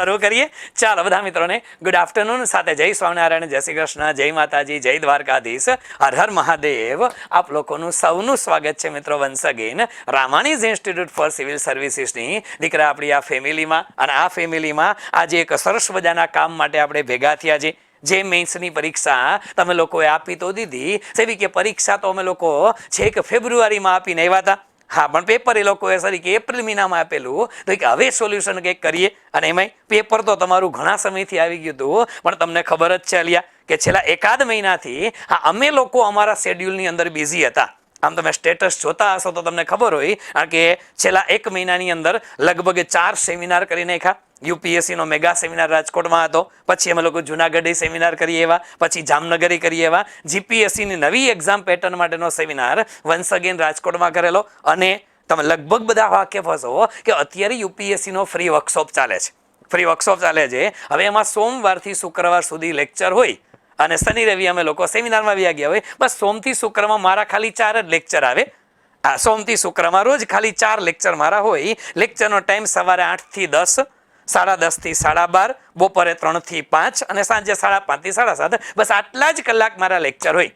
શરૂ કરીએ. ચાલો બધા મિત્રોને ગુડ આફ્ટરનૂન, સાથે જય સ્વામિનારાયણ, જય શ્રી કૃષ્ણ, જય માતાજી, જય દ્વારકાધીશ, હર હર મહાદેવ. આપ લોકોનું સૌનું સ્વાગત છે મિત્રો once again Ramani's institute for civil સર્વિસીસની દીકરા આપણી આ ફેમિલીમાં. અને આ ફેમિલીમાં આજે એક સરસ મજાના કામ માટે આપણે ભેગા થયા છે. જે મેન્સની પરીક્ષા તમે લોકોએ આપી તો દીધી, સેવી કે પરીક્ષા તો અમે લોકો છેક ફેબ્રુઆરીમાં આપીને આવ્યા હતા. હા, પણ પેપર એ લોકોએ સરી કે એપ્રિલ મહિનામાં આપેલું, તો કે હવે સોલ્યુશન કંઈક કરીએ. અને એમાંય પેપર તો તમારું ઘણા સમયથી આવી ગયું હતું, પણ તમને ખબર જ છે અલિયા કે છેલ્લા એકાદ મહિનાથી હા અમે લોકો અમારા શેડ્યુલની અંદર બિઝી હતા. આમ તમે સ્ટેટસ જોતા હશો તો તમને ખબર હોય, કારણ કે છેલ્લા એક મહિનાની અંદર લગભગ 4 સેમિનાર કરી નાખ્યા. યુપીએસસીનો મેગા સેમિનાર રાજકોટમાં હતો, પછી અમે લોકો જુનાગઢ સેમિનાર કરીએ એવા, પછી જામનગરી કરીએ એવા, જીપીએસસીની નવી એક્ઝામ પેટર્ન માટેનો સેમિનાર વન્સ અગેન રાજકોટમાં કરેલો. અને તમે લગભગ બધા વાકેફ હશો કે અત્યારે યુપીએસસીનો ફ્રી વર્કશોપ ચાલે છે. ફ્રી વર્કશોપ ચાલે છે. હવે એમાં સોમવારથી શુક્રવાર સુધી લેક્ચર હોય અને શનિ રવિ અમે લોકો સેમિનારમાં વ્યા ગયા હોય. બસ સોમથી શુક્રમાં મારા ખાલી 4 જ લેક્ચર આવે. આ સોમથી શુક્રમાં રોજ ખાલી 4 લેક્ચર મારા હોય. લેક્ચરનો ટાઈમ સવારે 8 થી 10, 10:30 થી 12:30, બપોરે 3 થી 5 અને સાંજે 5:30 થી 7:30. બસ આટલા જ કલાક મારા લેક્ચર હોય.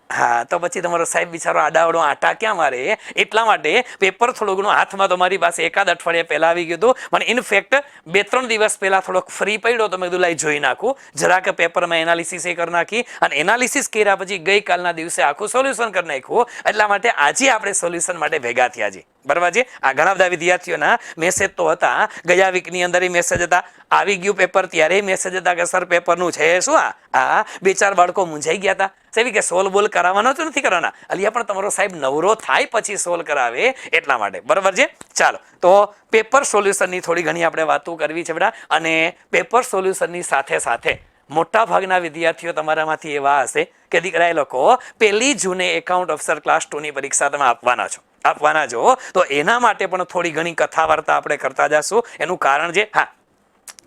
હા, તો પછી તમારો સાહેબ બિચારો આડાવડો આટા ક્યાં મારે? એટલા માટે પેપર થોડું ઘણું હાથમાં તો મારી પાસે એકાદ અઠવાડિયા પહેલા આવી ગયું હતું, પણ ઇનફેક્ટ 2-3 દિવસ પહેલા થોડોક ફ્રી પડ્યો તો મેં કીધું લાઈ જોઈ નાખું, જરાક પેપરમાં એનાલિસિસ એ કરી નાખી. અને એનાલિસિસ કર્યા પછી ગઈકાલના દિવસે આખું સોલ્યુશન કરી નાખ્યું. એટલા માટે આજે આપણે સોલ્યુશન માટે ભેગા થયા છીએ. બરાબર છે. આ ઘણા બધા વિદ્યાર્થીઓના મેસેજ તો હતા, ગયા વીકની અંદર મેસેજ હતા, આવી ગયું પેપર ત્યારે મેસેજ હતા કે સર પેપરનું છે શું? આ 2-4 બાળકો મૂંઝાઈ ગયા હતા, સેવી કે સોલ્વ બોલ કરાવવાનો તો નથી કરવાના, અલિયા પણ તમારો સાહેબ નવરો થાય પછી સોલ્વ કરાવે એટલા માટે. બરાબર છે. ચાલો, તો પેપર સોલ્યુશનની થોડી ઘણી આપણે વાતો કરવી છે બેટા. અને પેપર સોલ્યુશનની સાથે સાથે મોટા ભાગના વિદ્યાર્થીઓ તમારામાંથી એવા હશે કે દીકરા એ લોકો 1 જૂને એકાઉન્ટ ઓફિસર ક્લાસ 2 ની પરીક્ષા તમે આપવાના છો. તો એના માટે પણ થોડી ઘણી કથા વાર્તા આપણે કરતા જશું. એનું કારણ છે, હા,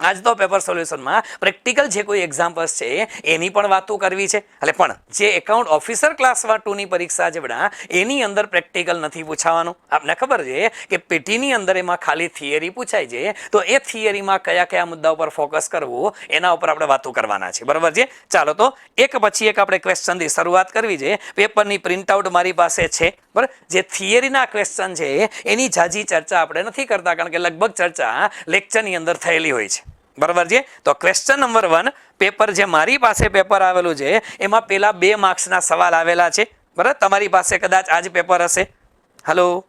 આજ તો પેપર સોલ્યુશનમાં પ્રેક્ટિકલ જે કોઈ એક્ઝામ્પલ્સ છે એની પણ વાતો કરવી છે. એટલે પણ જે એકાઉન્ટ ઓફિસર ક્લાસ 2 ની પરીક્ષા છે બેટા, એની અંદર પ્રેક્ટિકલ નથી પૂછાવાનું. આપને ખબર છે કે પીટીની અંદર એમાં ખાલી થિયરી પૂછાય છે. તો એ થિયરીમાં કયા કયા મુદ્દા ઉપર ફોકસ કરવું એના ઉપર આપણે વાતો કરવાના છે. બરાબર છે. ચાલો, તો એક પછી એક આપણે ક્વેશ્ચનથી શરૂઆત કરવી છે. પેપરની પ્રિન્ટઆઉટ મારી પાસે છે. બરાબર. જે થિયરીના ક્વેશ્ચન છે એની જાજી ચર્ચા આપણે નથી કરતા, કારણ કે લગભગ ચર્ચા લેક્ચરની અંદર થયેલી હોય છે. બરાબર છે. તો ક્વેશ્ચન નંબર 1, પેપર જે મારી પાસે પેપર આવેલું છે એમાં પેલા 2 માર્ક્સના સવાલ આવેલા છે. બરાબર. તમારી પાસે કદાચ આજ પેપર હશે. હલો,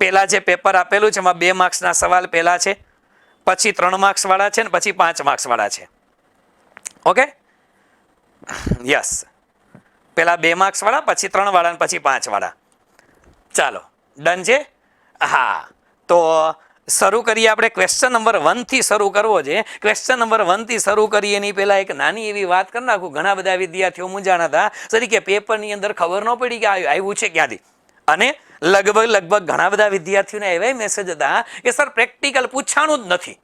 પેલા જે પેપર આપેલું છે એમાં 2 માર્ક્સના સવાલ પેલા છે, પછી 3 માર્ક્સ વાળા છે, ને પછી 5 માર્ક્સ વાળા છે. ઓકે, યસ, પેલા 2 માર્ક્સ વાળા, પછી 3 વાળા, પછી 5 વાળા. ચાલો, ડન છે. હા, તો શરૂ કરીએ આપણે. ક્વેશ્ચન નંબર 1 થી શરૂ કરવો છે. ક્વેશ્ચન નંબર 1 થી શરૂ કરીએ એની પહેલા એક નાની એવી વાત કરી નાખું. ઘણા બધા વિદ્યાર્થીઓ મૂંઝાણા હતા સરી કે પેપરની અંદર ખબર ન પડી કે આવ્યું છે ક્યાંથી. અને લગભગ ઘણા બધા વિદ્યાર્થીઓને એવા મેસેજ હતા કે સર પ્રેક્ટિકલ પૂછાણું જ નથી.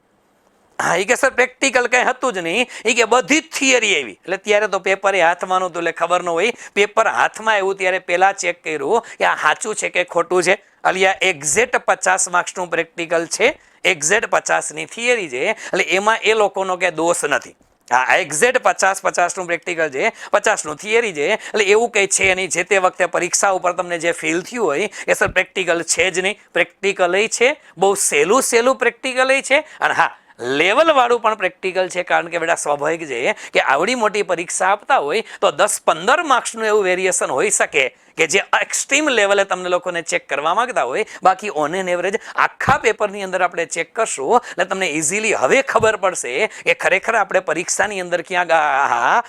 હા, એ કે સર પ્રેક્ટિકલ કઈ હતું જ નહીં, એ કે બધી જ થિયરી આવી. એટલે ત્યારે તો પેપર એ હાથમાં નહોતું, એટલે ખબર ન હોય. પેપર હાથમાં આવ્યું ત્યારે પહેલા ચેક કર્યું કે આ સાચું છે કે ખોટું છે. અલિયા એક્ઝેક્ટ 50 માર્ક્સનું પ્રેક્ટિકલ છે, એક્ઝેક્ટ 50ની થિયરી છે. એટલે એમાં એ લોકોનો કે દોષ નથી. હા, એક્ઝેક્ટ 50-50નું પ્રેક્ટિકલ છે, 50નું થિયરી છે. એટલે એવું કંઈ છે નહીં. જે તે વખતે પરીક્ષા ઉપર તમને જે ફીલ થયું હોય એ સર પ્રેક્ટિકલ છે જ નહીં. પ્રેક્ટિકલ છે, બહુ સહેલું પ્રેક્ટિકલ છે. અને હા, લેવલ વાળું પણ પ્રેક્ટિકલ છે. કારણ કે બેટા સ્વાભાવિક છે કે આવડી મોટી પરીક્ષા આપતા હોય તો 10-15 માર્ક્સનું એવું વેરિએશન હોઈ શકે કે જે એક્સ્ટ્રીમ લેવલે તમને લોકોને ચેક કરવા માંગતા હોય. બાકી ઓન એન એવરેજ આખા પેપરની અંદર આપણે ચેક કરશું એટલે તમને ઇઝીલી હવે ખબર પડશે કે ખરેખર આપણે પરીક્ષાની અંદર ક્યાં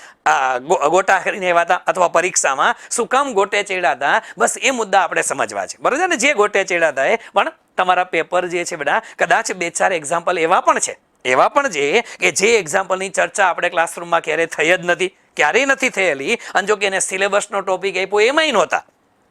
ગોટા કરીને આવ્યા હતા, અથવા પરીક્ષામાં શું કામ ગોટે ચડ્યા હતા. બસ એ મુદ્દા આપણે સમજવા છે. બરાબર ને? જે ગોટે ચડ્યા હતા એ પણ તમારા પેપર જે છે બેટા, કદાચ 2-4 એક્ઝામ્પલ એવા પણ છે કે જે એક્ઝામ્પલની ચર્ચા આપણે ક્લાસરૂમમાં ક્યારેય થઈ જ નથી, ક્યારેય નથી થયેલી. અને જો કે એને સિલેબસનો ટોપિક આપ્યો એમાંય નહોતા.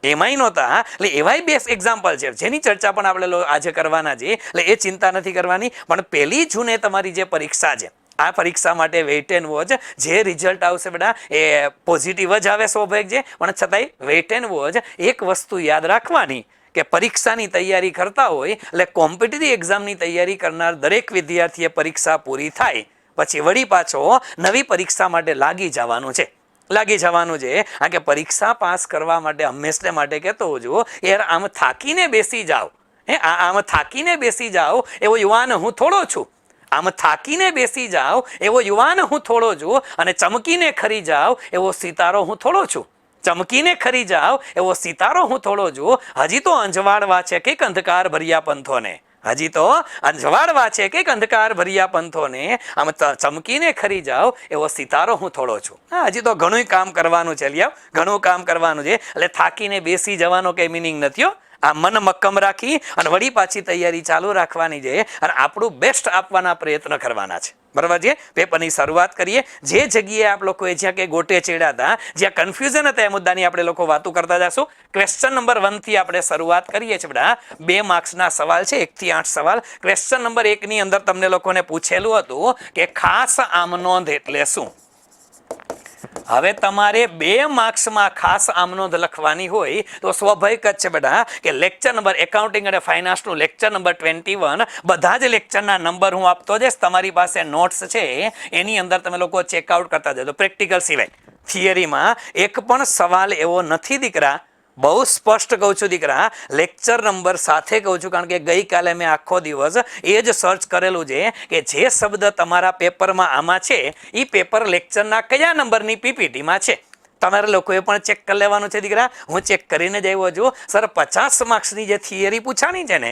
એટલે એવાય 2 એક્ઝામ્પલ છે જેની ચર્ચા પણ આપણે આજે કરવાના છે. એટલે એ ચિંતા નથી કરવાની. પણ 1 જૂને તમારી જે પરીક્ષા છે, આ પરીક્ષા માટે વેઇટ એન્ડ વોચ. જે રિઝલ્ટ આવશે બેટા એ પોઝિટિવ જ આવે સ્વાભાવિક છે, પણ છતાંય વેઇટ એન્ડ વોચ. એક વસ્તુ યાદ રાખવાની કે પરીક્ષાની તૈયારી કરતા હોય એટલે કોમ્પિટિટિવ એક્ઝામની તૈયારી કરનાર દરેક વિદ્યાર્થીએ પરીક્ષા પૂરી થાય પછી વળી પાછો નવી પરીક્ષા માટે લાગી જવાનું છે. કારણ કે પરીક્ષા પાસ કરવા માટે હંમેશા માટે કહેતો હોજો યાર આમ થાકીને બેસી જાઓ, આમ થાકીને બેસી જાઓ એવો યુવાન હું થોડો છું. આમ થાકીને બેસી જાઓ એવો યુવાન હું થોડો છું અને ચમકીને ખરી જાઓ એવો સિતારો હું થોડો છું. ચમકીને ખરી જાઓ એવો સિતારો હું થોડો છું. હજી તો અંજવાળવા છે કંઈક અંધકાર ભર્યા પંથોને, હજી તો અંજવાળવા છે કંઈક અંધકાર ભર્યા પંથોને, આમ ચમકીને ખરી જાઓ એવો સિતારો હું થોડો છું. હજી તો ઘણું કામ કરવાનું છે, લ્યા ઘણું કામ કરવાનું છે. એટલે થાકીને બેસી જવાનો કઈ મિનિંગ નથી. આ મન મક્કમ રાખી અને વળી પાછી તૈયારી ચાલુ રાખવાની છે અને આપણું બેસ્ટ આપવાના પ્રયત્ન કરવાના છે. બરાબર છે. પેપરની શરૂઆત કરીએ. જે જગ્યાએ આપ લોકોએ જ્યાં કે ગોટે ચડ્યા હતા, જ્યાં કન્ફ્યુઝન હતા એ મુદ્દાની આપણે લોકો વાતો કરતા જશું. ક્વેશ્ચન નંબર 1 થી આપણે શરૂઆત કરીએ છીએ. બધા 2 માર્ક્સના સવાલ છે, 1 થી 8 સવાલ. ક્વેશ્ચન નંબર 1 ની અંદર તમને લોકોને પૂછેલું હતું કે ખાસ આમનોંધ એટલે શું. હવે તમારે 2 માર્ક્સમાં ખાસ આમનોંધ લખવાની હોય તો સ્વાભાવિક જ છે બેટા કે લેક્ચર નંબર એકાઉન્ટિંગ અને ફાઇનાન્સનું લેક્ચર નંબર 21 બધા જ લેક્ચરના નંબર હું આપતો જઈશ. તમારી પાસે નોટ્સ છે એની અંદર તમે લોકો ચેકઆઉટ કરતા જજો. પ્રેક્ટિકલ સિવાય થિયરીમાં એક પણ સવાલ એવો નથી દીકરા. બહુ સ્પષ્ટ કહું છું દીકરા, લેક્ચર નંબર સાથે કહું છું, કારણ કે ગઈકાલે મેં આખો દિવસ એ જ સર્ચ કરેલું છે કે જે શબ્દ તમારા પેપરમાં આમાં છે એ પેપર લેક્ચરના કયા નંબરની પીપીટીમાં છે. તમારે લોકોએ પણ ચેક કરી લેવાનું છે દીકરા. હું ચેક કરીને જ આવ્યો છું. સર 50 માર્ક્સની જે થિયરી પૂછાણી છે ને,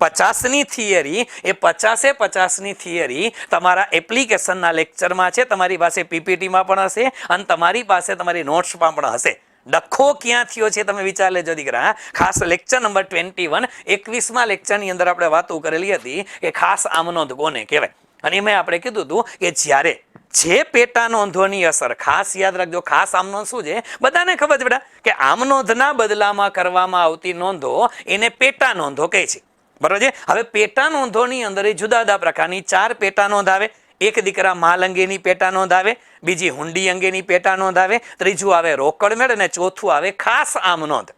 50ની થિયરી, એ 50ની થિયરી તમારા એપ્લિકેશનના લેક્ચરમાં છે. તમારી પાસે પીપીટીમાં પણ હશે અને તમારી પાસે તમારી નોટ્સમાં પણ હશે. ડખો ક્યાં થયો છે તમે વિચાર લેજો દીકરા. ખાસ લેક્ચર નંબર 21 21માં લેક્ચરની અંદર આપણે વાતો કરેલી હતી કે ખાસ આમનોંધ કોને કહેવાય. અને એમાં આપણે કીધું હતું કે જ્યારે જે પેટા નોંધોની અસર, ખાસ યાદ રાખજો ખાસ આમનોંધ શું છે બધાને ખબર છે બેટા કે આમનોંધના બદલામાં કરવામાં આવતી નોંધો એને પેટા નોંધો કહે છે. બરોબર છે. હવે પેટા નોંધોની અંદર જુદા જુદા પ્રકારની 4 પેટા નોંધ આવે. એક દીકરા માલ અંગેની પેટા નોંધ આવે, બીજી હુંડી અંગેની પેટા નોંધ આવે, ત્રીજું આવે રોકડ મેળ અને ચોથું આવે ખાસ આમનોંધ.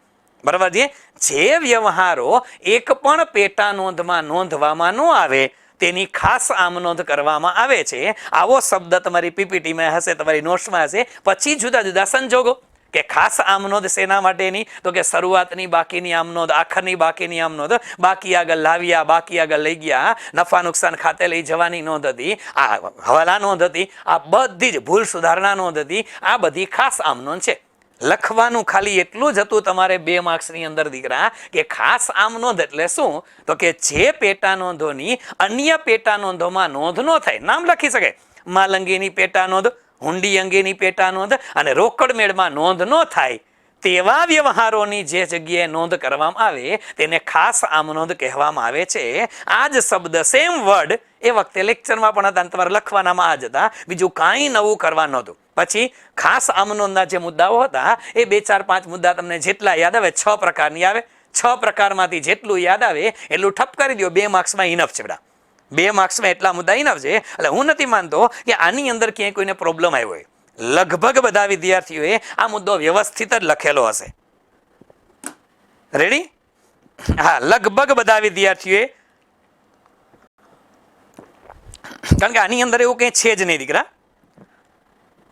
બરાબર છે. જે વ્યવહારો એક પણ પેટા નોંધમાં નોંધવામાં ન આવે તેની ખાસ આમનોંધ કરવામાં આવે છે. આવો શબ્દ તમારી પીપીટીમાં હશે, તમારી નોટ્સમાં હશે. પછી જુદા જુદા સંજોગો કે ખાસ આમનોંધ શેના માટેની, તો કે શરૂઆતની બાકીની આમનોંધ, આખરની બાકીની આમનોંધ, બાકી આગળ લાવ્યા, બાકી આગળ લઈ ગયા, નફા નુકસાન ખાતે લઈ જવાની નોંધ હતી, આ હવાલા નોંધ હતી, આ બધી જ ભૂલ સુધારણા નોંધ હતી. આ બધી ખાસ આમનોંધ છે. લખવાનું ખાલી એટલું જ હતું તમારે 2 માર્ક્સની અંદર દીકરા કે ખાસ આમનોંધ એટલે શું, તો કે જે પેટા નોંધોની અન્ય પેટા નોંધોમાં નોંધ ન થાય. નામ લખી શકે, માલ અંગેની પેટા નોંધ, હુંડી અંગેની પેટા નોંધ અને રોકડ મેળમાં નોંધ ન થાય તેવા વ્યવહારોની જે જગ્યાએ નોંધ કરવામાં આવે તેને ખાસ આમનોંધ કહેવામાં આવે છે. આ જ શબ્દ સેમ વર્ડ એ વખતે લેક્ચરમાં પણ હતા, તમારે લખવાનામાં આ જ હતા, બીજું કાંઈ નવું કરવા નહોતું. પછી ખાસ આમનોંધના જે મુદ્દાઓ હતા એ 2 4 5 મુદ્દા તમને જેટલા યાદ આવે 6 પ્રકારની આવે. 6 પ્રકારમાંથી જેટલું યાદ આવે એટલું ઠપ કરી દો. 2 માર્ક્સમાં ઇનફ છે બેટા. 2 માર્ક્સમાં એટલા મુદ્દા ઇનફ છે. એટલે હું નથી માનતો કે આની અંદર ક્યાંય કોઈને પ્રોબ્લેમ આવ્યો હોય. લગભગ બધા વિદ્યાર્થીઓએ આ મુદ્દો વ્યવસ્થિત જ લખેલો હશે. રેડી? હા, લગભગ બધા વિદ્યાર્થીઓએ, કારણ કે આની અંદર એવું કંઈ છે જ નહીં દીકરા.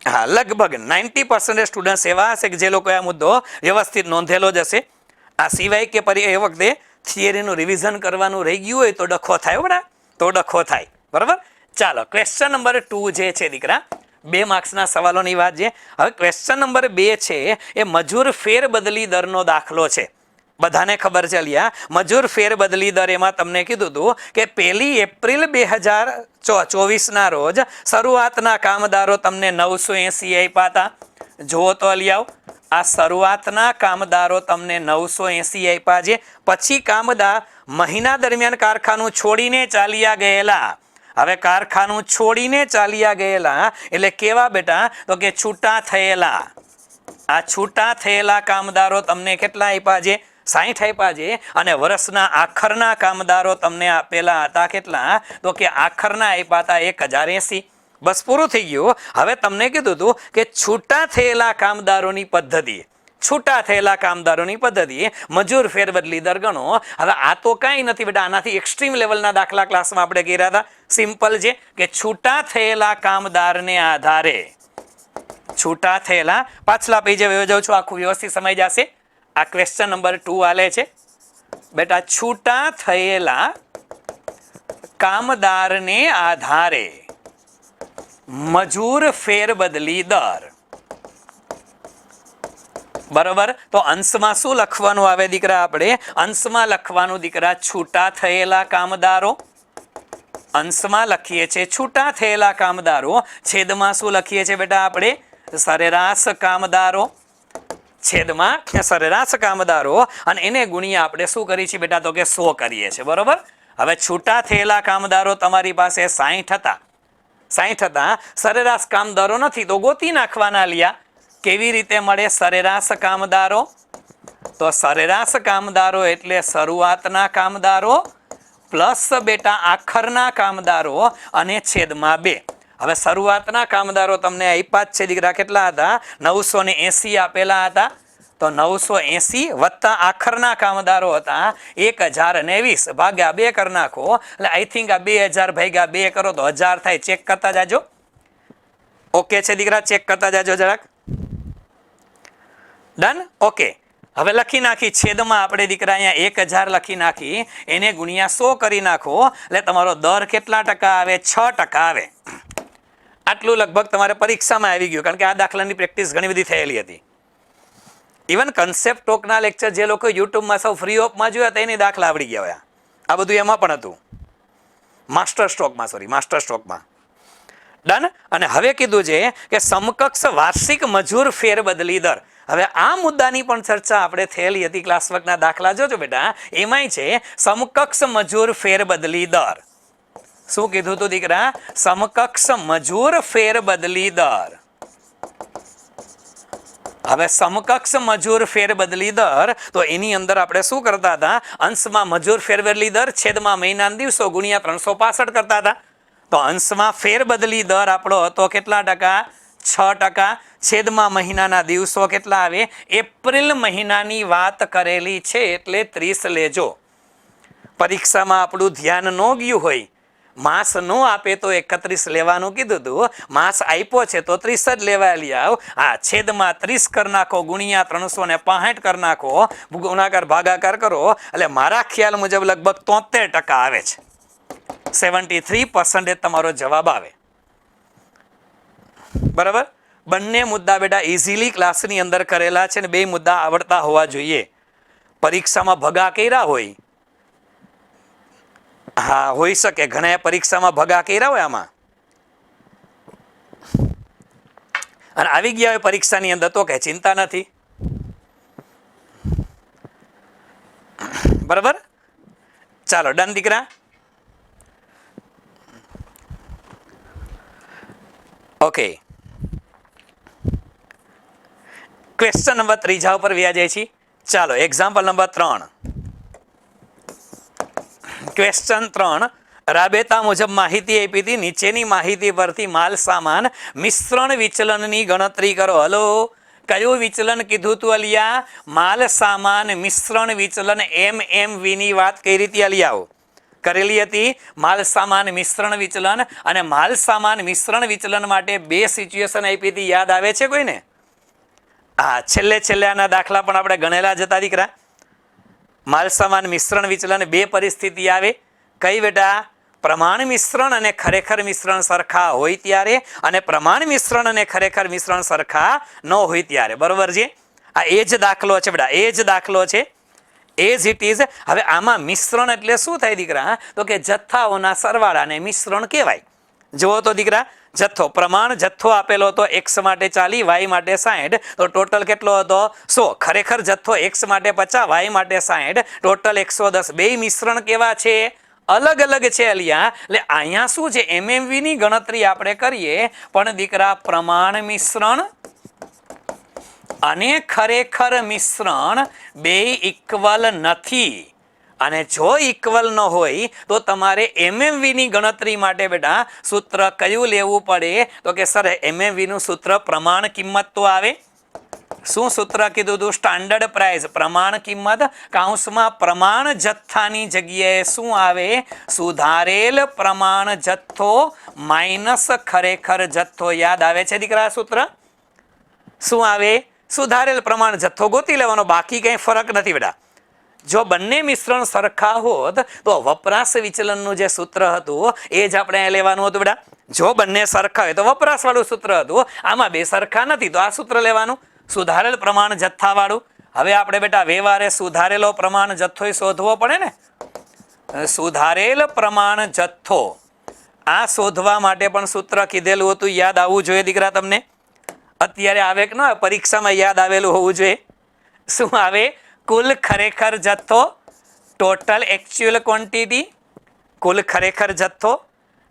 હા, લગભગ 90% સ્ટુડન્ટ્સ એવા હશે કે જે લોકોએ આ મુદ્દો વ્યવસ્થિત નોંધેલો જ હશે. આ સિવાય કે એ વખતે થિયરીનું રિવિઝન કરવાનું રહી ગયું હોય તો ડખો થાય બરાબર, તો ડખો થાય. બરાબર. ચાલો ક્વેશ્ચન નંબર 2 જે છે દીકરા, 2 માર્ક્સના સવાલોની વાત છે. હવે ક્વેશ્ચન નંબર 2 છે એ મજૂર ફેરબદલી દરનો દાખલો છે. બધાને ખબર છે લ્યા, મજૂર ફેરબદલી દર એમાં તમને કીધું હતું કે 1 એપ્રિલ 2024ના રોજ શરૂઆતના કામદારો તમને 980 આપ્યા હતા. જુઓ તો લ્યાઓ, આ શરૂઆતના કામદારો તમને 980 આપ્યા છે. પછી કામદાર મહિના દરમિયાન કારખાનું છોડીને ચાલ્યા ગયેલા. હવે કારખાનું છોડીને ચાલ્યા ગયેલા એટલે કેવા બેટા, તો કે છૂટા થયેલા. આ છૂટા થયેલા કામદારો તમને કેટલા આપ્યા છે? 60 આપ્યા છે. અને વર્ષના આખરના કામદારો તમને આપેલા હતા કેટલા, તો કે આખરના આપ્યા હતા 1080. બસ પૂરું થઈ ગયું. હવે તમને કીધું હતું કે છૂટા થયેલા કામદારોની પદ્ધતિ, છૂટા થયેલા કામદારોની પદ્ધતિ મજૂર ફેરબદલી દર ગણો. હવે આ તો કાંઈ નથી બેટા, આનાથી એક્સ્ટ્રીમ લેવલના દાખલા ક્લાસમાં આપણે કર્યા હતા. સિમ્પલ છે કે છૂટા થયેલા કામદારને આધારે, છૂટા થયેલા, પાછલા પેજે વયો જાઉં છું, આખું વ્યવસ્થિત સમય જશે. આ ક્વેશ્ચન નંબર 2 આલે છે બેટા. છૂટા થયેલા કામદારને આધારે મજૂર ફેરબદલી દર. બરોબર, તો અંશમાં શું લખવાનું આવે દીકરા? આપણે અંશમાં લખવાનું દીકરા છૂટા થયેલા કામદારો. અંશમાં લખીએ છીએ છૂટા થયેલા કામદારો, છેદમાં શું લખીએ છીએ બેટા આપણે? સરેરાશ કામદારો. છેદમાં સરેરાશ કામદારો, અને એને ગુણ્યા આપણે શું કરીએ છીએ બેટા? તો કે 100 કરીએ છીએ. બરોબર, હવે છૂટા થયેલા કામદારો તમારી પાસે 60 હતા. 60 હતા, સરેરાશ કામદારો નથી તો ગોતી નાખવાના લ્યા. કેવી રીતે મળે સરેરાશ કામદારો? તો સરેરાશ કામદારો એટલે શરૂઆતના કામદારો પ્લસ બેટા આખરના કામદારો અને છેદમાં 2. હવે શરૂઆતના કામદારો તમને આપ્યા જ છે દીકરા. કેટલા હતા? 980 આપેલા હતા. તો 980 વત્તા આખરના કામદારો હતા 1020 ભાગ્યા 2 કરી નાખો. એટલે આઈ થિંક આ 2000 ભાગ્યા 2 કરો તો 1000 થાય. ચેક કરતા જાજો. ઓકે છે દીકરા? ચેક કરતા જાજો જરાક. ડન? ઓકે. હવે લખી નાખી છેદમાં આપણે દીકરા અહીંયા 1000 લખી નાખી, એને ગુણ્યા 100 કરી નાખો એટલે તમારો દર કેટલા ટકા આવે? 6% આવે. આટલું લગભગ તમારે પરીક્ષામાં આવી ગયું, કારણ કે આ દાખલાની પ્રેક્ટિસ ઘણી બધી થયેલી હતી. ઇવન કન્સેપ્ટ ટોકના લેક્ચર જે લોકો યુટ્યુબમાં સૌ ફ્રી ઓફમાં જોયા હતા એની દાખલા આવડી ગયા હોય. આ બધું એમાં પણ હતું, માસ્ટર સ્ટ્રોકમાં. ડન? અને હવે કીધું છે કે સમકક્ષ વાર્ષિક મજૂર ફેરબદલી દર. હવે આ મુદ્દાની પણ ચર્ચા આપણે થયેલી હતી. ક્લાસ વર્કના દાખલા જોજો બેટા, એમાંય છે સમકક્ષ મજૂર ફેરબદલી દર. શું કીધું તું દીકરા? સમકક્ષ મજૂર ફેરબદલી દર. હવે સમકક્ષ મજૂર ફેરબદલી દર, તો એની અંદર આપણે શું કરતા હતા? અંશમાં મજૂર ફેરબદલી દર છેદમાં મહિનાના દિવસો ગુણ્યા 365 કરતા હતા. તો અંશમાં ફેરબદલી દર આપણો હતો કેટલા ટકા? 6%. છેદમાં મહિનાના દિવસો કેટલા આવે? એપ્રિલ મહિનાની વાત કરેલી છે એટલે 30 લેજો. પરીક્ષામાં આપણું ધ્યાન ન ગયું હોય, માસ ન આપે તો 31 લેવાનું કીધું હતું, માસ આપ્યો છે તો 30 જ લેવા લઈ આવ. હા, છેદમાં 30 કરી નાખો ગુણ્યા 365 કરી નાખો, ગુણાકાર ભાગાકાર કરો એટલે મારા ખ્યાલ મુજબ લગભગ 73% આવે છે. 73% તમારો જવાબ આવે. બરાબર? બંને મુદ્દા બેટા ઇઝીલી ક્લાસની અંદર કરેલા છે ને 2 મુદ્દા આવડતા હોવા જોઈએ. પરીક્ષામાં ભગા કર્યા હોય, હા હોઈ શકે, ઘણા પરીક્ષામાં ભગા કર્યા હોય આમાં અને આવી ગયા હોય પરીક્ષાની અંદર તો કઈ ચિંતા નથી. બરાબર? ચાલો ડન દીકરા. ઓકે, ક્વેશ્ચન નંબર 3 ઉપર વ્યા જાય છે. ચાલો એક્ઝામ્પલ નંબર 3. ક્વેશ્ચન 3, રાબેતા મુજબ માહિતી આપી હતી. નીચેની માહિતી પરથી માલ સામાન મિશ્રણ વિચલનની ગણતરી કરો. હલો, કયું વિચલન કીધું તું અલિયા? માલ સામાન મિશ્રણ વિચલન MMV ની વાત કરી હતી અલિયાઓ, કરેલી હતી. માલ સામાન મિશ્રણ વિચલન, અને માલ સામાન મિશ્રણ વિચલન માટે 2 સિચ્યુએશન આપી હતી. યાદ આવે છે કોઈને? હા, છેલ્લે આના દાખલા પણ આપણે ગણેલા જતા દીકરા. માલ સામાન મિશ્રણ વિચલન 2 પરિસ્થિતિ આવે. કઈ બેટા? પ્રમાણ મિશ્રણ અને ખરેખર મિશ્રણ સરખા હોય ત્યારે, અને પ્રમાણ મિશ્રણ અને ખરેખર મિશ્રણ સરખા ન હોય ત્યારે. બરોબર છે? આ એ જ દાખલો છે બેટા, એ જ દાખલો છે, એઝ ઇટ ઇઝ. હવે આમાં મિશ્રણ એટલે શું થાય દીકરા? તો કે જથ્થાઓના સરવાળાને મિશ્રણ કહેવાય. જુઓ તો દીકરા, જથ્થો, પ્રમાણ જથ્થો આપેલો હતો x માટે 40, y માટે 60, તો ટોટલ કેટલો હતો? 100. ખરેખર જથ્થો x માટે 50, y માટે 60, ટોટલ 110. 2 મિશ્રણ કેવા છે? અલગ અલગ છે અલિયા. એટલે અહીંયા શું છે? MMV ની ગણતરી આપણે કરીએ, પણ દીકરા પ્રમાણ મિશ્રણ અને ખરેખર મિશ્રણ 2 ઇક્વલ નથી. અને જો ઇક્વલ ન હોય તો તમારે MMV ની ગણતરી માટે બેટા સૂત્ર કયું લેવું પડે? તો કે સર MMV નું સૂત્ર પ્રમાણ કિંમત તો આવે, શું સૂત્ર કીધું હતું? સ્ટાન્ડર્ડ પ્રાઇસ, પ્રમાણ કિંમત, કૌંસમાં પ્રમાણ જથ્થાની જગ્યાએ શું આવે? સુધારેલ પ્રમાણ જથ્થો માઇનસ ખરેખર જથ્થો. યાદ આવે છે દીકરા સૂત્ર? શું આવે? સુધારેલ પ્રમાણ જથ્થો ગોતી લેવાનો, બાકી કંઈ ફરક નથી બેટા. જો બંને મિશ્રણ સરખા હોત તો વપરાશ વિચલનનું જે સૂત્ર હતું એ જ આપણે અહીં લેવાનું હતું બેટા. જો બંને સરખા હોય તો વપરાશવાળું સૂત્ર હતું. આમાં બે સરખા નથી તો આ સૂત્ર લેવાનું, સુધારેલ પ્રમાણ જથ્થાવાળું. હવે આપણે બેટા વ્યવહારે સુધારેલો પ્રમાણ જથ્થો શોધવો પડે ને. સુધારેલ પ્રમાણ જથ્થો આ શોધવા માટે પણ સૂત્ર કીધેલું હતું, યાદ આવવું જોઈએ દીકરા તમને. અત્યારે આવે કે ન પરીક્ષામાં યાદ આવેલું હોવું જોઈએ. શું આવે? કુલ ખરેખર જથ્થો, ટોટલ એક્ચ્યુઅલ ક્વોન્ટિટી, કુલ ખરેખર જથ્થો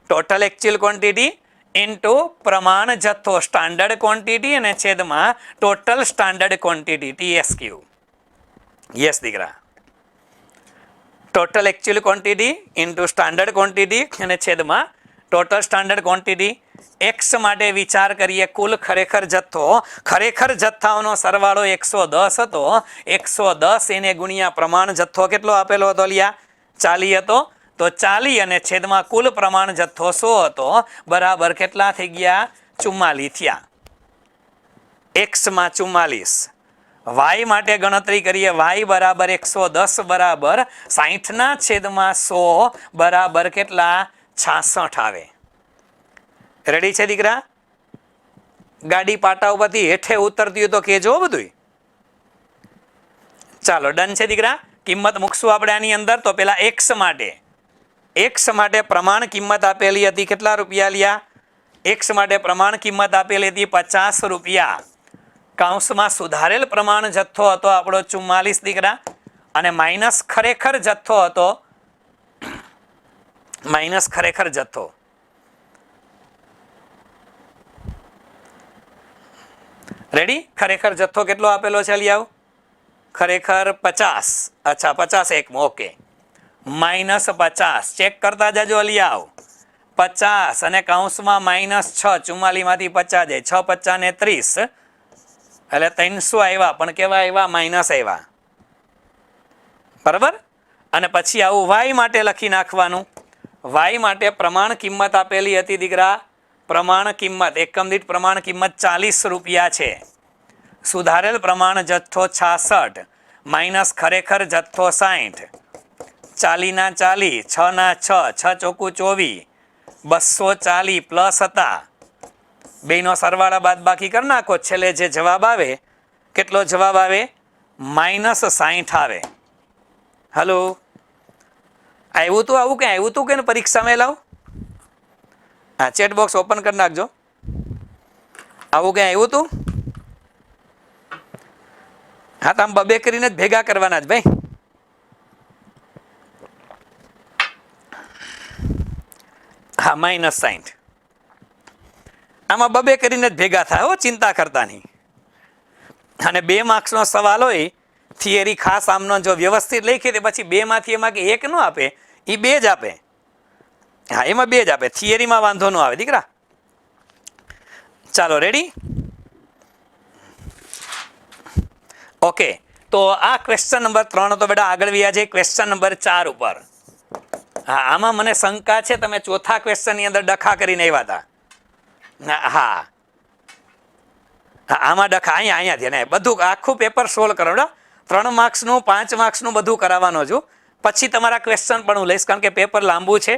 ટોટલ એક્ચ્યુઅલ ક્વોન્ટિટી ઇન્ટુ પ્રમાણ જથ્થો સ્ટાન્ડર્ડ ક્વોન્ટિટી અને છેદમાં total standard quantity TSQ. Yes દીકરા, total actual quantity into standard quantity અને છેદમાં ટોટલ સ્ટાન્ડર્ડ ક્વોન્ટિટી. એક્સ માટે વિચાર કરીએ, કુલ ખરેખર જથ્થો, ખરેખર જથ્થાઓનો સરવાળો 110 હતો. 110 એને ગુણ્યા પ્રમાણ જથ્થો કેટલો આપેલો હતો લિયા? 40 હતો. તો 40 અને છેદમાં કુલ પ્રમાણ જથ્થો 100 હતો, બરાબર કેટલા થઈ ગયા? 44 થયા. એક્સ માં 44. વાય માટે ગણતરી કરીએ, વાય બરાબર 110 બરાબર 60 છેદમાં 100 બરાબર કેટલા? 66 આવે. રેડી છે દીકરા? ગાડી પાટા ઉપરથી હેઠે ઉતરતી હોય તો કહેજો બધું. ચાલો ડન છે દીકરા. કિંમત મૂકશું આપણે આની અંદર. તો પેલા એક્સ માટે પ્રમાણ કિંમત આપેલી હતી કેટલા રૂપિયા લ્યા? એક્સ માટે પ્રમાણ કિંમત આપેલી હતી 50 રૂપિયા. કૌંસમાં સુધારેલ પ્રમાણ જથ્થો હતો આપણો 44 દીકરા, અને માઇનસ ખરેખર જથ્થો હતો, માઇનસ ખરેખર જથ્થો. રેડી? ખરેખર જથ્થો કેટલો આપેલો છે લિયાવ? ખરેખર 50. અચ્છા 50 એકમાં, ઓકે. માઇનસ 50 ચેક કરતા જજો લિયાવ. 50 અને કૌંસમાં માઇનસ 6, 44 માંથી 50 જાય, 6 50 ને 30 એટલે 300 આવ્યા. પણ કેવા આવ્યા? માઇનસ આવ્યા. બરાબર. અને પછી આવું વાય માટે લખી નાખવાનું. વાય માટે પ્રમાણ કિંમત આપેલી હતી દીકરા, પ્રમાણ કિંમત એકમ દીઠ પ્રમાણ કિંમત 40 રૂપિયા છે. સુધારેલ પ્રમાણ જથ્થો 66 માઇનસ ખરેખર જથ્થો 60. 40 ના 40, 6 ના 6, 6 ચોકુ 24, 240 પ્લસ હતા. બેનો સરવાળા બાદ બાકી કરી નાખો, છેલ્લે જે જવાબ આવે, કેટલો જવાબ આવે? માઇનસ 60 આવે. હલો, આવ્યું તું? આવું ક્યાં આવ્યું તું કે પરીક્ષામાં લાવ? હા, ચેટ બોક્સ ઓપન કરી નાખજો. આવું ક્યાં આવ્યું તું? હા, તો આમ બબે કરીને જ ભેગા કરવાના જ ભાઈ. હા, માઇનસ 60. આમાં બબે કરીને જ ભેગા થાય હો, ચિંતા કરતા નહીં. અને 2 માર્ક્સનો સવાલ હોય, થિયરી ખાસ આમનો જો વ્યવસ્થિત લખી દે પછી 2 માંથી એમાં કે 1 ન આપે, એ 2 જ આપે. હા, એમાં 2 જ આપે, થિયરીમાં વાંધો ન આવે દીકરા. ચાલો રેડી? ઓકે. તો આ ક્વેશ્ચન નંબર 3 હતો બેટા. આગળ વ્યા છે ક્વેશ્ચન નંબર 4 ઉપર. હા, આમાં મને શંકા છે તમે ચોથા ક્વેશ્ચન ની અંદર ડખા કરીને આવ્યા હતા. હા, આમાં ડખા અહીંયા ધ્યાન, બધું આખું પેપર સોલ્વ કરો. 3 માર્ક્સનું 5 માર્ક્સનું બધું કરાવવાનું છું. પછી તમારા ક્વેશ્ચન પણ હું લઈશ, કારણ કે પેપર લાંબુ છે.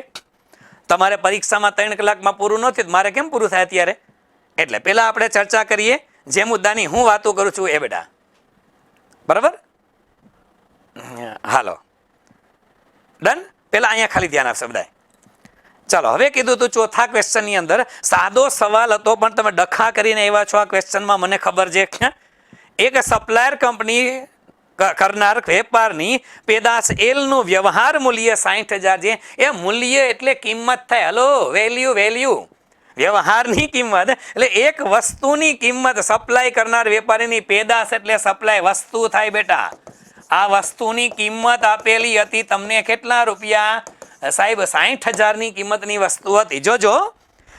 તમારે પરીક્ષામાં 3 કલાકમાં પૂરું ન થયું, મારે કેમ પૂરું થાય અત્યારે? એટલે પહેલા આપણે ચર્ચા કરીએ જે મુદ્દાની હું વાતો કરું છું એ બેટા. બરાબર? હાલો ડન. પહેલા અહીંયા ખાલી ધ્યાન આપશે બધા. ચાલો, હવે કીધું તું ચોથા ક્વેશ્ચનની અંદર સાદો સવાલ હતો પણ તમે ડખા કરીને આવ્યા છો આ ક્વેશ્ચનમાં, મને ખબર છે. એક સપ્લાયર કંપની કરનાર વેપારની પેદાશ એલનું વ્યવહાર મૂલ્ય 60,000 છે. એ મૂલ્ય એટલે કિંમત થાય. Hello, value. વ્યવહારની કિંમત એટલે એક વસ્તુની કિંમત. સપ્લાય કરનાર વેપારીની પેદાશ એટલે સપ્લાય વસ્તુ થાય બેટા. આ વસ્તુની કિંમત આપેલી હતી તમને કેટલા રૂપિયા? સાહેબ 60,000 ની કિંમતની વસ્તુ હતી. જોજો,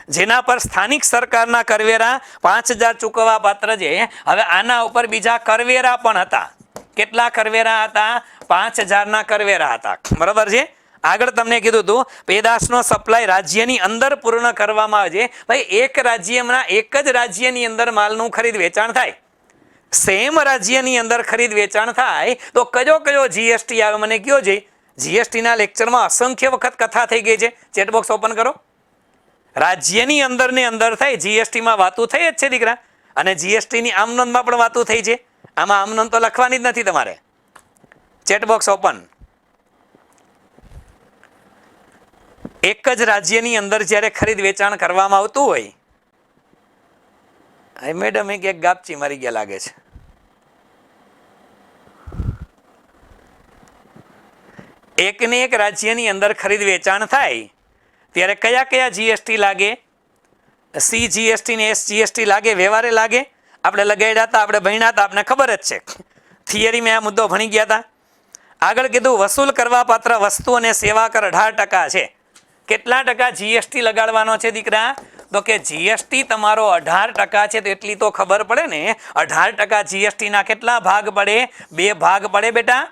જેના પર સ્થાનિક સરકારના કરવેરા 5,000 ચૂકવવા પાત્ર છે. હવે આના ઉપર બીજા કરવેરા પણ હતા. કેટલા કરવેરા હતા? 5,000 કરવેરા હતા. બરાબર છે. આગળ તમને કીધું હતું પેદાશનો સપ્લાય રાજ્યની અંદર પૂર્ણ કરવામાં આવે છે. ભાઈ એક રાજ્યમાં એક જ રાજ્યની અંદર માલનું ખરીદ વેચાણ થાય, સેમ રાજ્યની અંદર ખરીદ વેચાણ થાય તો કયો કયો જીએસટી આવે મને કયો છે? જીએસટીના લેક્ચરમાં અસંખ્ય વખત કથા થઈ ગઈ છે. ચેટબોક્સ ઓપન કરો. રાજ્યની અંદર ને અંદર થાય જીએસટીમાં વાતું થઈ જ છે દીકરા, અને જીએસટીની આમનોંધમાં પણ વાતું થઈ છે. આમાં આમનોંધ તો લખવાની જ નથી તમારે. Chatbox open. એક જ રાજ્યની અંદર જ્યારે ખરીદ વેચાણ કરવામાં આવતું હોય, મેડમ એક ગાપચી મારી ગયા લાગે છે. એકને એક રાજ્યની અંદર ખરીદ વેચાણ થાય ત્યારે કયા કયા જીએસટી લાગે? સી જીએસટી ને એસ જીએસટી લાગે, વ્યવહારે લાગે. આપણે લગાડ્યા હતા, આપણે ભણ્યા હતા, આપણે ખબર જ છે. થિયરીમાં આ મુદ્દો ભણી ગયા હતા. આગળ કીધું વસૂલ કરવા પાત્ર વસ્તુ અને સેવા કર 18% છે. કેટલા ટકા જીએસટી લગાડવાનો છે દીકરા? તો કે જીએસટી તમારો 18% છે. તો એટલી તો ખબર પડે ને, 18% જીએસટીના કેટલા ભાગ પડે? 2 ભાગ પડે બેટા.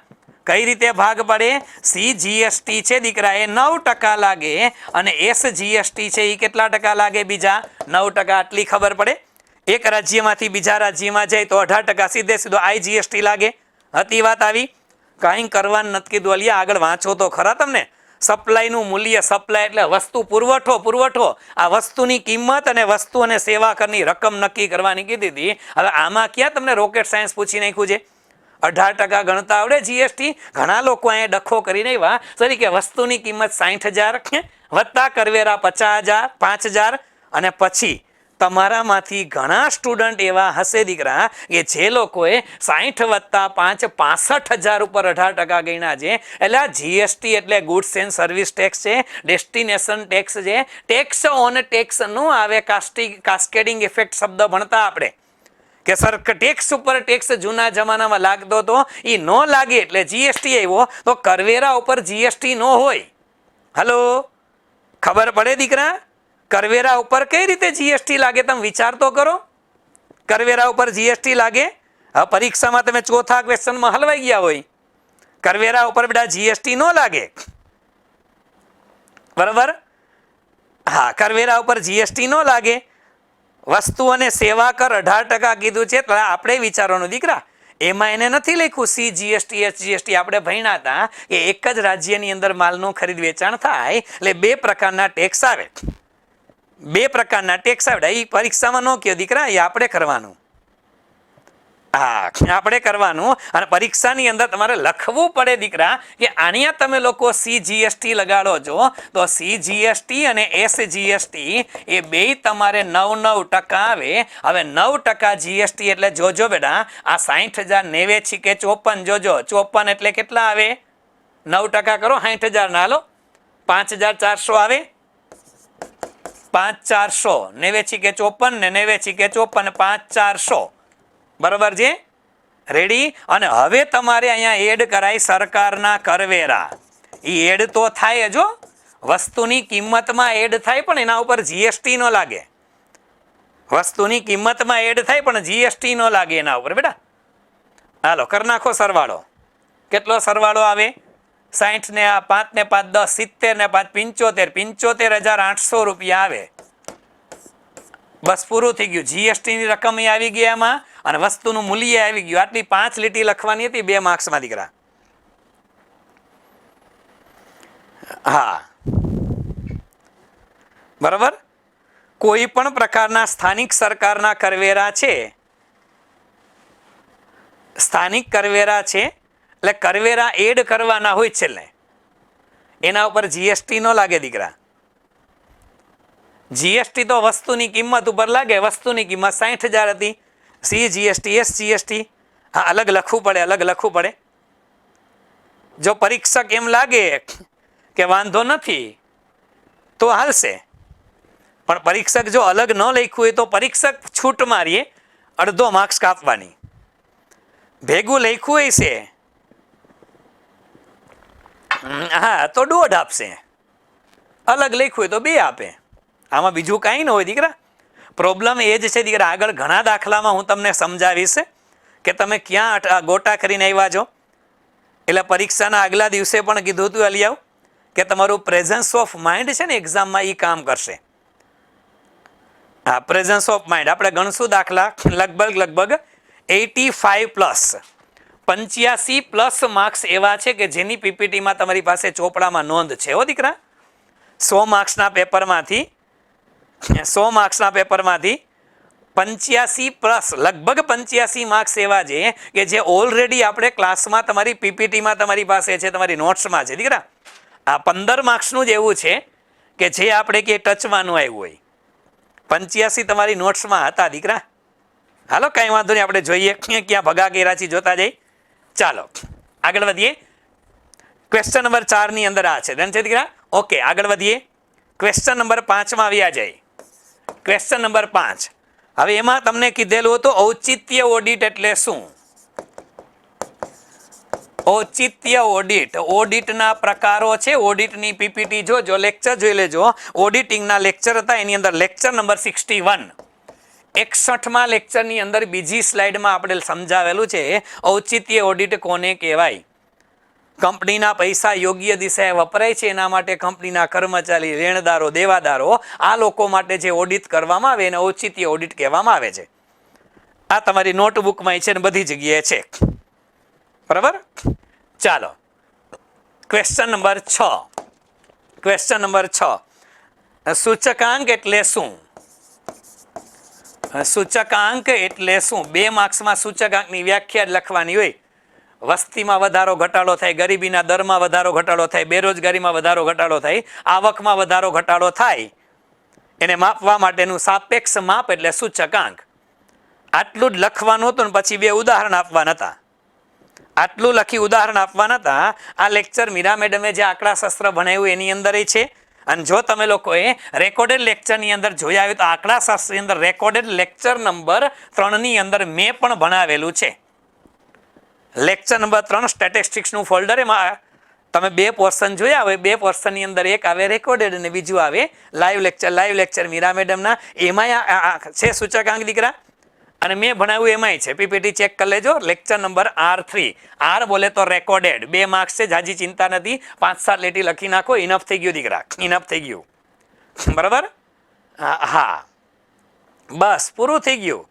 કઈ રીતે ભાગ પડે? સી જીએસટી છે દીકરા એ 9% લાગે, અને એસ જીએસટી છે એ કેટલા ટકા લાગે? બીજા 9%. આટલી ખબર પડે. એક રાજ્યમાંથી બીજા રાજ્યમાં જાય તો 18% સીધે સીધો આઈ જીએસટી લાગે. હતી વાત આવી? કાંઈ કરવાનું નથી કીધું. અલિયા આગળ વાંચો તો ખરા તમને. સપ્લાયનું મૂલ્ય, સપ્લાય એટલે વસ્તુ પુરવઠો. આ વસ્તુની કિંમત અને વસ્તુ અને સેવા કરની રકમ નક્કી કરવાની કીધી હતી. હવે આમાં ક્યાં તમને રોકેટ સાયન્સ પૂછી નાખ્યું છે? 18% ગણતા આવડે જીએસટી? ઘણા લોકો અહીંયા ડખો કરીને આવ્યા સોરી કે વસ્તુની કિંમત 60,000 વત્તા કરવેરા 50,000 5,000, અને પછી તમારામાંથી ઘણા સ્ટુડન્ટ એવા હશે દીકરા કે જે લોકોએ 60 વત્તા 5 65,000 ઉપર 18% ગણ્યા છે. એટલે આ જીએસટી એટલે ગુડ્સ એન્ડ સર્વિસ ટેક્સ છે, ડેસ્ટિનેશન ટેક્સ છે. ટેક્સ ઓન ટેક્સ નું આવે કાસ્કેડિંગ ઇફેક્ટ શબ્દ ભણતા આપણે કે સર ટેક્સ ઉપર ટેક્સ જૂના જમાનામાં લાગતો તો એ ન લાગે એટલે જીએસટી આવ્યો. તો કરવેરા ઉપર જીએસટી ન હોય. હલો, ખબર પડે દીકરા? કરવેરા ઉપર કઈ રીતે જીએસટી લાગે? તમે વિચાર તો કરો. કરવેરા ઉપર જીએસટી લાગે. હવે પરીક્ષામાં તમે ચોથા ક્વેશ્ચનમાં હલવાઈ ગયા હોય, કરવેરા ઉપર બેટા જીએસટી ન લાગે. બરાબર? હા, કરવેરા ઉપર જીએસટી ન લાગે. વસ્તુ અને સેવા કર 18% કીધું છે. આપણે વિચારવાનું દીકરા, એમાં એને નથી લખ્યું સી જીએસટી એસ જીએસટી. આપણે ભણ્યા હતા કે એક જ રાજ્યની અંદર માલનું ખરીદ વેચાણ થાય એટલે 2 પ્રકારના ટેક્સ આવે. 2 પ્રકારના ટેક્સ આવે. એ પરીક્ષામાં ન કહ્યો દીકરા, એ આપણે કરવાનું. હા, આપણે કરવાનું. અને પરીક્ષાની અંદર તમારે લખવું પડે દીકરા કે આણ્યા તમે લોકો સી જીએસટી લગાડો છો તો સી જીએસટી અને એસ જીએસટી એ બે તમારે 9% આવે. હવે 9% જીએસટી એટલે જોજો બેટા, આ 60,000 90 કે 54, જોજો 54 એટલે કેટલા આવે? 9% કરો 60,000 ના લો 5,400 આવે. 5,400 90 કે 54 ને 90 કે 54 5,400. બરાબર છે? રેડી? અને હવે તમારે અહીંયા એડ કરાય સરકારના કરવેરા. એ એડ તો થાય જો, વસ્તુની કિંમતમાં એડ થાય પણ એના ઉપર જીએસટી નો લાગે. વસ્તુની કિંમતમાં એડ થાય પણ જીએસટી નો લાગે એના ઉપર બેટા. હાલો કર નાખો સરવાળો. કેટલો સરવાળો આવે? 60 ને 5 ને 5 10 70 ને 5 75 75,800 રૂપિયા આવે. બસ પૂરું થઈ ગયું. જીએસટી ની રકમ આવી ગઈ એમાં અને વસ્તુનું મૂલ્ય આવી ગયું. આટલી 5 લીટી લખવાની હતી 2 માર્ક્સમાં દીકરા. હા, બરાબર. કોઈ પણ પ્રકારના સ્થાનિક સરકારના કરવેરા છે, સ્થાનિક કરવેરા છે એટલે કરવેરા એડ કરવાના હોય છેલ્લે, એના ઉપર જીએસટી નો લાગે દીકરા. જીએસટી તો વસ્તુની કિંમત ઉપર લાગે. વસ્તુની કિંમત 60,000 હતી. સી જીએસટી એસ જીએસટી હા અલગ લખવું પડે, અલગ લખવું પડે. જો પરીક્ષક એમ લાગે કે વાંધો નથી તો હાલશે, પણ પરીક્ષક જો અલગ ન લખ્યું હોય તો પરીક્ષક છૂટ મારીએ, અડધો માર્ક્સ કાપવાની. ભેગું લખ્યું હોય છે હા તો 1.5 આપશે, અલગ લખ્યું હોય તો 2 આપે. આમાં બીજું કાંઈ ન હોય દીકરા. પ્રોબ્લેમ એ જ છે દીકરા, આગળ ઘણા દાખલામાં હું તમને સમજાવીશ કે તમે ક્યાં ગોટા કરીને આવ્યા છો. એટલે પરીક્ષાના આગલા દિવસે પણ કીધું હતું અલિયાવ કે તમારું પ્રેઝન્સ ઓફ માઇન્ડ છે ને એક્ઝામમાં એ કામ કરશે. હા, પ્રેઝન્સ ઓફ માઇન્ડ આપણે ગણશું દાખલા લગભગ 85+, 85+ માર્ક્સ એવા છે કે જેની પીપીટીમાં તમારી પાસે ચોપડામાં નોંધ છે હો દીકરા. 100 માર્ક્સના પેપરમાંથી 85+, લગભગ 85 માર્ક્સ એવા છે કે જે ઓલરેડી આપણે ક્લાસમાં તમારી પીપીટીમાં તમારી પાસે છે, તમારી નોટ્સમાં છે દીકરા. આ 15 માર્ક્સનું જ એવું છે કે જે આપણે કે ટચવાનું આવ્યું હોય. 85 તમારી નોટ્સમાં હતા દીકરા. હાલો કાંઈ વાંધો નહીં, આપણે જોઈએ ક્યાં ભગા કર્યા છે જોતા જઈ. ચાલો આગળ વધીએ. ક્વેશ્ચન નંબર 4 ની અંદર આ છે ડન છે દીકરા. ઓકે, આગળ વધીએ. ક્વેશ્ચન નંબર 5 માં આવ્યા જાય. Question number 5. હવે એમાં તમને કીધેલું હતું ઔચિત્ય ઓડિટ એટલે શું? ઔચિત્ય ઓડિટ, ઓડિટના પ્રકારો છે. ઓડિટની પીપીટી જોજો, લેક્ચર જોઈ લેજો. ઓડિટિંગના લેક્ચર હતા, એની અંદર લેક્ચર નંબર 61, 61માં લેક્ચરની અંદર બીજી સ્લાઇડમાં આપણે સમજાવેલું છે ઔચિત્ય ઓડિટ કોને કહેવાય. કંપનીના પૈસા યોગ્ય દિશાએ વપરાય છે એના માટે કંપનીના કર્મચારી, લેણદારો, દેવાદારો આ લોકો માટે જે ઓડિટ કરવામાં આવે એને ઔચિત્ય ઓડિટ કહેવામાં આવે છે. આ તમારી નોટબુકમાં છે ને બધી જગ્યાએ છે, બરાબર. ચાલો ક્વેશ્ચન નંબર 6. ક્વેશ્ચન નંબર 6, સૂચકાંક એટલે શું? સૂચકાંક એટલે શું? 2 માર્ક્સમાં સૂચકાંકની વ્યાખ્યા જ લખવાની હોય. વસ્તીમાં વધારો ઘટાડો થાય, ગરીબીના દરમાં વધારો ઘટાડો થાય, બેરોજગારીમાં વધારો ઘટાડો થાય, આવકમાં વધારો ઘટાડો થાય, એને માપવા માટેનું સાપેક્ષ માપ એટલે સૂચકાંક. આટલું જ લખવાનું હતું ને પછી 2 ઉદાહરણ આપવાના હતા. આટલું લખી ઉદાહરણ આપવાના હતા. આ લેક્ચર મીરા મેડમે જે આંકડાશાસ્ત્ર ભણાવ્યું એની અંદર છે. અને જો તમે લોકોએ રેકોર્ડેડ લેક્ચરની અંદર જોયા હોય તો આંકડાશાસ્ત્રની અંદર રેકોર્ડેડ લેક્ચર નંબર 3 ની અંદર મેં પણ ભણાવેલું છે. લેક્ચર નંબર 3 સ્ટેટિસ્ટિક્સનું ફોલ્ડર, એમાં તમે 2 પોર્શન જોયા હોય. 2 પોર્શનની અંદર એક આવે રેકોર્ડેડ અને બીજું આવે live lecture. Live lecture Meera મેડમના એમાંય છે સૂચકાંક દીકરા, અને મેં ભણાવ્યું એમાંય છે. પીપીટી ચેક કરી લેજો. લેક્ચર નંબર R3, R બોલે તો રેકોર્ડેડ. 2 માર્ક્સ છે, જાજી ચિંતા નથી. 5-7 લીટી લખી નાખો, ઇનફ થઈ ગયું દીકરા, ઇનફ થઈ ગયું, બરાબર. હા, બસ પૂરું થઈ ગયું.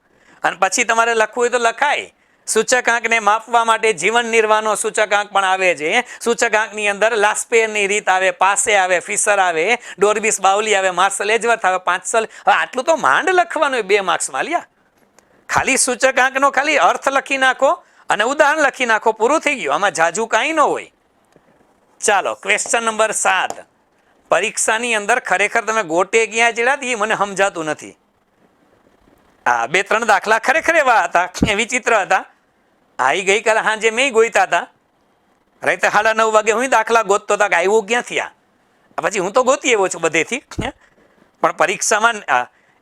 અને પછી તમારે લખવું હોય તો લખાય. સૂચકાંકને માપવા માટે જીવન નિર્વાહનો સૂચકાંક પણ આવે છે. સૂચકાંકની અંદર લાસ્પેરની રીત આવે, પાસે આવે, ફિશર આવે, ડોર્બિસ બાઉલી આવે, માર્શલ એજવર્થ આવે, પાંચસલ. હવે આટલું તો માંડ લખવાનું હોય 2 માર્ક્સમાં લ્યા. ખાલી સૂચકાંકનો ખાલી અર્થ લખી નાખો અને ઉદાહરણ લખી નાખો, પૂરું થઈ ગયું. આમાં જાજુ કાંઈ ન હોય. ચાલો ક્વેશ્ચન નંબર 7. પરીક્ષાની અંદર ખરેખર તમે ગોટે ક્યાં ચડ્યા એ મને સમજાતું નથી. હા, 2-3 દાખલા ખરેખર એવા હતા, વિચિત્ર હતા. હા, એ ગઈકાલે સાંજે મેં ગોઈતા હતા. રાતે 9:30 વાગે હું દાખલા ગોતતો હતા કે આવ્યું ક્યાંથી આ. પછી હું તો ગોતી આવ્યો છું બધેથી, પણ પરીક્ષામાં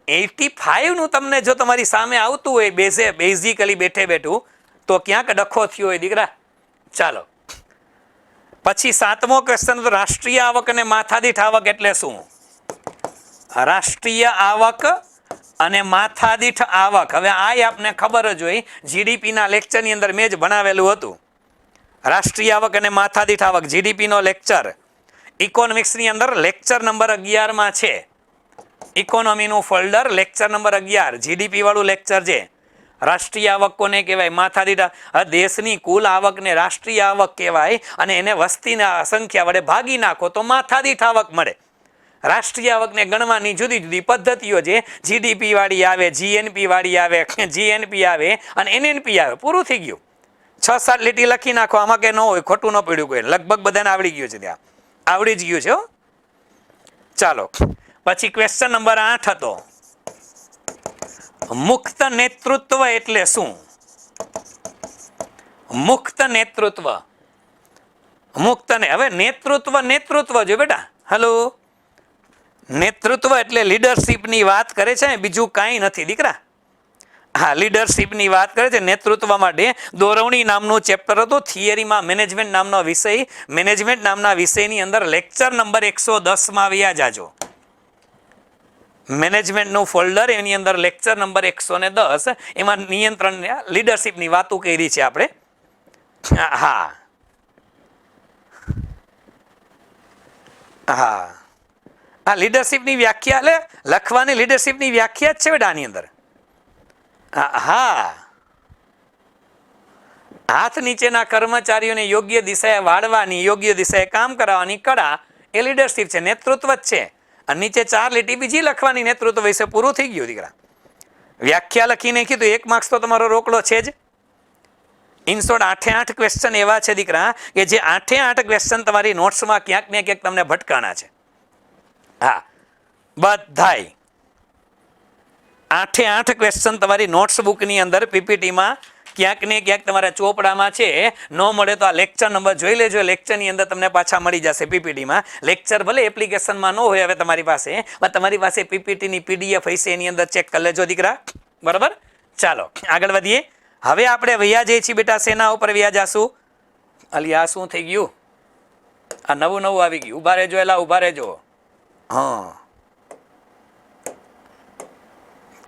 85 નું તમને જો તમારી સામે આવતું હોય બેઝિકલી બેઠે બેઠું તો ક્યાંક ડખો થયો હોય દીકરા. ચાલો પછી 7મો ક્વેશ્ચન, રાષ્ટ્રીય આવક અને માથાદીઠ આવક એટલે શું? રાષ્ટ્રીય આવક અને માથાદીઠ આવક. હવે આ આપને ખબર જ હોય, જીડીપીના લેક્ચરની અંદર મેં જ ભણાવેલું હતું. રાષ્ટ્રીય આવક અને માથાદીઠ આવક, જીડીપીનો લેક્ચર ઇકોનોમિક્સની અંદર લેક્ચર નંબર 11માં છે. ઇકોનોમીનું ફોલ્ડર લેક્ચર નંબર 11 જીડીપી વાળું લેક્ચર છે. રાષ્ટ્રીય આવક કોને કહેવાય? માથાદીઠ. દેશની કુલ આવકને રાષ્ટ્રીય આવક કહેવાય, અને એને વસ્તીના સંખ્યા વડે ભાગી નાખો તો માથાદીઠ આવક મળે. રાષ્ટ્રીય આવકને ગણવાની જુદી જુદી પદ્ધતિઓ છે. જીડીપી વાળી આવે, જીએનપી વાળી આવે, જીએનપી આવે અને એનએનપી આવે. પૂરું થઈ ગયું. 6-7 લીટી લખી નાખો. આમાં કે ન હોય, ખોટું ન પડ્યું કોઈ. લગભગ બધાને આવડી ગયું છે, ત્યાં આવડી જ ગયું છે. ચાલો પછી ક્વેશ્ચન નંબર 8 હતો, મુક્ત નેતૃત્વ એટલે શું? મુક્ત નેતૃત્વ. મુક્ત ને હવે નેતૃત્વ જો બેટા. હેલો, નેતૃત્વ એટલે લીડરશીપની વાત કરે છે, બીજું કાંઈ નથી દીકરા. હા, લીડરશીપની વાત કરે છે. નેતૃત્વ માટે દોરવણી નામનું ચેપ્ટર હતું. થિયરીમાં મેનેજમેન્ટ નામનો વિષય, મેનેજમેન્ટ નામના વિષયની અંદર લેક્ચર નંબર 110માં આવ્યા જાજો. મેનેજમેન્ટનું ફોલ્ડર, એની અંદર લેક્ચર નંબર 110, એમાં નિયંત્રણ લીડરશિપની વાતો કરી છે આપણે. હા હા આ લીડરશિપની વ્યાખ્યા, એટલે લખવાની લીડરશિપની વ્યાખ્યા જ છે બેટા આની અંદર. હા, હાથ નીચેના કર્મચારીઓને યોગ્ય દિશાએ વાળવાની, યોગ્ય દિશાએ કામ કરાવવાની કળા એ લીડરશિપ છે, નેતૃત્વ જ છે. અને નીચે 4 લીટી બીજી લખવાની નેતૃત્વ વિશે, પૂરું થઈ ગયું દીકરા. વ્યાખ્યા લખી નાખી તો 1 માર્ક્સ તો તમારો રોકડો છે જ. ઇન શોર્ટ 8 ક્વેશ્ચન એવા છે દીકરા કે જે 8 ક્વેશ્ચન તમારી નોટ્સમાં ક્યાંક ને ક્યાંક તમને ભટકાણા છે. હા, બધાય 8 ક્વેશ્ચન તમારી નોટ્સ બુકની અંદર, પીપીટીમાં ક્યાંક ને ક્યાંક તમારા ચોપડામાં છે. ન મળે તો આ લેક્ચર નંબર જોઈ લેજો. લેક્ચરની અંદર તમને પાછા મળી જશે પીપીટીમાં. લેક્ચર ભલે એપ્લિકેશનમાં ન હોય હવે તમારી પાસે, પણ તમારી પાસે પીપીટીની પીડીએફ હશે, એની અંદર ચેક કરી લેજો દીકરા. બરાબર, ચાલો આગળ વધીએ. હવે આપણે વૈયા જઈએ છીએ બેટા, શેના ઉપર વૈયા જાશું? અલી આ શું થઈ ગયું? આ નવું આવી ગયું. ઉભા રહેજો, એલા ઉભા રહેજો. હા,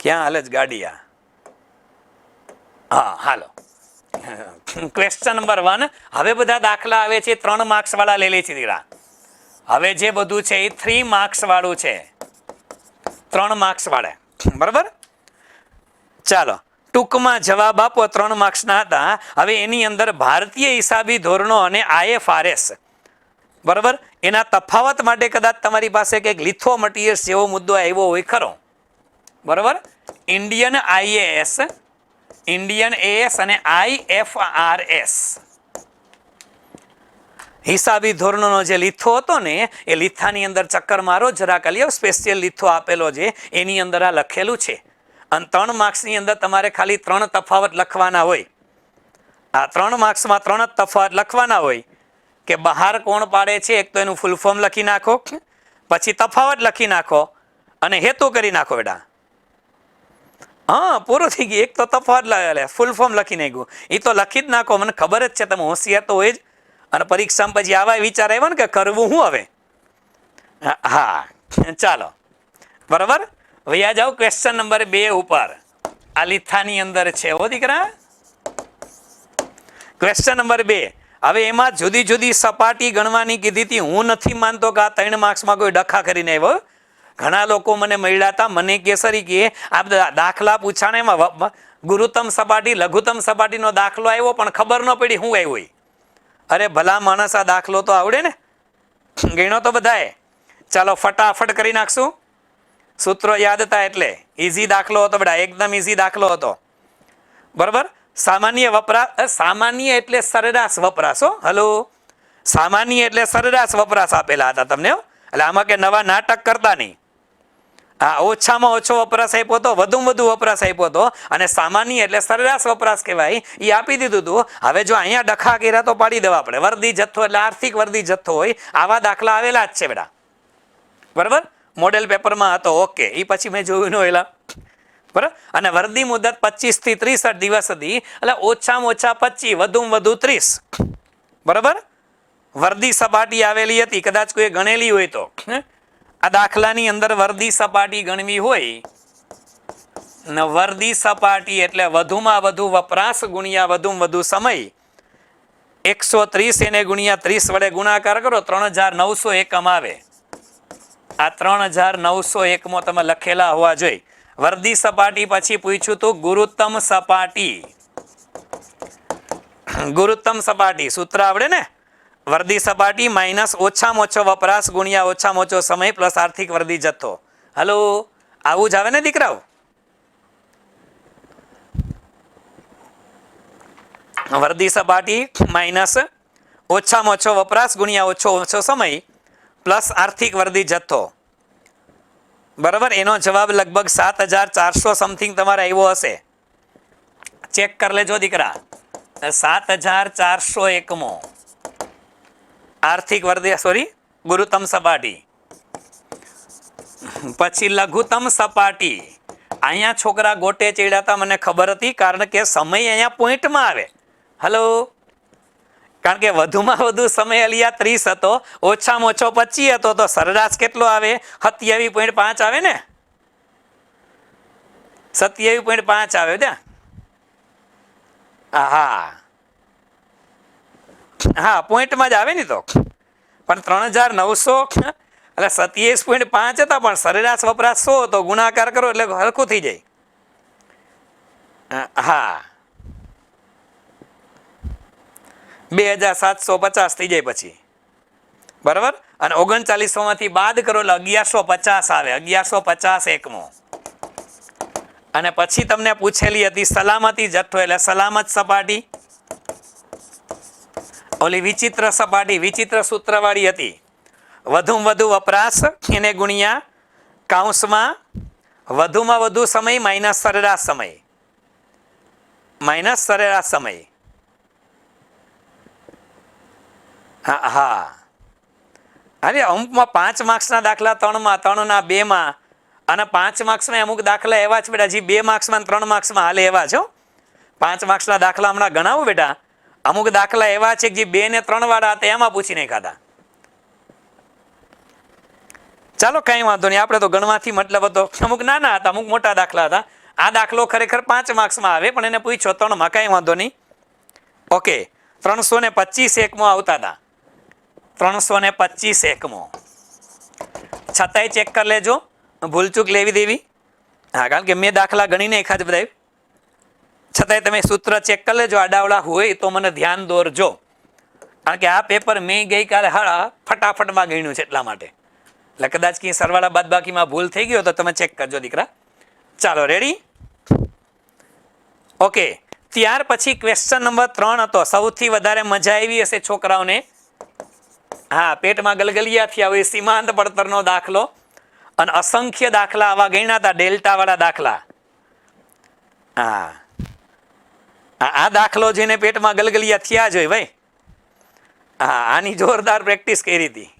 ક્યાં હાલે જ ગાડી આ? હા, હાલો. Question number 1. હવે બધા દાખલા આવે છે 3 માર્ક્સ વાળા લઈ લે છે દીકરા. હવે જે બધું છે એ 3 માર્ક્સ વાળું છે, 3 માર્ક્સ વાળા. બરાબર, ચાલો ટૂંકમાં જવાબ આપો. 3 માર્ક્સના હતા. હવે એની અંદર ભારતીય હિસાબી ધોરણો અને IFRS, બરાબર, એના તફાવત માટે કદાચ તમારી પાસે કંઈક લિથો મટીરિયલ્સ જેવો મુદ્દો આવ્યો હોય ખરો. બરાબર, ઇન્ડિયન IAS, ઇન્ડિયન AS અને IFRS હિસાબી ધોરણોનો જે લીથો હતો ને, એ લીથાની અંદર ચક્કર મારો જરા ખાલી, સ્પેશિયલ લીથો આપેલો છે, એની અંદર આ લખેલું છે. અને 3 માર્ક્સની અંદર તમારે ખાલી 3 તફાવત લખવાના હોય. આ 3 માર્ક્સમાં 3 જ તફાવત લખવાના હોય કે બહાર કોણ પાડે છે. એક તો એનું ફૂલ ફોર્મ લખી નાખો, પછી તફાવત લખી નાખો અને હેતુ કરી નાખો બેટા. હા, પૂરું થઈ ગયું. એક તો તફાવત ફૂલ ફોર્મ લખી નાખ્યું, એ તો લખી જ નાખો. મને ખબર જ છે તમે હોશિયાર તો હોય જ. અને પરીક્ષામાં પછી આવા વિચાર આવ્યો ને કે કરવું શું હવે. હા, ચાલો બરાબર. વૈયા જાઓ ક્વેશ્ચન નંબર 2 ઉપર. આ લીથાની અંદર છે હો દીકરા. Question number 2. હવે એમાં જુદી જુદી સપાટી ગણવાની કીધી હતી. હું નથી માનતો કે આ 3 માર્ક્સમાં કોઈ ડખા કરીને આવ્યો. ઘણા લોકો મને મળ્યા હતા, મને કેસરી કે આ દાખલા પૂછાને એમાં ગુરુત્તમ સપાટી, લઘુત્તમ સપાટીનો દાખલો આવ્યો, પણ ખબર ન પડી શું આવ્યો હોય. અરે ભલા માણસ, આ દાખલો તો આવડે ને, ગણ્યો તો બધાએ. ચાલો ફટાફટ કરી નાખશું. સૂત્રો યાદ હતા એટલે ઈઝી દાખલો હતો બેટા, એકદમ ઈઝી દાખલો હતો. બરાબર, સામાન્ય વપરાશ, સામાન્ય એટલે સરેરાશ વપરાશ. હલો, સામાન્ય એટલે સરેરાશ વપરાશ આપેલા હતા તમને. એટલે આમાં કે નવા નાટક કરતા નહીં. હા, ઓછામાં ઓછો વપરાશ આપ્યો હતો, વધુમાં વધુ વપરાશ આપ્યો હતો, અને સામાન્ય એટલે સરેરાશ વપરાશ કહેવાય, એ આપી દીધું હતું. હવે જો અહીંયા ડખા કર્યા તો પાડી દેવા આપણે. વર્દી જથ્થો એટલે આર્થિક વર્દી જથ્થો હોય, આવા દાખલા આવેલા જ છે બેટા. બરાબર, મોડેલ પેપરમાં હતો. ઓકે, એ પછી મેં જોયું ન એલા. બરાબર, અને વર્દી મુદત 25 થી 63 દિવસ હતી. એટલે ઓછામાં ઓછા 25, વધુમાં વધુ 30. બરાબર, વર્દી સપાટી આવેલી હતી. કદાચ કોઈ ગણેલી હોય તો આ દાખલાની અંદર વર્દી સપાટી ગણવી હોય ને, વર્દી સપાટી એટલે વધુમાં વધુ વપરાશ ગુણ્યા વધુમાં વધુ સમય. 130 એને ગુણ્યા 30 વડે ગુણાકાર કરો, 3900 એકમ આવે. આ 3901 માં તમે લખેલા હોવા જોઈએ. વર્દી સપાટી પછી પૂછ્યું તું ગુરુત્તમ સપાટી. ગુરુત્તમ સપાટી સૂત્ર આવડે ને? વર્દી સપાટી માઇનસ ઓછામાં ઓછો વપરાશ ગુણ્યા ઓછામાં ઓછો સમય પ્લસ આર્થિક વર્દી જથ્થો. હલો, આવું જ આવે ને દીકરાઓ? વર્દી સપાટી માઇનસ ઓછામાં ઓછો વપરાશ ગુણ્યા ઓછો સમય પ્લસ આર્થિક વર્દી જથ્થો. બરાબર, એનો જવાબ લગભગ 7400 સમથિંગ તમારે આવ્યો હશે. ચેક કરી લેજો દીકરા. 7401 મો આર્થિક વર્દી, સોરી ગુરુત્તમ સપાટી. પછી લઘુત્તમ સપાટી. અહીંયા છોકરા ગોટે ચડ્યા હતા, મને ખબર હતી, કારણ કે સમય અહીંયા પોઈન્ટમાં આવે. હલો, કારણ કે વધુમાં વધુ સમય અલિયા 30 હતો, ઓછામાં ઓછો 25 હતો, તો સરેરાશ કેટલો આવે? 27.5 આવે ને. 27.5 આવે ત્યાં. હા હા, પોઈન્ટમાં જ આવે ને તો. પણ 3,900 એટલે 27.5 હતા, પણ સરેરાશ વપરાશ 100 તો ગુણાકાર કરો એટલે હરખું થઈ જાય. હા, 2,750 થઈ જાય પછી, બરાબર. અને 3900 માંથી બાદ કરો એટલે 1,150 આવે. 1,150 એકમો. અને પછી તમને પૂછેલી હતી સલામતી જથ્થો, એટલે સલામત સપાટી, ઓલી વિચિત્ર સપાટી, વિચિત્ર સૂત્રવાળી હતી. વધુમાં વધુ વપરાશ એને ગુણ્યા કૌંસમાં વધુમાં વધુ સમય માઇનસ સરેરાશ સમય, માઇનસ સરેરાશ સમય. હા હા, અરે અમુકમાં 5 માર્ક્સના દાખલા 3માં, 3ના 2માં, અને 5 માર્ક્સમાં અમુક દાખલા એવા છે બેટા, જે 2 માર્ક્સમાં 3 માર્ક્સમાં હાલે એવા છો. 5 માર્ક્સના દાખલા હમણાં ગણાવું બેટા. અમુક દાખલા એવા છે કે જે 2 ને 3 વાળા હતા એમાં પૂછી નહીં ખાતા. ચાલો કઈ વાંધો નહીં, આપણે તો ગણવાથી મતલબ હતો. અમુક નાના હતા, અમુક મોટા દાખલા હતા. આ દાખલો ખરેખર 5 માર્ક્સમાં આવે, પણ એને પૂછ્યો 3માં, કઈ વાંધો નહીં. ઓકે, 325 એકમો આવતા હતા. 325 એકમો. છતાંય ચેક કરી લેજો, ભૂલચૂક લેવી દેવી. હા, કારણ કે મેં દાખલા ગણીને એખાદ બધા, છતાંય તમે સૂત્ર ચેક કરી લેજો. આડાવડા હોય તો મને ધ્યાન દોરજો, કારણ કે આ પેપર મેં ગઈકાલે ફટાફટમાં ગણ્યું છે એટલા માટે. એટલે કદાચ કે સરવાળા બાદબાકીમાં ભૂલ થઈ ગયો તો તમે ચેક કરજો દીકરા. ચાલો, રેડી? ઓકે, ત્યાર પછી ક્વેશ્ચન નંબર 3 હતો. સૌથી વધારે મજા આવી હશે છોકરાઓને. હા, પેટમાં ગલગલિયા થયા હોય, સીમાંત પડતરનો દાખલો. અને અસંખ્ય દાખલા આવા ગણ્યા હતા, ડેલ્ટા વાળા દાખલા. હા, આ દાખલો જેને પેટમાં ગલગલિયા થયા જ હોય ભાઈ, હા, આની જોરદાર પ્રેક્ટિસ કરી હતી.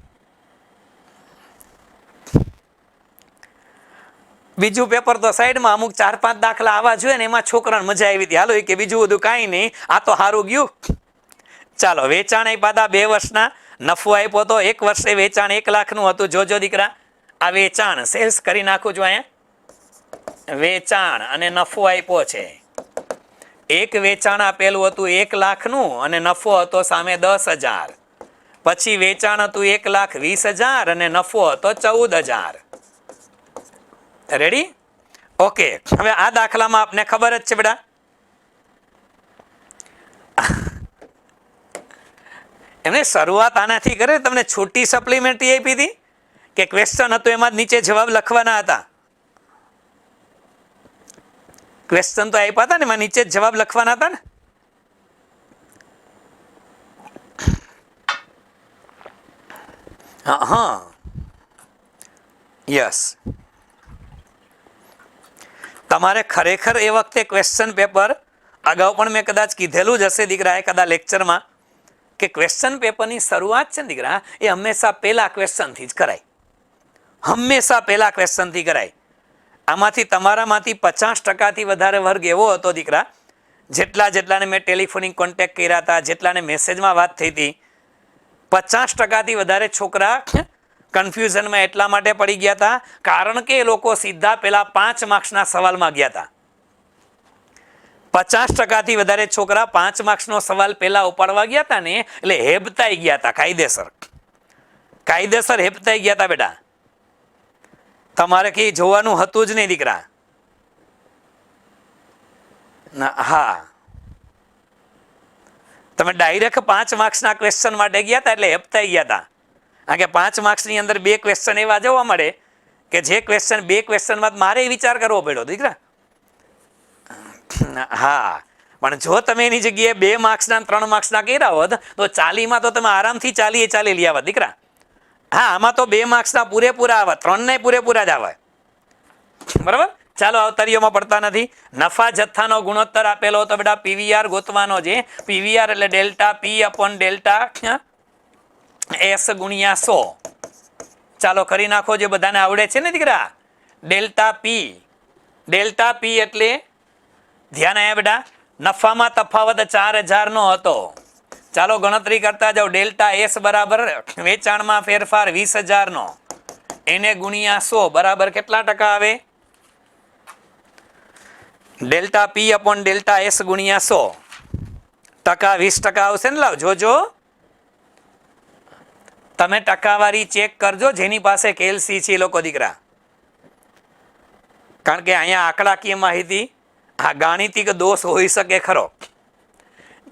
બીજું પેપર તો સાઈડમાં, અમુક 4-5 દાખલા આવા જોઈએ ને, એમાં છોકરાને મજા આવી હતી. હાલો કે બીજું બધું કાંઈ નહીં, આ તો સારું ગયું. ચાલો, વેચાણ આપ્યા હતા 2 વર્ષના, નફો આપ્યો હતો 1 વર્ષે વેચાણ 1 લાખનું હતું. જોજો દીકરા, આ વેચાણ સેલ્સ કરી નાખું છું અહીંયા. વેચાણ અને નફો આપ્યો છે. એક વેચાણ આપેલું હતું 1 લાખનું અને નફો હતો સામે 10,000. પછી વેચાણ હતું 1,20,000 અને નફો હતો 14,000. રેડી? ઓકે, હવે આ દાખલામાં આપને ખબર જ છે બેટા, એમને શરૂઆત આનાથી કરે. તમને છોટી સપ્લિમેન્ટરી આપી હતી કે ક્વેશ્ચન હતું એમાં જ નીચે જવાબ લખવાના હતા. ક્વેશ્ચન તો આપ્યા હતા ને, એમાં નીચે જ જવાબ લખવાના હતા ને. હા, યસ. તમારે ખરેખર એ વખતે ક્વેશ્ચન પેપર, અગાઉ પણ મેં કદાચ કીધેલું જ હશે દીકરા કદાચ લેક્ચરમાં, કે ક્વેશ્ચન પેપરની શરૂઆત છે ને દીકરા, એ હંમેશા પહેલા ક્વેશ્ચનથી જ કરાય. હંમેશા પહેલા ક્વેશ્ચનથી કરાય. આમાંથી તમારામાંથી 50%થી વધારે વર્ગ એવો હતો દીકરા, જેટલાને મેં ટેલિફોનિક કોન્ટેક્ટ કર્યા હતા, જેટલાને મેસેજમાં વાત થઈ હતી, 50%થી વધારે છોકરા કન્ફ્યુઝનમાં એટલા માટે પડી ગયા હતા, કારણ કે એ લોકો સીધા પેલા 5 માર્ક્સના સવાલમાં ગયા હતા. 50%થી વધારે છોકરા 5 માર્ક્સનો સવાલ પહેલા ઉપાડવા ગયા હતા ને, એટલે હેબતાઈ ગયા હતા. કાયદેસર હેબતાઈ ગયા હતા બેટા. તમારે કઈ જોવાનું હતું જ નહીં દીકરા. હા, તમે ડાયરેક્ટ 5 માર્ક્સના ક્વેશ્ચન માટે ગયા હતા એટલે હેપતાઈ ગયા હતા. કારણ કે 5 માર્ક્સની અંદર 2 ક્વેશ્ચન એવા જોવા મળે કે જે ક્વેશ્ચન 2 ક્વેશ્ચનમાં મારે વિચાર કરવો પડ્યો દીકરા. હા, પણ જો તમે એની જગ્યાએ 2 માર્ક્સના 3 માર્ક્સના કર્યા હોત તો 40માં તો તમે આરામથી 40 લઈ આવત દીકરા. હા, આમાં તો 2 માર્ક્સના પૂરેપૂરા આવે, 3 પૂરેપૂરા જ આવે. બરાબર? ચાલો, અવતરીઓમાં પડતા નથી. નફા જથ્થાનો ગુણોત્તર આપેલો હતો બેટા, પીવીઆર ગોતવાનો છે. પીવીઆર એટલે ડેલ્ટા પી અપોન ડેલ્ટા એસ ગુણ્યા 100. ચાલો કરી નાખો, જે બધાને આવડે છે ને દીકરા. ડેલ્ટા પી એટલે ધ્યાન આવ્યા બેટા, નફામાં તફાવત 4,000 નો હતો. ચાલો ગણતરી કરતા જાઓ. ડેલ્ટા એસ બરાબર વેચાણમાં ફેરફાર 20,000 નો, એને ગુણ્યા 100 બરાબર કેટલા ટકા આવે? ડેલ્ટા પી અપોન ડેલ્ટા એસ ગુણ્યા 100 ટકા 20% આવશે ને? લાવ જોજો, તમે ટકાવારી ચેક કરજો જેની પાસે કેએલસી છે એ લોકો દીકરા, કારણ કે અહીંયા આંકડાકીય માહિતી આ ગાણિતિક દોષ હોઈ શકે ખરો.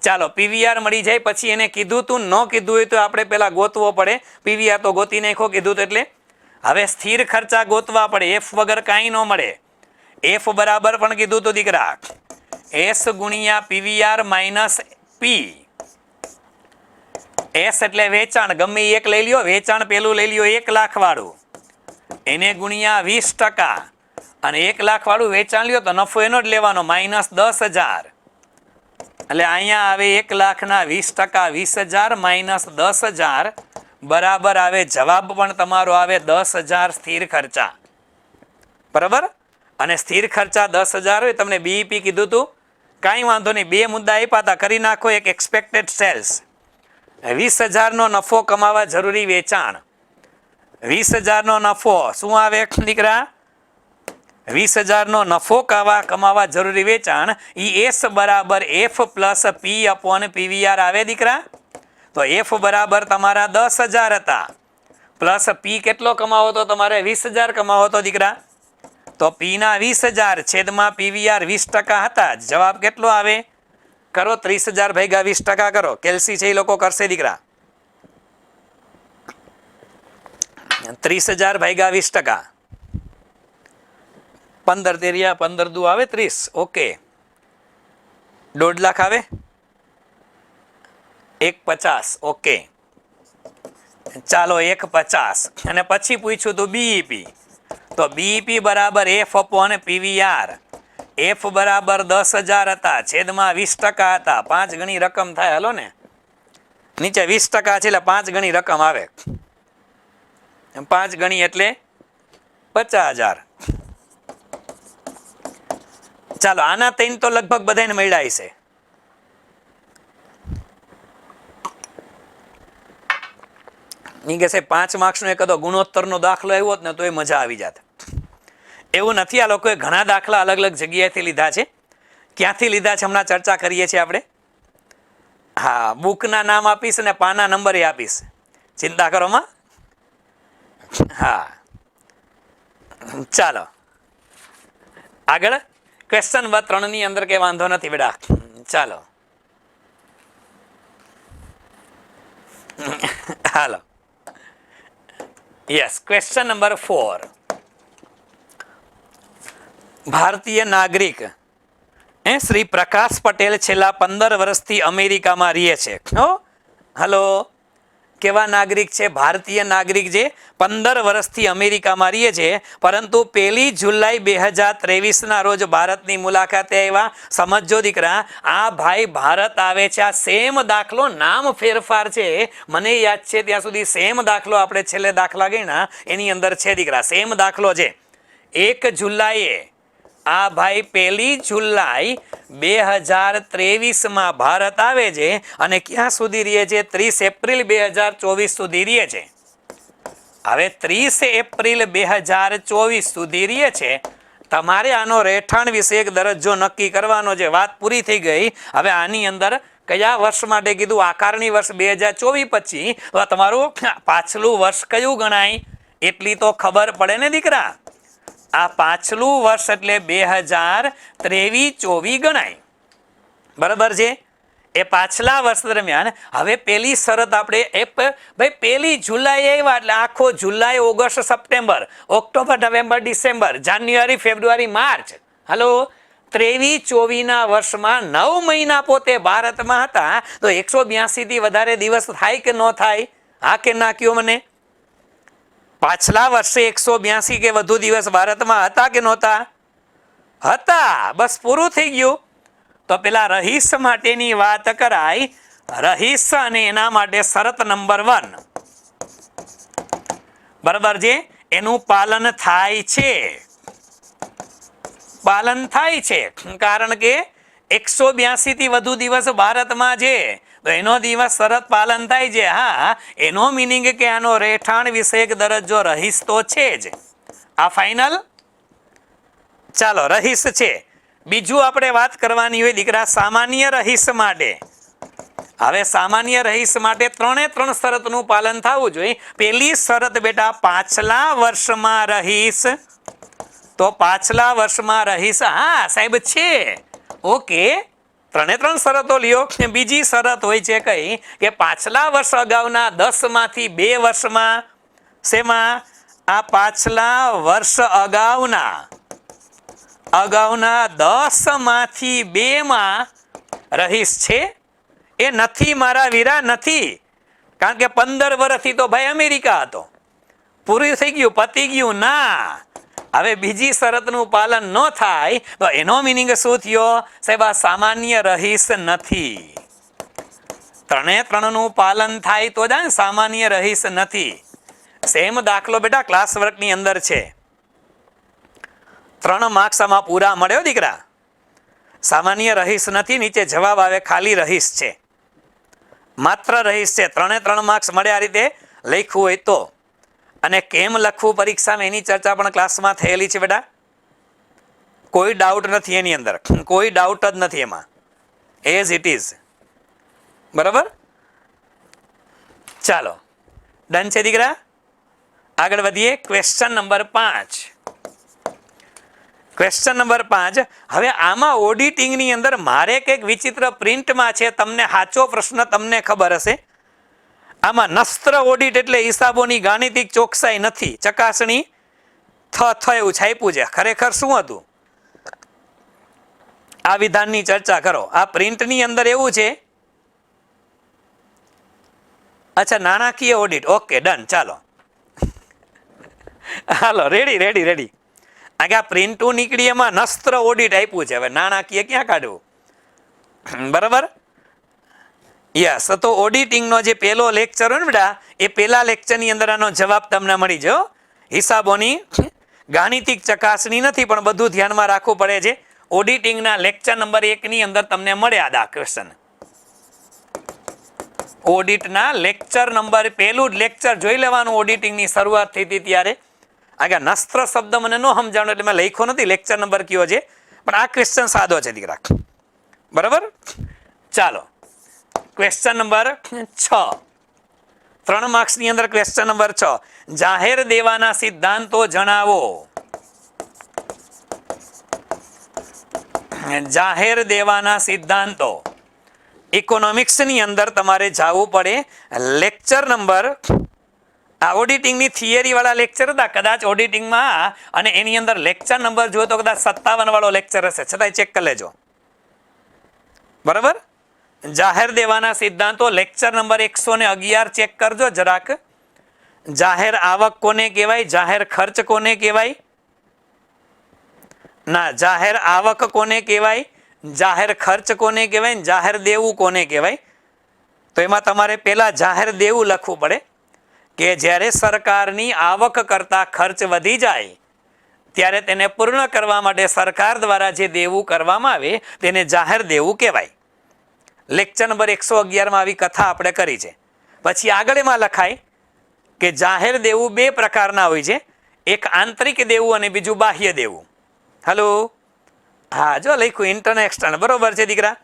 ચાલો પીવીઆર મળી જાય પછી એને કીધું તું ન કીધું હોય તો આપણે પેલા ગોતવો પડે. પીવીઆર તો ગોતી નાખો કીધું એટલે. હવે સ્થિર ખર્ચા ગોતવા પડે, એફ વગર કાંઈ ન મળે. એફ બરાબર પણ કીધું તું દીકરા એસ ગુણ્યા પીવીઆર માઇનસ પી. એસ એટલે વેચાણ, ગમે એક લઈ લ્યો, વેચાણ પેલું લઈ લ્યો 1 લાખ વાળું, એને ગુણ્યા 20% અને 1 લાખ વાળું વેચાણ લ્યો તો નફો એનો જ લેવાનો માઇનસ 10,000. એટલે અહીંયા આવે 1 લાખના 20% 20,000 માઇનસ 10,000 બરાબર આવે જવાબ પણ તમારો આવે 10,000 સ્થિર ખર્ચા. બરાબર, અને સ્થિર ખર્ચા 10,000 હોય, તમને બીઈપી કીધું તું, કાંઈ વાંધો નહીં, 2 મુદ્દા આપ્યા હતા, કરી નાખો. એક એક્સપેક્ટેડ સેલ્સ, 20,000 નો નફો કમાવા જરૂરી વેચાણ, 20,000 નો નફો શું આવે દીકરા? 20,000 નો નફો કમાવા જરૂરી વેચાણ ઈ એસ બરાબર એફ પ્લસ પી અપોન પીવીઆર આવે દીકરા. તો એફ બરાબર તમારા 10,000 હતા, પ્લસ પી કેટલો કમાવો તો તમારે 20,000 કમાવો તો દીકરા, તો પી ના 20,000 છેદમાં પીવીઆર 20% હતા. જવાબ કેટલો આવે? કરો 30,000 ભાગ્યા 20% કરો, કેલ્સી છે એ લોકો કરશે દીકરા. 30,000 ભાગ્યા 20%, 15 તેરિયા 15 દુ આવે 30. ઓકે, 1.5 લાખ આવે, 1,50. ઓકે ચાલો 1,50. અને પછી પૂછ્યું તું બીઈપી, તો બીઈપી બરાબર એફ અપોન પીવીઆર. એફ બરાબર 10,000 હતા, છેદમાં 20% હતા, 5 ગણી રકમ થાય. હલો ને, નીચે 20% છે એટલે 5 ગણી રકમ આવે, 5 ગણી એટલે 50,000. ચાલો આના 3 તો લગભગ બધાને મળ્યા છે. ની કે 5 માર્ક્સનો એકાદો ગુણોત્તરનો દાખલો આવ્યો હોત ને તો એ મજા આવી જાત. એવું નથી, આ લોકોએ ઘણા દાખલા અલગ અલગ જગ્યાએથી લીધા છે. ક્યાંથી લીધા છે હમણાં ચર્ચા કરીએ છીએ આપણે. હા, બુકના નામ આપીશ અને પાના નંબર એ આપીશ, ચિંતા કરો માં. હા ચાલો આગળ ક્વેશ્ચન 3 ની અંદર કે વાંધો નથી બેટા. ચાલો હાલો, યસ, ક્વેશ્ચન નંબર 4. ભારતીય નાગરિક શ્રી પ્રકાશ પટેલ છેલ્લા 15 વર્ષથી અમેરિકામાં રહે છે. હલો, કેવા નાગરિક છે? ભારતીય નાગરિક જે 15 વર્ષથી અમેરિકામાં રહે છે, પરંતુ 1 જુલાઈ 2023 ના રોજ ભારતની મુલાકાતે આવ્યા. સમજો દીકરા, આ ભાઈ ભારત આવે છે, આ સેમ દાખલો, નામ ફેરફાર છે. મને યાદ છે ત્યાં સુધી સેમ દાખલો આપણે છેલ્લે દાખલા ગણ્યા એની અંદર છે દીકરા, સેમ દાખલો છે. 1 જુલાઈએ આ ભાઈ 1 જુલાઈ 2023 માં ભારત આવે છે અને ક્યાં સુધી રહે છે? 30 એપ્રિલ 2024 સુધી રહે છે. હવે 30 એપ્રિલ 2024 સુધી રહે છે. તમારે આનો રહેઠાણ વિશે એક દરજ્જો નક્કી કરવાનો છે. વાત પૂરી થઈ ગઈ. હવે આની અંદર કયા વર્ષ માટે કીધું? આકારણી વર્ષ 2024-25. તો તમારું પાછલું વર્ષ કયું ગણાય એટલી તો ખબર પડે ને દીકરા. આ પાછલું વર્ષ એટલે 2023-24 ગણાય. બરાબર છે? એ પાછલા વર્ષ દરમિયાન. હવે પેલી શરત આપણે ભાઈ 1 જુલાઈ આવ્યા એટલે આખો જુલાઈ, ઓગસ્ટ, સપ્ટેમ્બર, ઓક્ટોબર, નવેમ્બર, ડિસેમ્બર, જાન્યુઆરી, ફેબ્રુઆરી, માર્ચ. હલો, 23-24 ના વર્ષમાં 9 મહિના પોતે ભારતમાં હતા. તો 182 થી વધારે દિવસ થાય કે ન થાય? હા કે ના કયો મને? પાછલા વર્ષે 182 કે વધુ દિવસ ભારતમાં હતા કે નહોતા? હતા. બસ પૂરું થઈ ગયું. તો પેલા રહીશ માટેની વાત કરાય. રહીશ અને એના માટે શરત નંબર 1, બરાબર છે, એનું પાલન થાય છે. પાલન થાય છે કારણ કે 182 થી વધુ દિવસ ભારતમાં છે તો એનો દિવસ શરત પાલન થાય છે. હા, એનો મિનિંગ કે આનો રહેઠાણ વિષયક દરજ્જો રહીશ તો છે જ. આ ફાઇનલ. ચાલો, રહીશ છે. બીજું આપણે વાત કરવાની હોય દીકરા સામાન્ય રહીશ માટે. હવે સામાન્ય રહીશ માટે 3 શરતનું પાલન થવું જોઈએ. પહેલી શરત બેટા પાછલા વર્ષમાં રહીશ, તો પાછલા વર્ષમાં રહીશ. હા સાહેબ છે, ઓકે, 3 શરતો લ્યો. બીજી શરત હોય છે કઈ કે પાછલા વર્ષ અગાઉના 10 માંથી 2 વર્ષમાં, શેમાં? આ પાછલા વર્ષ અગાઉના 10 માંથી 2 માં રહીશ છે. એ નથી મારા વીરા, નથી. કારણ કે 15 વર્ષથી તો ભાઈ અમેરિકા હતો, પૂરું થઈ ગયું, પતી ગયું. ના, હવે બીજી શરતનું પાલન ન થાય તો એનો મિનિંગ શું થયો સાહેબ? આ સામાન્ય રહીશ નથી. 3 નું પાલન થાય તો જ સામાન્ય રહીશ નથી. સેમ દાખલો બેટા ક્લાસ વર્કની અંદર છે. 3 માર્ક્સ આમાં પૂરા મળ્યો દીકરા. સામાન્ય રહીશ નથી, નીચે જવાબ આવે ખાલી રહીશ છે, માત્ર રહીશ છે. 3 માર્ક્સ મળે આ રીતે લખવું હોય તો. અને કેમ લખવું પરીક્ષામાં એની ચર્ચા પણ ક્લાસમાં થયેલી છે બેટા. કોઈ ડાઉટ નથી એની અંદર, કોઈ ડાઉટ જ નથી એમાં, એઝ ઇટ ઇઝ. બરાબર, ચાલો ડન છે દીકરા. આગળ વધીએ. Question number 5. Question number 5. હવે આમાં ઓડિટિંગની અંદર મારે કંઈક વિચિત્ર પ્રિન્ટમાં છે, તમને સાચો પ્રશ્ન તમને ખબર હશે. આમાં નસ્ત્ર ઓડિટ એટલે હિસાબોની ગાણિતિક ચોકસાઈ નથી, ચકાસણી એવું છાપ્યું છે. ખરેખર શું હતું આ વિધાનની ચર્ચા કરો. આ પ્રિન્ટની અંદર એવું છે. અચ્છા, નાણાકીય ઓડિટ, ઓકે ડન. ચાલો હાલો, રેડી. આ પ્રિન્ટો નીકળી એમાં નસ્ત્ર ઓડિટ આપ્યું છે. હવે નાણાકીય ક્યાં કાઢવું? બરાબર, યસ. તો ઓડિટિંગનો જે પહેલો લેક્ચર હોય ને બેટા, એ પહેલા લેક્ચરની અંદર આનો જવાબ તમને મળી જાય. હિસાબોની ગાણિતિક ચકાસણી નથી, પણ બધું ધ્યાનમાં રાખવું પડે છે. ઓડિટિંગના લેક્ચર નંબર 1 ની અંદર તમને મળ્યા આ ક્વેશ્ચન. ઓડિટના લેક્ચર નંબર, પહેલું જ લેક્ચર જોઈ લેવાનું. ઓડિટિંગની શરૂઆત થઈ હતી ત્યારે. આગળ નસ્ત્ર શબ્દ મને ન સમજાણો એટલે મેં લખ્યો નથી લેક્ચર નંબર કયો છે, પણ આ ક્વેશ્ચન સાદો છે દીકરા. બરાબર, ચાલો ક્વેશ્ચન નંબર 6. 3 માર્ક્સની અંદર ક્વેશ્ચન નંબર 6. જાહેર દેવાના સિદ્ધાંતો જણાવો. જાહેર દેવાના સિદ્ધાંતો. ઇકોનોમિક્સની અંદર તમારે જવું પડે. લેક્ચર નંબર, આ ઓડિટિંગની થિયરી વાળા લેક્ચર હતા કદાચ ઓડિટિંગમાં, અને એની અંદર લેક્ચર નંબર જુઓ તો કદાચ 57 વાળો લેક્ચર હશે, છતાંય ચેક કરી લેજો. બરાબર, જાહેર દેવાના સિદ્ધાંતો લેક્ચર નંબર 111 ચેક કરજો જરાક. જાહેર આવક કોને કહેવાય? જાહેર ખર્ચ કોને કહેવાય? ના, જાહેર આવક કોને કહેવાય? જાહેર ખર્ચ કોને કહેવાય? જાહેર દેવું કોને કહેવાય? તો એમાં તમારે પહેલા જાહેર દેવું લખવું પડે કે જ્યારે સરકારની આવક કરતા ખર્ચ વધી જાય ત્યારે તેને પૂર્ણ કરવા માટે સરકાર દ્વારા જે દેવું કરવામાં આવે તેને જાહેર દેવું કહેવાય. લેક્ચર નંબર 111 માં આવી કથા આપણે કરી છે. પછી આગળ એમાં લખાય કે જાહેર દેવું 2 પ્રકારના હોય છે, એક આંતરિક દેવું અને બીજું બાહ્ય દેવું. હલો, હા જો લખ્યું ઇન્ટરનલ એક્સટર્નલ. બરોબર છે દીકરા,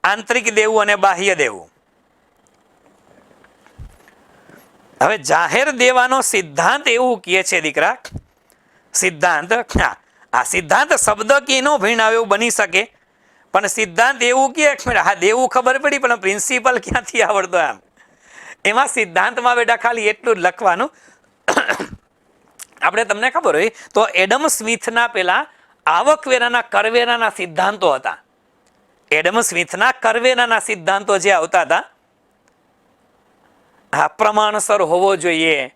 આંતરિક દેવું અને બાહ્ય દેવું. હવે જાહેર દેવાનો સિદ્ધાંત એવું કહે છે દીકરા, સિદ્ધાંત, આ સિદ્ધાંત શબ્દ કે નો ભણાવે એવું બની શકે, પણ સિદ્ધાંત એવું કે હા દેવું ખબર પડી પણ પ્રિન્સિપલ ક્યાંથી આવડતો એમ. એમાં સિદ્ધાંતમાં બેટા ખાલી એટલું જ લખવાનું. આપણે તમને ખબર હોય તો એડમ સ્મિથના પેલા આવકવેરાના કરવેરાના સિદ્ધાંતો હતા. એડમ સ્મિથના કરવેરાના સિદ્ધાંતો જે આવતા હતા, હા પ્રમાણસર હોવો જોઈએ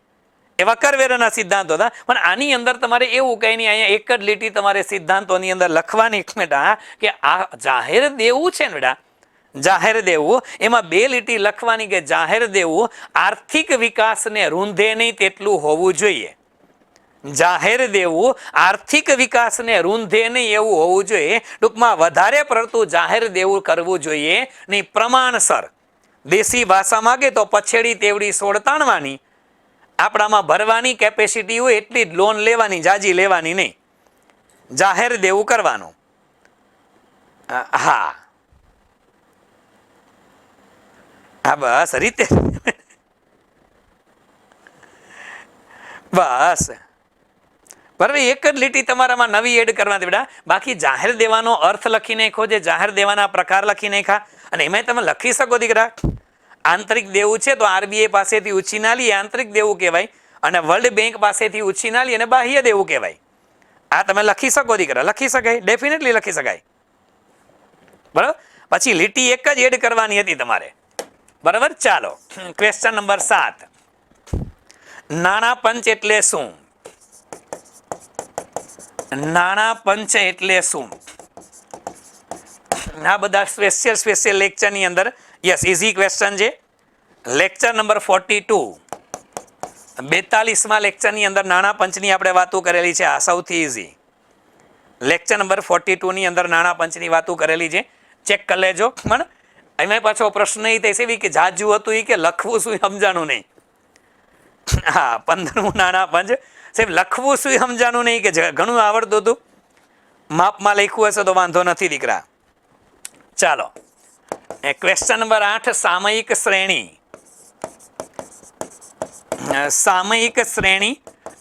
એવા કરવેરાના સિદ્ધાંતો હતા. પણ આની અંદર તમારે એવું કઈ નહીં, અહીંયા એક જ લીટી તમારે સિદ્ધાંતોની અંદર લખવાની બેટા કે આ જાહેર દેવું છે ને બેટા, જાહેર દેવું એમાં 2 લીટી લખવાની કે જાહેર દેવું આર્થિક વિકાસને રૂંધે નહીં તેટલું હોવું જોઈએ. જાહેર દેવું આર્થિક વિકાસને રૂંધે નહીં એવું હોવું જોઈએ. ટૂંકમાં વધારે પડતું જાહેર દેવું કરવું જોઈએ નહીં, પ્રમાણસર. દેશી ભાષા માગે તો પછેડી તેવડી સોળ તાણવાની, આપણામાં ભરવાની કેપેસિટી હોય એટલી જ લોન લેવાની, જાજી લેવાની નહીં, જાહેર દેવું કરવાનું. હા હા બસ રીતે બસ બરાબર. એક જ લીટી તમારામાં નવી એડ કરવાની બેટા. બાકી જાહેર દેવાનો અર્થ લખી નાખો, જે જાહેર દેવાના પ્રકાર લખી નાખ્યા. અને એમાં તમે લખી શકો દીકરા, આંતરિક દેવું છે તો આરબીઆઈ પાસેથી ઉછીના લઈએ આંતરિક દેવું કહેવાય, અને વર્લ્ડ બેંક પાસેથી ઉછીના લઈએ અને બાહ્ય દેવું કહેવાય. આ તમે લખી શકો દીકરા, લખી શકાય, ડેફિનેટલી લખી શકાય. બરાબર. પછી લીટી એક જ એડ કરવાની હતી તમારે. બરાબર. ચાલો ક્વેશ્ચન નંબર 7. નાણાં પંચ એટલે શું? નાણાં પંચ એટલે શું? આ બધા સ્પેશિયલ લેક્ચરની અંદર યસ ઇઝી ક્વેશ્ચન છે. લેક્ચર નંબર 42 42માં લેક્ચરની અંદર નાણાં પંચની આપણે વાતો કરેલી છે. આ સૌથી ઇઝી લેક્ચર નંબર 42 ની અંદર નાણાં પંચની વાતો કરેલી છે. ચેક કરી લેજો. પણ એમાં પાછો પ્રશ્ન એ થાય છે કે જાજુ હતું એ કે લખવું શું સમજાણું નહીં. હા 15મું નાણાં પંચ સાહેબ લખવું શું સમજાણું નહીં કે ઘણું આવડતું હતું. માપમાં લખ્યું હશે તો વાંધો નથી દીકરા. ચાલો ક્વેશ્ચન નંબર 8 સામયિક શ્રેણી. સામયિક શ્રેણી.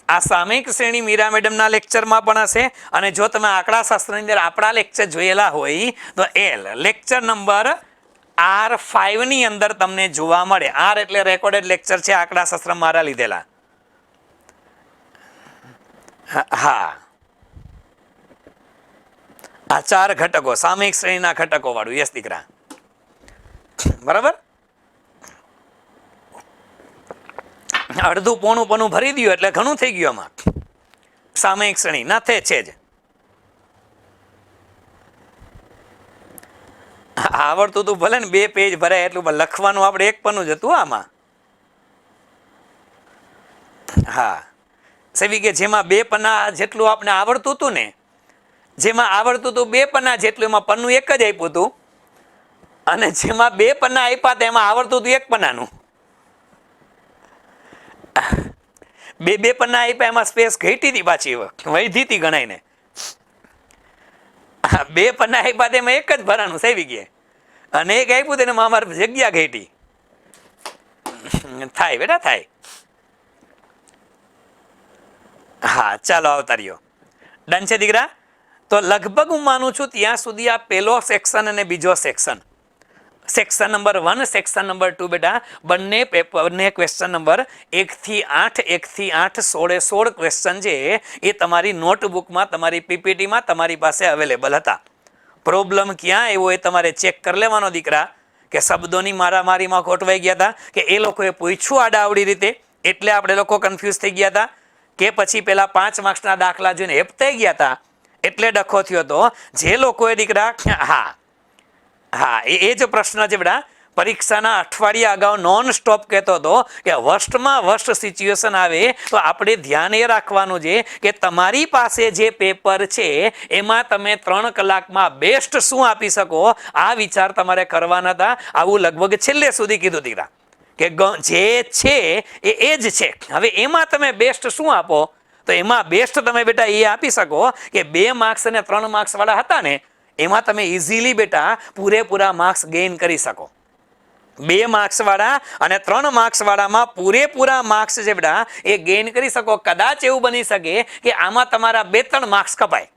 આ સામયિક શ્રેણી મીરા મેડમના લેક્ચરમાં પણ હશે, અને જો તમે આંકડાશાસ્ત્રની અંદર આપણા લેક્ચર જોયેલા હોય તો લેક્ચર નંબર R5 ની અંદર તમને જોવા મળે. R એટલે રેકોર્ડેડ લેક્ચર છે આંકડાશાસ્ત્ર મારા લીધેલા. હા આ 4 ઘટકો સામયિક શ્રેણીના ઘટકો વાળું. યસ દીકરા. બરાબર. અડધું પોણું પનું ભરી દઉં એટલે ઘણું થઈ ગયું. આમાં સામયિક શ્રેણી ના છે જ. આવડતું તું ભલે ને 2 પેજ ભરાય એટલું, પણ લખવાનું આપણે 1 પન્નું જ હતું આમાં. હા સેવી કે જેમાં 2 પન્ના જેટલું આપણે આવડતું હતું ને, જેમાં આવડતું હતું 2 પન્ના જેટલું, એમાં પન્નું 1 જ આપ્યું હતું. અને જેમાં 2 પન્ના આપ્યા હતા એમાં આવડતું હતું 1 પન્નાનું. 2 પન્ના આપ્યા એમાં સ્પેસ ઘટી હતી, પાછી વધી હતી ગણાઈને. 2 પન્ના આપ્યા એમાં 1 જ ભરાનું સેવી ગયા, અને 1 આપ્યું તેને અમારે જગ્યા ઘટી. થાય બેટા થાય. હા ચાલો આવતા રહ્યો. ડન છે દીકરા. તો લગભગ હું માનું છું ત્યાં સુધી આ પહેલો સેક્શન અને બીજો section, section number 1 section number 2 બેટા બંને પેપરને ક્વેશ્ચન નંબર 1 થી 8 1 થી 8 16 ક્વેશ્ચન છે એ તમારી નોટબુકમાં તમારી પીપીટીમાં તમારી પાસે અવેલેબલ હતા. પ્રોબ્લેમ ક્યાં આવ્યો એ તમારે ચેક કરી લેવાનો દીકરા, કે શબ્દોની મારામારીમાં ખોટવાઈ ગયા હતા, કે એ લોકોએ પૂછ્યું આડાવડી રીતે એટલે આપણે લોકો કન્ફ્યુઝ થઈ ગયા હતા, કે પછી પેલા 5 માર્ક્સના દાખલા જોઈને હેપતાઈ ગયા હતા એટલે ડખો થયો હતો. જે લોકોએ દીકરા હા હા એ જ પ્રશ્ન છે બેટા. પરીક્ષાના અઠવાડિયા અગાઉ નોન સ્ટોપ કહેતો હતો કે વર્સ્ટમાં વર્સ્ટ સિચ્યુએશન આવે તો આપણે ધ્યાન એ રાખવાનું છે કે તમારી પાસે જે પેપર છે એમાં તમે 3 કલાકમાં બેસ્ટ શું આપી શકો આ વિચાર તમારે કરવાના હતા. આવું લગભગ છેલ્લે સુધી કીધું દીકરા, કે જે છે એ જ છે. હવે એમાં તમે બેસ્ટ શું આપો, તો એમાં બેસ્ટ તમે બેટા એ આપી શકો કે 2 માર્ક્સ અને 3 માર્ક્સ વાળા હતા ને એમાં તમે ઇઝીલી બેટા પૂરેપૂરા માર્ક્સ ગેઇન કરી શકો. 2 માર્ક્સ વાળા અને 3 માર્ક્સ વાળામાં પૂરેપૂરા માર્ક્સ છે બેટા એ ગેઇન કરી શકો. કદાચ એવું બની શકે કે આમાં તમારા 2-3 માર્ક્સ કપાય,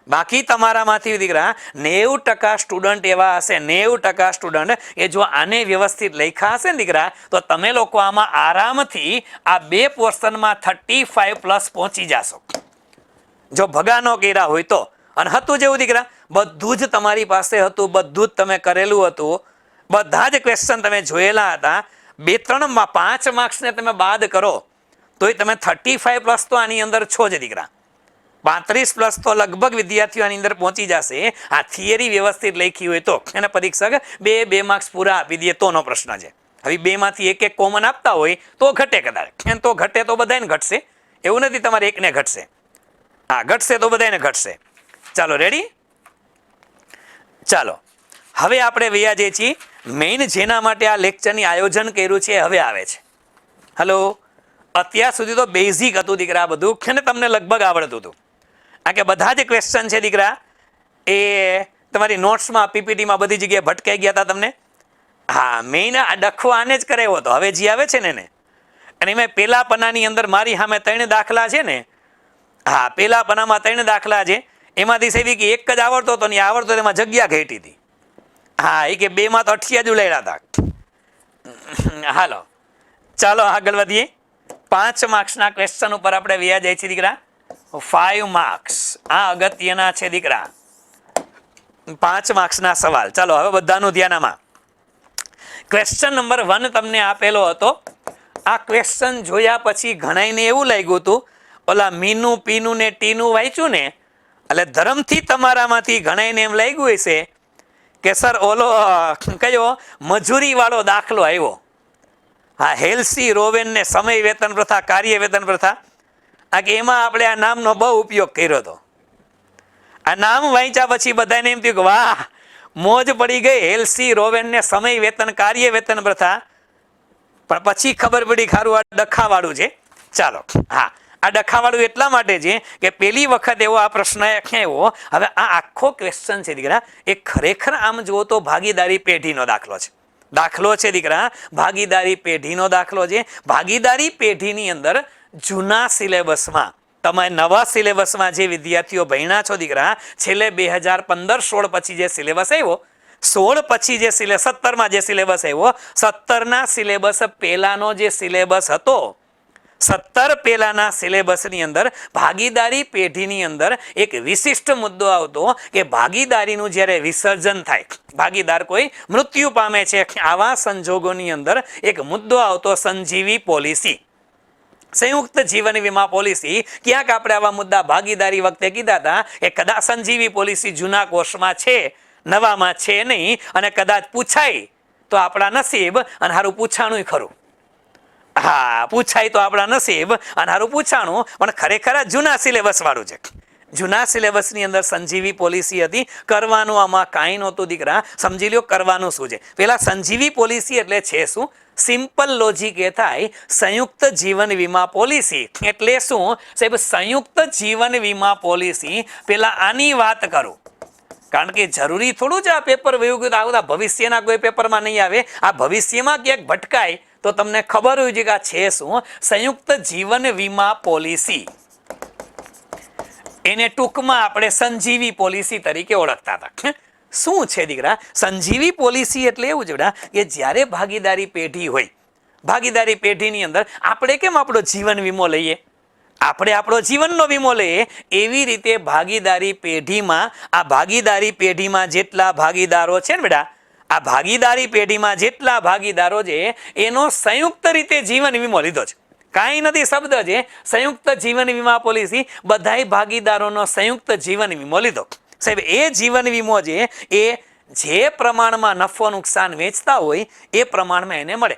બાકી તમારામાંથી દીકરા 90% સ્ટુડન્ટ એવા હશે, 90% સ્ટુડન્ટ એ જો આને વ્યવસ્થિત લખ્યા હશે ને દીકરા, તો તમે લોકો આમાં આરામથી આ 2 પોર્શનમાં 35+ પહોંચી જશો, જો ભગા ન કર્યા હોય તો. અને હતું જેવું દીકરા, બધું જ તમારી પાસે હતું, બધું જ તમે કરેલું હતું, બધા જ ક્વેશ્ચન તમે જોયેલા હતા. 2-3 5 માર્ક્સને તમે બાદ કરો તોય તમે 35+ તો આની અંદર છો જ દીકરા. 35+ તો લગભગ વિદ્યાર્થીઓ આની અંદર પહોંચી જશે. આ થિયરી વ્યવસ્થિત લખી હોય તો. એને પરીક્ષક 2 માર્ક્સ પૂરા આપી દે તોનો પ્રશ્ન છે. હવે 2 માંથી 1 કોમન આપતા હોય તો ઘટે કદાચ, એમ તો ઘટે તો બધાને ઘટશે, એવું નથી તમારે એકને ઘટશે. હા ઘટશે તો બધાને ઘટશે. ચાલો રેડી. ચાલો હવે આપણે વૈયા જઈએ છીએ મેઇન જેના માટે આ લેક્ચરની આયોજન કર્યું છે હવે આવે છે. હલો, અત્યાર સુધી તો બેઝિક હતું દીકરા બધું, અને તમને લગભગ આવડતું હતું. આ કે બધા જ ક્વેશ્ચન છે દીકરા એ તમારી નોટ્સમાં પીપીટીમાં બધી જગ્યાએ ભટકાઈ ગયા હતા તમને? હા, મેઇન આ ડખો આને જ કરાવ્યો હતો. હવે જે આવે છે ને એને, અને એમાં પેલા પન્નાની અંદર મારી સામે 3 દાખલા છે ને, હા પેલા પન્નામાં 3 દાખલા છે, એમાંથી સેવી કે એક જ આવડતો હતો ને આવડતો એમાં જગ્યા ઘટી હતી. હા, એ કે 2માં તો 88 ઉલાડ્યા હતા. હાલો ચાલો આગળ વધીએ. 5 માર્ક્સના ક્વેશ્ચન ઉપર આપણે વ્યા જાય છે દીકરા. 5 માર્ક્સ, આ અગત્યના છે દીકરા. 5 માર્ક્સના સવાલ. ચાલો હવે બધાનું ધ્યાન આમાં. ક્વેશ્ચન નંબર 1 તમને આપેલો હતો. આ ક્વેશ્ચન જોયા પછી ઘણાઈને એવું લાગ્યું હતું ઓલા મીનું પીનું ને ટીનું વાંચ્યું ને એટલે ધર્મથી તમારામાંથી ઘણાઈને એમ લાગ્યું હશે કે સર ઓલો કયો મજૂરી વાળો દાખલો આવ્યો. હા, હેલ્સી રોવેન ને સમય વેતન પ્રથા, કાર્ય વેતન પ્રથા, આ કે એમાં આપણે આ નામનો બહુ ઉપયોગ કર્યો હતો. આ નામ વાંચ્યા પછી બધાને એમ થયું કે વાહ મોજ પડી ગઈ, હેલ્સી રોવેન ને સમય વેતન, કાર્ય વેતન પ્રથા. પણ પછી ખબર પડી ખારું આ ડખાવાળું છે. ચાલો, હા આ ડખાવાળું એટલા માટે છે કે પહેલી વખત એવો આ પ્રશ્ન આવ્યો. હવે આ આખો ક્વેશ્ચન છે દીકરા એ ખરેખર આમ જુઓ તો ભાગીદારી પેઢીનો દાખલો છે. દાખલો છે દીકરા ભાગીદારી પેઢીનો દાખલો છે. ભાગીદારી પેઢીની અંદર જૂના સિલેબસમાં, તમે નવા સિલેબસમાં જે વિદ્યાર્થીઓ ભણ્યા છો દીકરા, છેલ્લે 2015-16 પછી જે સિલેબસ આવ્યો, 16 પછી જે 17માં જે સિલેબસ આવ્યો, 17ના સિલેબસ પહેલાનો જે સિલેબસ હતો, 17 પહેલાના સિલેબસની અંદર ભાગીદારી પેઢીની અંદર એક વિશિષ્ટ મુદ્દો આવતો કે ભાગીદારીનું જ્યારે વિસર્જન થાય, ભાગીદાર કોઈ મૃત્યુ પામે છે, આવા સંજોગોની અંદર એક મુદ્દો આવતો સંજીવી પોલિસી, સંયુક્ત જીવન વીમા પોલિસી. ક્યાંક આપણે આવા મુદ્દા ભાગીદારી વખતે કીધા હતા કે કદાચ સંજીવી પોલિસી જૂના કોર્સમાં છે, નવામાં છે નહીં, અને કદાચ પૂછાય તો આપણા નસીબ અને હારું પૂછાણું ખરું. હા, પૂછાય તો આપણા નસીબ અને હારું પૂછાણું, પણ ખરેખર જૂના સિલેબસ વાળું છે. જૂના સિલેબસની અંદર સંજીવી પોલિસી હતી. કરવાનું આમાં કાંઈ નહોતું દીકરા. સમજી લો કરવાનું શું છે. પેલા સંજીવી પોલિસી એટલે છે શું? સિમ્પલ લોજિક એ થાય સંયુક્ત જીવન વીમા પોલિસી એટલે શું સાહેબ? સંયુક્ત જીવન વીમા પોલિસી. પેલા આની વાત કરું, કારણ કે જરૂરી થોડું જ આ પેપર વયું ગયું આ બધા ભવિષ્યના કોઈ પેપરમાં નહીં આવે. આ ભવિષ્યમાં ક્યાંક ભટકાય તો તમને ખબર હોય છે કે આ છે શું? સંયુક્ત જીવન વીમા પોલિસી. એને ટૂંકમાં આપણે સંજીવી પોલિસી તરીકે ઓળખતા હતા. શું છે દીકરા સંજીવી પોલિસી? એટલે એવું છે કે જ્યારે ભાગીદારી પેઢી હોય, ભાગીદારી પેઢીની અંદર આપણે કેમ આપણો જીવન વીમો લઈએ, આપણે આપણો જીવનનો વીમો લઈએ, એવી રીતે ભાગીદારી પેઢીમાં, આ ભાગીદારી પેઢીમાં જેટલા ભાગીદારો છે ને બેટા, આ ભાગીદારી પેઢીમાં જેટલા ભાગીદારો છે એનો સંયુક્ત રીતે જીવન વીમો લીધો છે. કાંઈ નથી શબ્દ છે સંયુક્ત જીવન વીમા પોલિસી. બધાય ભાગીદારોનો સંયુક્ત જીવન વીમો લીધો. સાહેબ એ જીવન વીમો છે એ જે પ્રમાણમાં નફો નુકસાન વેચતા હોય એ પ્રમાણમાં એને મળે.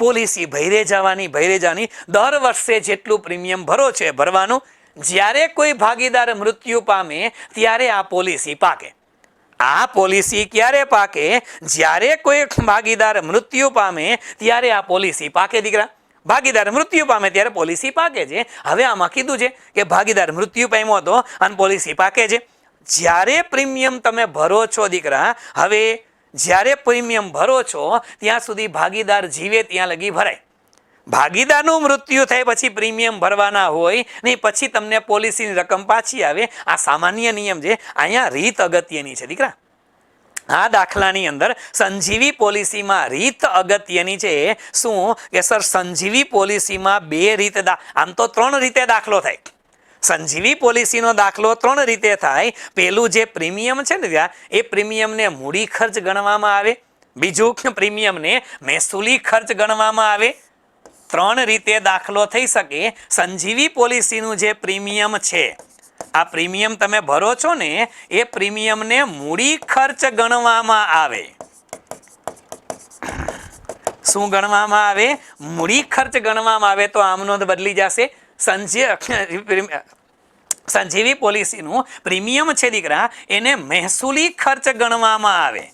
પોલિસી ભૈરે જવાની દર વર્ષે જેટલું પ્રીમિયમ ભરો છે ભરવાનું. જ્યારે કોઈ ભાગીદાર મૃત્યુ પામે ત્યારે આ પોલિસી પાકે. આ પોલિસી ક્યારે પાકે? જ્યારે કોઈ ભાગીદાર મૃત્યુ પામે ત્યારે આ પોલિસી પાકે દીકરા. ભાગીદાર મૃત્યુ પામે ત્યારે પોલિસી પાકે છે. હવે આમાં કીધું છે કે ભાગીદાર મૃત્યુ પામ્યો હતો અને પોલિસી પાકે છે. જ્યારે પ્રીમિયમ તમે ભરો છો દીકરા, હવે જ્યારે પ્રીમિયમ ભરો છો ત્યાં સુધી ભાગીદાર જીવે ત્યાં લગી ભરાય. ભાગીદારનું મૃત્યુ થાય પછી પ્રીમિયમ ભરવાના હોય નહીં, પછી તમને પોલિસીની રકમ પાછી આવે. આ સામાન્ય નિયમ છે. અહીંયા રીત અગત્યની છે દીકરા. આ દાખલાની અંદર સંજીવી પોલિસીમાં રીત અગત્યની છે. શું કે સર સંજીવી પોલિસીમાં 2 રીત, આમ તો 3 રીતે દાખલો થાય. સંજીવી પોલિસીનો દાખલો 3 રીતે થાય. પેલું જે પ્રીમિયમ છે ને ત્યાં, એ પ્રીમિયમને મૂડી ખર્ચ ગણવામાં આવે. બીજું પ્રીમિયમને મહેસૂલી ખર્ચ ગણવામાં આવે. 3 રીતે દાખલો થઈ શકે. સંજીવી પોલિસીનું જે પ્રીમિયમ છે, આ પ્રીમિયમ તમે ભરો છો ને, એ પ્રીમિયમને મૂડી ખર્ચ ગણવામાં આવે. શું ગણવામાં આવે? મૂડી ખર્ચ ગણવામાં આવે. તો આમનો બદલી જશે. સંજીવી પોલિસીનું પ્રીમિયમ છે દીકરા, એને મહેસૂલી ખર્ચ ગણવામાં આવે.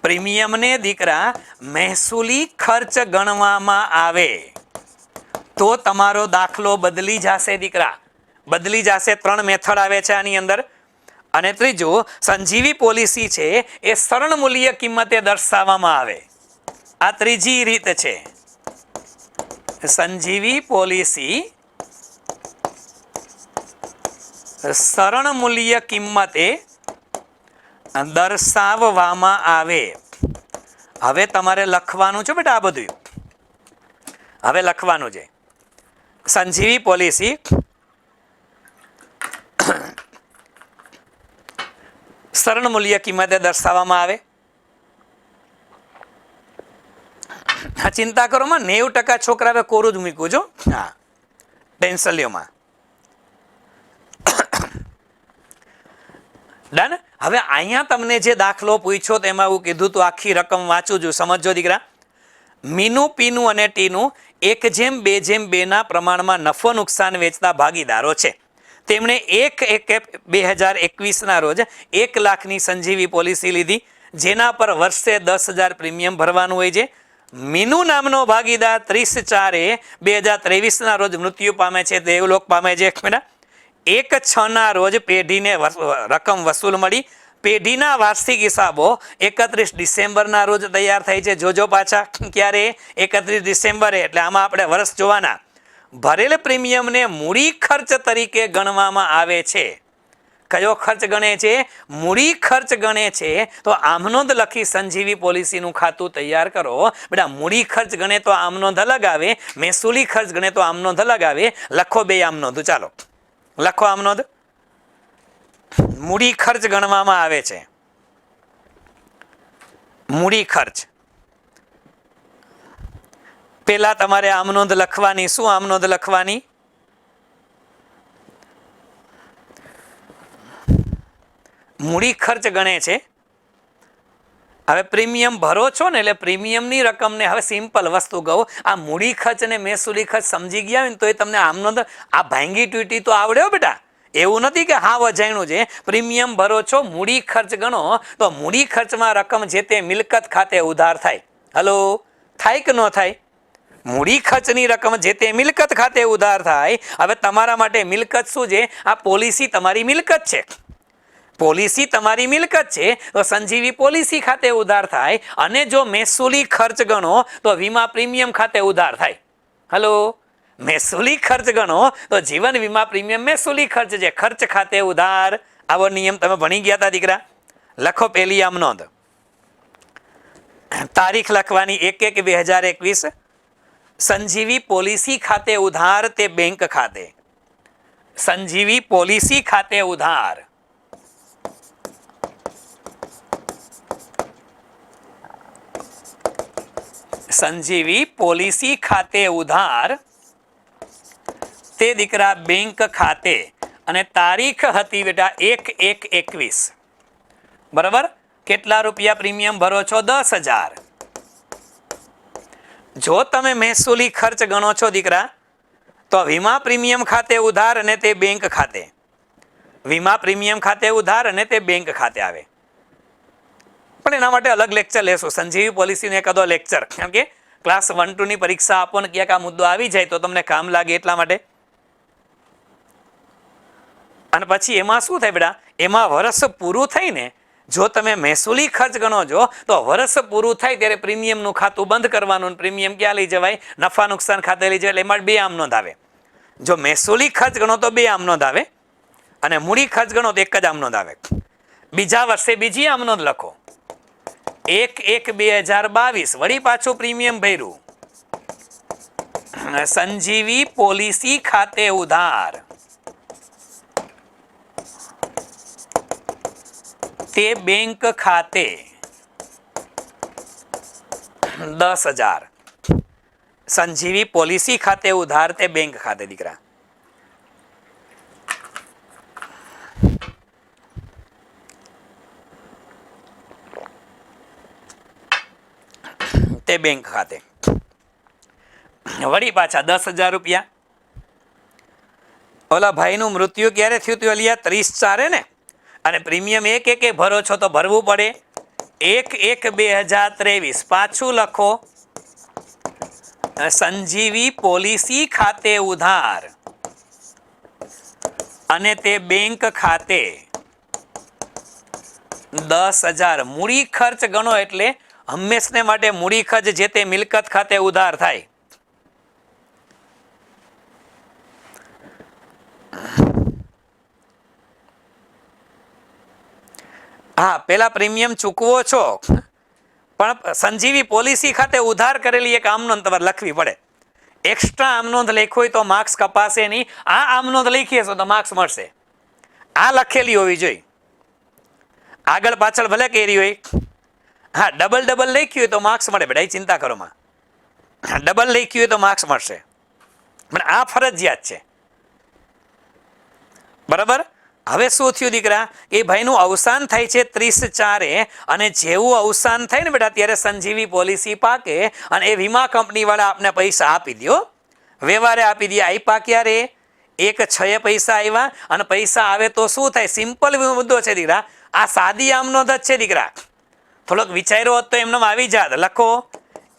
પ્રીમિયમને દીકરા મહેસૂલી ખર્ચ ગણવામાં આવે તો તમારો દાખલો બદલી જશે દીકરા. બદલી જશે. 3 મેથડ આવે છે આની અંદર. અને ત્રીજું, સંજીવી પોલિસી છે એ સરળ મૂલ્ય કિંમતે દર્શાવવામાં આવે. આ ત્રીજી રીત છે. સંજીવી પોલિસી સરળ મૂલ્ય કિંમતે દર્શાવવામાં આવે. હવે તમારે લખવાનું છે બેટા આ બધું. હવે લખવાનું છે સંજીવી પોલિસી સરળ મૂલ્ય કિંમતે દર્શાવવામાં આવે. હા, ચિંતા કરો માં 90% છોકરાએ કોરું જ મૂક્યું છો. હા, પેન્સિલીઓમાં ડન. હવે અહીંયા તમને જે દાખલો પૂછ્યો તેમાં એવું કીધું તો આખી રકમ વાંચું છું, સમજો દીકરા. મીનું, પીનું અને ટીનું 1:2:2 ના પ્રમાણમાં નફો નુકસાન વેચતા ભાગીદારો છે. તેમણે 1/1/2021 ના રોજ 1 લાખની સંજીવી પોલિસી લીધી, જેના પર વર્ષે 10,000 પ્રીમિયમ ભરવાનું હોય છે. મીનુ નામનો ભાગીદાર 30/4/2023 ના રોજ મૃત્યુ પામે છે, દેવલોક પામે છે. 1/6 ના રોજ પેઢીને રકમ વસૂલ મળી. પેઢીના વાર્ષિક હિસાબો 31 ડિસેમ્બરના રોજ તૈયાર થાય છે. જોજો પાછા ક્યારે 31 ડિસેમ્બરે, એટલે આમાં આપણે વર્ષ જોવાના. ભરેલ પ્રીમિયમને મૂડી ખર્ચ તરીકે ગણવામાં આવે છે. કયો ખર્ચ ગણે છે? મૂડી ખર્ચ ગણે છે. તો આમનોંધ લખી સંજીવી પોલિસીનું ખાતું તૈયાર કરો. બેટા મૂડી ખર્ચ ગણે તો આમનોંધ અલગ આવે, મહેસૂલી ખર્ચ ગણે તો આમનોંધ અલગ આવે. લખો બે આમનોંધ. ચાલો લખો આમનોંધ. મૂડી ખર્ચ ગણવામાં આવે છે. મૂડી ખર્ચ પેલા તમારે આમનોંધ લખવાની. શું આમનોંધ લખવાની? મૂડી ખર્ચ ગણે છે. હવે પ્રીમિયમ ભરો છો ને, એટલે પ્રીમિયમની રકમને હવે સિમ્પલ વસ્તુ કહું, આ મૂડી ખર્ચ ને મહેસૂલી ખર્ચ સમજી ગયા હોય ને તો એ તમને આમનોંધ આ ભાંગી તૂટી તો આવડ્યો બેટા. એવું નથી કે હા વજાણું છે. પ્રીમિયમ ભરો છો, મૂડી ખર્ચ ગણો તો મૂડી ખર્ચમાં રકમ જે તે મિલકત ખાતે ઉધાર થાય. હલો, થાય કે ન થાય? મૂડી ખર્ચની રકમ જે તે મિલકત ખાતે ઉધાર થાય. હવે તમારા માટે મિલકત શું છે? આ પોલિસી તમારી મિલકત છે. પોલિસી તમારી મિલકત છે તો સંજીવી પોલિસી ખાતે ઉધાર થાય. અને જો મહેસૂલી ખર્ચ ગણો તો વીમા પ્રીમિયમ ખાતે ઉધાર થાય. હલો, મહેસૂલી ખર્ચ ગણો તો જીવન વીમા પ્રીમિયમ મહેસૂલી ખર્ચ છે. ખર્ચ ખાતે ઉધાર. આવો નિયમ તમે ભણી ગયા હતા દીકરા. લખો પેલી આમનોંધ. તારીખ લખવાની 1/1/2021. સંજીવી પોલિસી ખાતે ઉધાર તે બેંક ખાતે. સંજીવી પોલિસી ખાતે ઉધાર. સંજીવી પોલિસી ખાતે ઉધાર તે દીકરા બેંક ખાતે. અને તારીખ હતી બેટા 1/1/21. બરાબર. કેટલા રૂપિયા પ્રીમિયમ ભરો છો? 10,000. જો તમે મહેસૂલી ખર્ચ ગણો છો દીકરા તો વીમા પ્રીમિયમ ખાતે ઉધાર અને તે બેંક ખાતે. વીમા પ્રીમિયમ ખાતે ઉધાર અને તે બેંક ખાતે આવે. પણ એના માટે અલગ લેક્ચર લેશું. સંજીવી પોલિસીનો એકાદો લેક્ચર, કેમ કે ક્લાસ 1-2 ની પરીક્ષા આપો ને ક્યાંક આ મુદ્દો આવી જાય તો તમને કામ લાગે એટલા માટે. અને પછી એમાં શું થાય બેટા, એમાં વર્ષ પૂરું થઈને જો તમે મહેસૂલી ખર્ચ ગણો છો તો વર્ષ પૂરું થાય ત્યારે પ્રીમિયમનું ખાતું બંધ કરવાનું. પ્રીમિયમ ક્યાં લઈ જવાય? નફા નુકસાન ખાતે લઈ જવાય. એટલે એમાં 2 આમનોંધ આવે. જો મહેસૂલી ખર્ચ ગણો તો 2 આમનોંધ આવે, અને મૂડી ખર્ચ ગણો તો 1 જ આમનોંધ આવે. બીજા વર્ષે બીજી આમનોંધ લખો. 1/1/2022 વળી પાછું પ્રીમિયમ ભર્યું. સંજીવી પોલિસી ખાતે ઉધાર તે બેંક ખાતે 10,000. સંજીવી પોલિસી ખાતે ઉધાર તે બેંક ખાતે દીકરા. તે બેંક ખાતે. વળી પાછા 10,000 રૂપિયા. ઓલા ભાઈનું મૃત્યુ ક્યારે થયું હતું અલિયા? 30/4 ને. અને પ્રીમિયમ 1/1 ભરો છો તો ભરવું પડે. 1/1/2023. પાછું લખો. સંજીવી પોલિસી ખાતે ઉધાર અને તે બેંક ખાતે 10,000 મૂડી ખર્ચ ગણો એટલે હંમેશને માટે મૂડી ખર્ચ જે તે મિલકત ખાતે ઉધાર થાય. હા, પેલા પ્રીમિયમ ચૂકવો છો પણ સંજીવી પોલિસી ખાતે ઉધાર કરેલી એક આમનોંધ તમારે લખવી પડે. એક્સ્ટ્રા આમનોંધ લખી હોય તો માર્ક્સ કપાશે નહીં. આ આમનોંધ લખીએ છો તો માર્ક્સ મળશે. આ લખેલી હોવી જોઈએ. આગળ પાછળ ભલે કરી હોય. હા, ડબલ લખી હોય તો માર્ક્સ મળે. બેટા ચિંતા કરો માં, ડબલ લખી હોય તો માર્ક્સ મળશે, પણ આ ફરજિયાત છે. બરાબર. હવે શું થયું દીકરા, એ ભાઈનું અવસાન થાય છે 30/4 અને જેવું અવસાન થાય ને બેટા ત્યારે સંજીવી પોલિસી પાકે અને એ વીમા કંપની વાળા આપને પૈસા આપી દો, વ્યવહારે આપી દે. આપ્યા ક્યારે? 1/6 પૈસા આવ્યા. અને પૈસા આવે તો શું થાય? સિમ્પલ મુદ્દો છે દીકરા, આ સાદી આમનોંધ જ છે દીકરા. થોડોક વિચાર્યો હોત તો એમને આવી જાત. લખો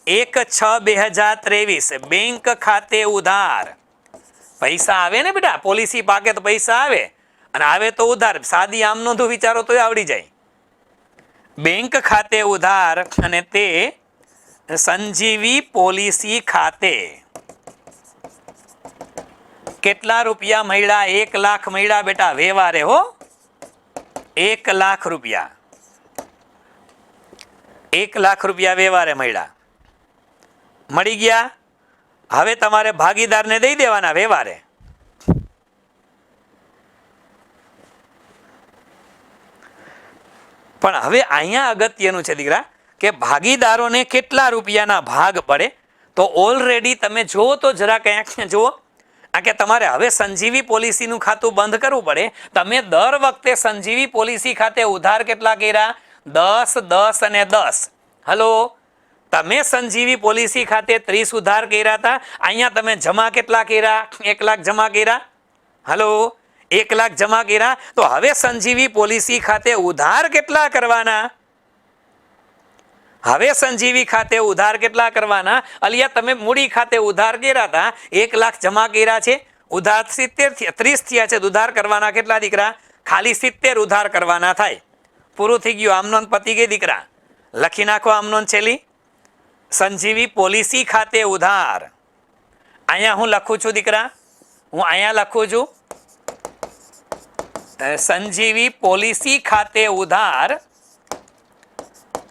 1/6/2023 બેંક ખાતે ઉધાર. પૈસા આવે ને બેટા, પોલિસી પાકે તો પૈસા આવે અને આવે તો ઉધાર. સાદી આમનોંધ વિચારો તો આવડી જાય. બેંક ખાતે ઉધાર અને તે સંજીવી પોલિસી ખાતે કેટલા રૂપિયા મળ્યા? 1 લાખ મળ્યા બેટા વ્યવહારે. હો, 1 લાખ રૂપિયા, 1 લાખ રૂપિયા વ્યવહારે મળ્યા. મળી ગયા. હવે તમારે ભાગીદારને દઈ દેવાના વ્યવહારે. પણ હવે અહીંયા અગત્યનું છે દીકરા કે ભાગીદારોને કેટલા રૂપિયાના ભાગ પડે. તો ઓલરેડી તમે જુઓ તો જરા ક્યાંક જુઓ, આ કે તમારે હવે સંજીવી પોલિસીનું ખાતું બંધ કરવું પડે. તમે દર વખતે સંજીવી પોલિસી ખાતે ઉધાર કેટલા કર્યા? 10, 10 અને 10. હલો, તમે સંજીવી પોલિસી ખાતે 30 ઉધાર કર્યા હતા. અહીંયા તમે જમા કેટલા કર્યા? 1 લાખ જમા કર્યા. હલો, 1 લાખ જમા કર્યા. તો હવે સંજીવી પોલિસી ખાતે ઉધાર કેટલા કરવાના? હવે સંજીવી ખાતે ઉધાર કેટલા કરવાના? અલિયા તમે મૂડી ખાતે ઉધાર કર્યા હતા, 1 લાખ જમા કર્યા છે, ઉધાર 70 30 થયા છે. ઉધાર કરવાના કેટલા દીકરા? ખાલી 70 ઉધાર કરવાના થાય. પૂરું થઈ ગયું. આમનોંધ પતી ગઈ દીકરા. લખી નાખો આમનોંધ છેલ્લી. સંજીવી પોલિસી ખાતે ઉધાર. અહીંયા હું લખું છું દીકરા, હું અહીંયા લખું છું સંજીવી પોલિસી ખાતે ઉધાર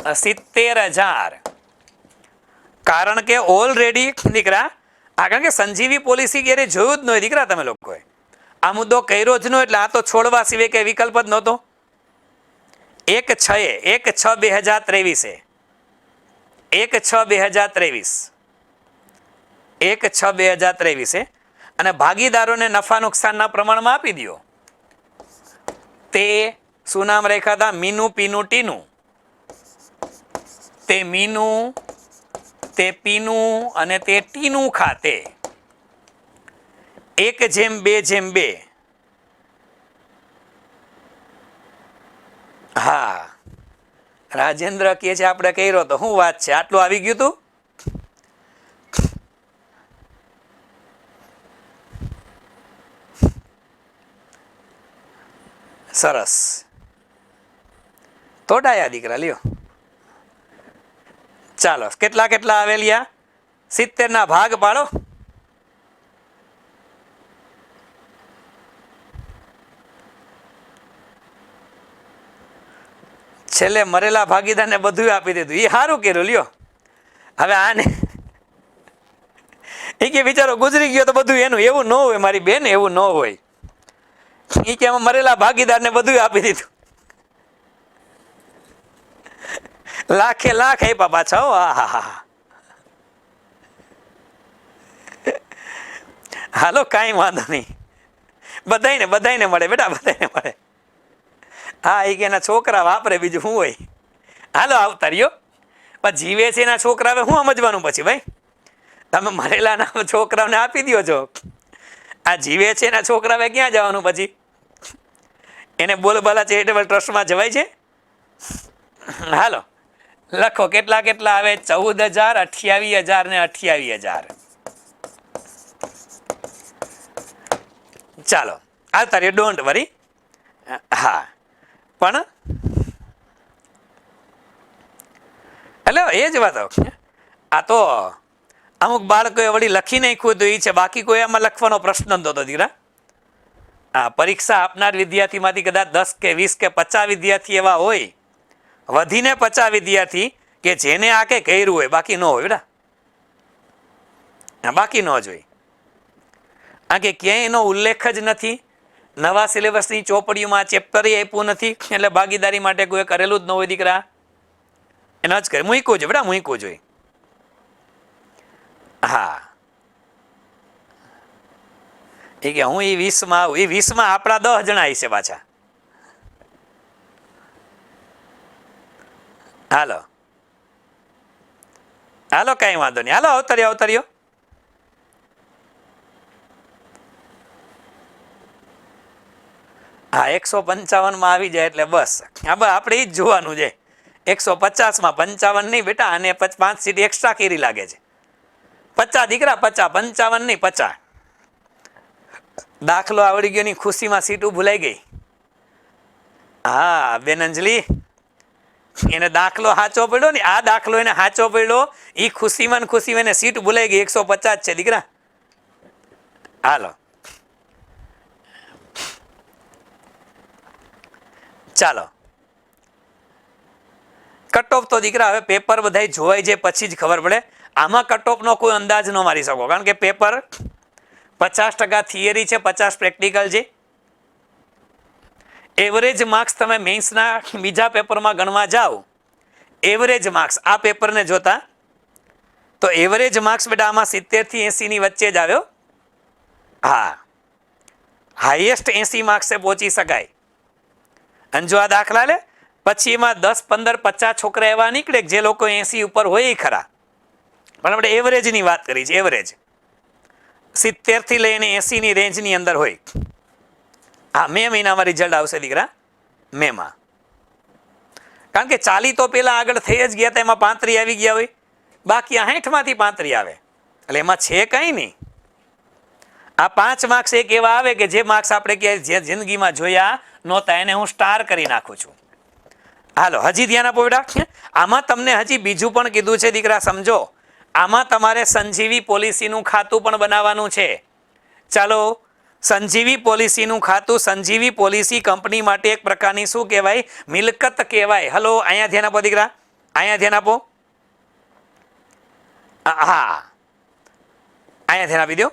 70,000. કારણ કે ઓલરેડી દીકરા, કારણ કે સંજીવી પોલિસી ક્યારે જોયું જ ન હોય દીકરા તમે લોકોએ. આ મુદ્દો કર્યો જ ન, એટલે આ તો છોડવા સિવાય કઈ વિકલ્પ જ નહોતો. 1/6/2023 1/6/2023 અને ભાગીદારોને નફા નુકસાનના પ્રમાણમાં આપી દો. તે શું નામ રાખ્યા હતા? મીનુ, પીનું, ટીનું. તે મીનું, તે પીનું અને તે ટીનું ખાતે 1/2/2. હા, રાજેન્દ્ર કહે છે આપણે કર્યો તો શું વાત છે, આટલું આવી ગયું તું? સરસ. તોડાયા દીકરા, લ્યો. ચાલો, કેટલા કેટલા આવેલિયા? 70 ના ભાગ પાડો. છેલ્લે મરેલા ભાગીદારને બધું આપી દીધું. એ સારું કર્યું, લ્યો. હવે આને એ કે બિચારો ગુજરી ગયો તો બધું એનું. એવું ન હોય મારી બેન, એવું ન હોય. એ કે મરેલા ભાગીદારને બધું આપી દીધું. લાખે લાખ આપ્યા પાછા. હો, હા. હાલો, કાંઈ વાંધો નહીં. બધાને મળે બેટા, બધાને મળે. હા, એ કે એના છોકરા વાપરે, બીજું શું હોય. હાલો, આવતા રહ્યો. પણ જીવે છે એના છોકરા, હવે શું સમજવાનું પછી ભાઈ? તમે મરેલાના છોકરાઓને આપી દો છો. આ જીવે છે એના છોકરા, હવે ક્યાં જવાનું પછી? એને બોલબાલા ચેરિટેબલ ટ્રસ્ટમાં જવાય છે. હાલો, લખો કેટલા કેટલા આવે? 14,000, 28,000 ને 28,000. ચાલો, આવતા રહ્યો, ડોન્ટ વરી. હા, પણ એ જ વાત. આ તો અમુક બાળકોએ વળી લખી નાખ્યું તો એ છે, બાકી કોઈ આમાં લખવાનો પ્રશ્ન નહોતો દીકરા. હા, પરીક્ષા આપનાર વિદ્યાર્થીમાંથી કદાચ 10 કે 20 કે 50 વિદ્યાર્થી એવા હોય, વધીને 50 વિદ્યાર્થી કે જેને આ કે કર્યું હોય, બાકી ન હોય બેટા. બાકી ન જ હોય. આ કે ક્યાંય એનો ઉલ્લેખ જ નથી, નવા સિલેબસની ચોપડીઓમાં ચેપ્ટર આપ્યું નથી, એટલે ભાગીદારી માટે કોઈ કરેલું જ ન હોય દીકરા. એને જ કરે મૂક્યું છે બેટા, મૂક્યું જોઈએ. હા, એ કે હું એ 20માં આવું, એ 20માં આપણા 10 જણા છે પાછા. હાલો હાલો, કઈ વાંધો નહીં, હાલો અવતર્યો. હા, 155 માં આવી જાય એટલે બસ આપણે એ જ જોવાનું છે. 150 માં 55 નહીં બેટા, અને 5 સીટ એક્સ્ટ્રા કેરી લાગે છે. 50 દીકરા, 50, 55 નહીં 50. દાખલો આવડી ગયો ની ખુશીમાં સીટું ભૂલાઈ ગઈ. હા બેન અંજલિ, એને દાખલો સાચો પડ્યો ને, આ દાખલો એને સાચો પડ્યો, એ ખુશીમાં એને સીટ ભૂલાઈ ગઈ. 150 છે દીકરા. હાલો ચાલો, કટ ઓફ તો દીકરા હવે પેપર બધા જોવાઈ જાય પછી જ ખબર પડે. આમાં કટ ઓફ નો કોઈ અંદાજ ન મારી શકો, કારણ કે પેપર 50% થિયરી છે, 50 પ્રેક્ટિકલ છે. એવરેજ માર્ક્સ તમે મેન્સના બીજા પેપરમાં ગણવા જાઓ, એવરેજ માર્ક્સ આ પેપરને જોતા તો એવરેજ માર્ક્સ બેટા આમાં 70 થી 80 ની વચ્ચે જ આવ્યો. હા, હાઈએસ્ટ 80 માર્ક્સે પહોંચી શકાય. અને જો આ દાખલા લે પછી એમાં 10, 15, 50 છોકરા એવા નીકળે જે લોકો 80 ઉપર હોય એ ખરા, પણ આપણે એવરેજની વાત કરી છે. એવરેજ 70 થી લઈને 80 ની રેન્જની અંદર હોય. હા, મે મહિનામાં રિઝલ્ટ આવશે દીકરા, મેમાં. કારણ કે 40 તો પેલા આગળ થઈ જ ગયા હતા, એમાં 35 આવી ગયા હોય, બાકી 60 માંથી 35 આવે, એટલે એમાં છે કઈ નહીં. આ 5 માર્ક્સ એક એવા આવે કે જે માર્ક્સ આપણે ક્યાંય જિંદગીમાં જોયા નહોતા, એને હું સ્ટાર કરી નાખું છું. હાલો હજી ધ્યાન આપો બેટા. આમાં તમને હજી બીજું પણ કીધું છે દીકરા, સમજો. આમાં તમારે સંજીવી પોલિસીનું ખાતું પણ બનાવવાનું છે. ચાલો, સંજીવી પોલિસીનું ખાતું, સંજીવી પોલિસી કંપની માટે એક પ્રકારની શું કહેવાય, મિલકત કહેવાય. હલો, અહીંયા ધ્યાન આપો દીકરા, અહીંયા ધ્યાન આપો. હા, અહીંયા ધ્યાન આપી દો.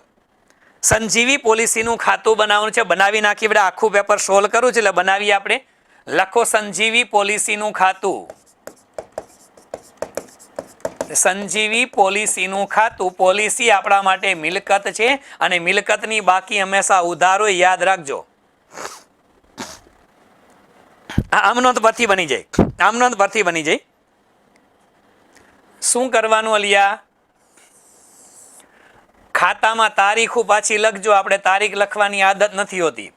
સંજીવી પોલિસીનું ખાતું બનાવવાનું છે. બનાવી નાખી બેટા, આખું પેપર સોલ્વ કરું છે એટલે બનાવીએ આપણે. લખો સંજીવી પોલિસીનું ખાતું. સંજીવી પોલિસીનું ખાતું, પોલિસી આપણા માટે મિલકત છે, અને મિલકતની બાકી હંમેશા ઉધારો, યાદ રાખજો. આમનોંધ પરથી બની જાય, આમનોંધ પરથી બની જાય. શું કરવાનું અલિયા? ખાતામાં તારીખો પાછી લખજો, આપણે તારીખ લખવાની આદત નથી હોતી.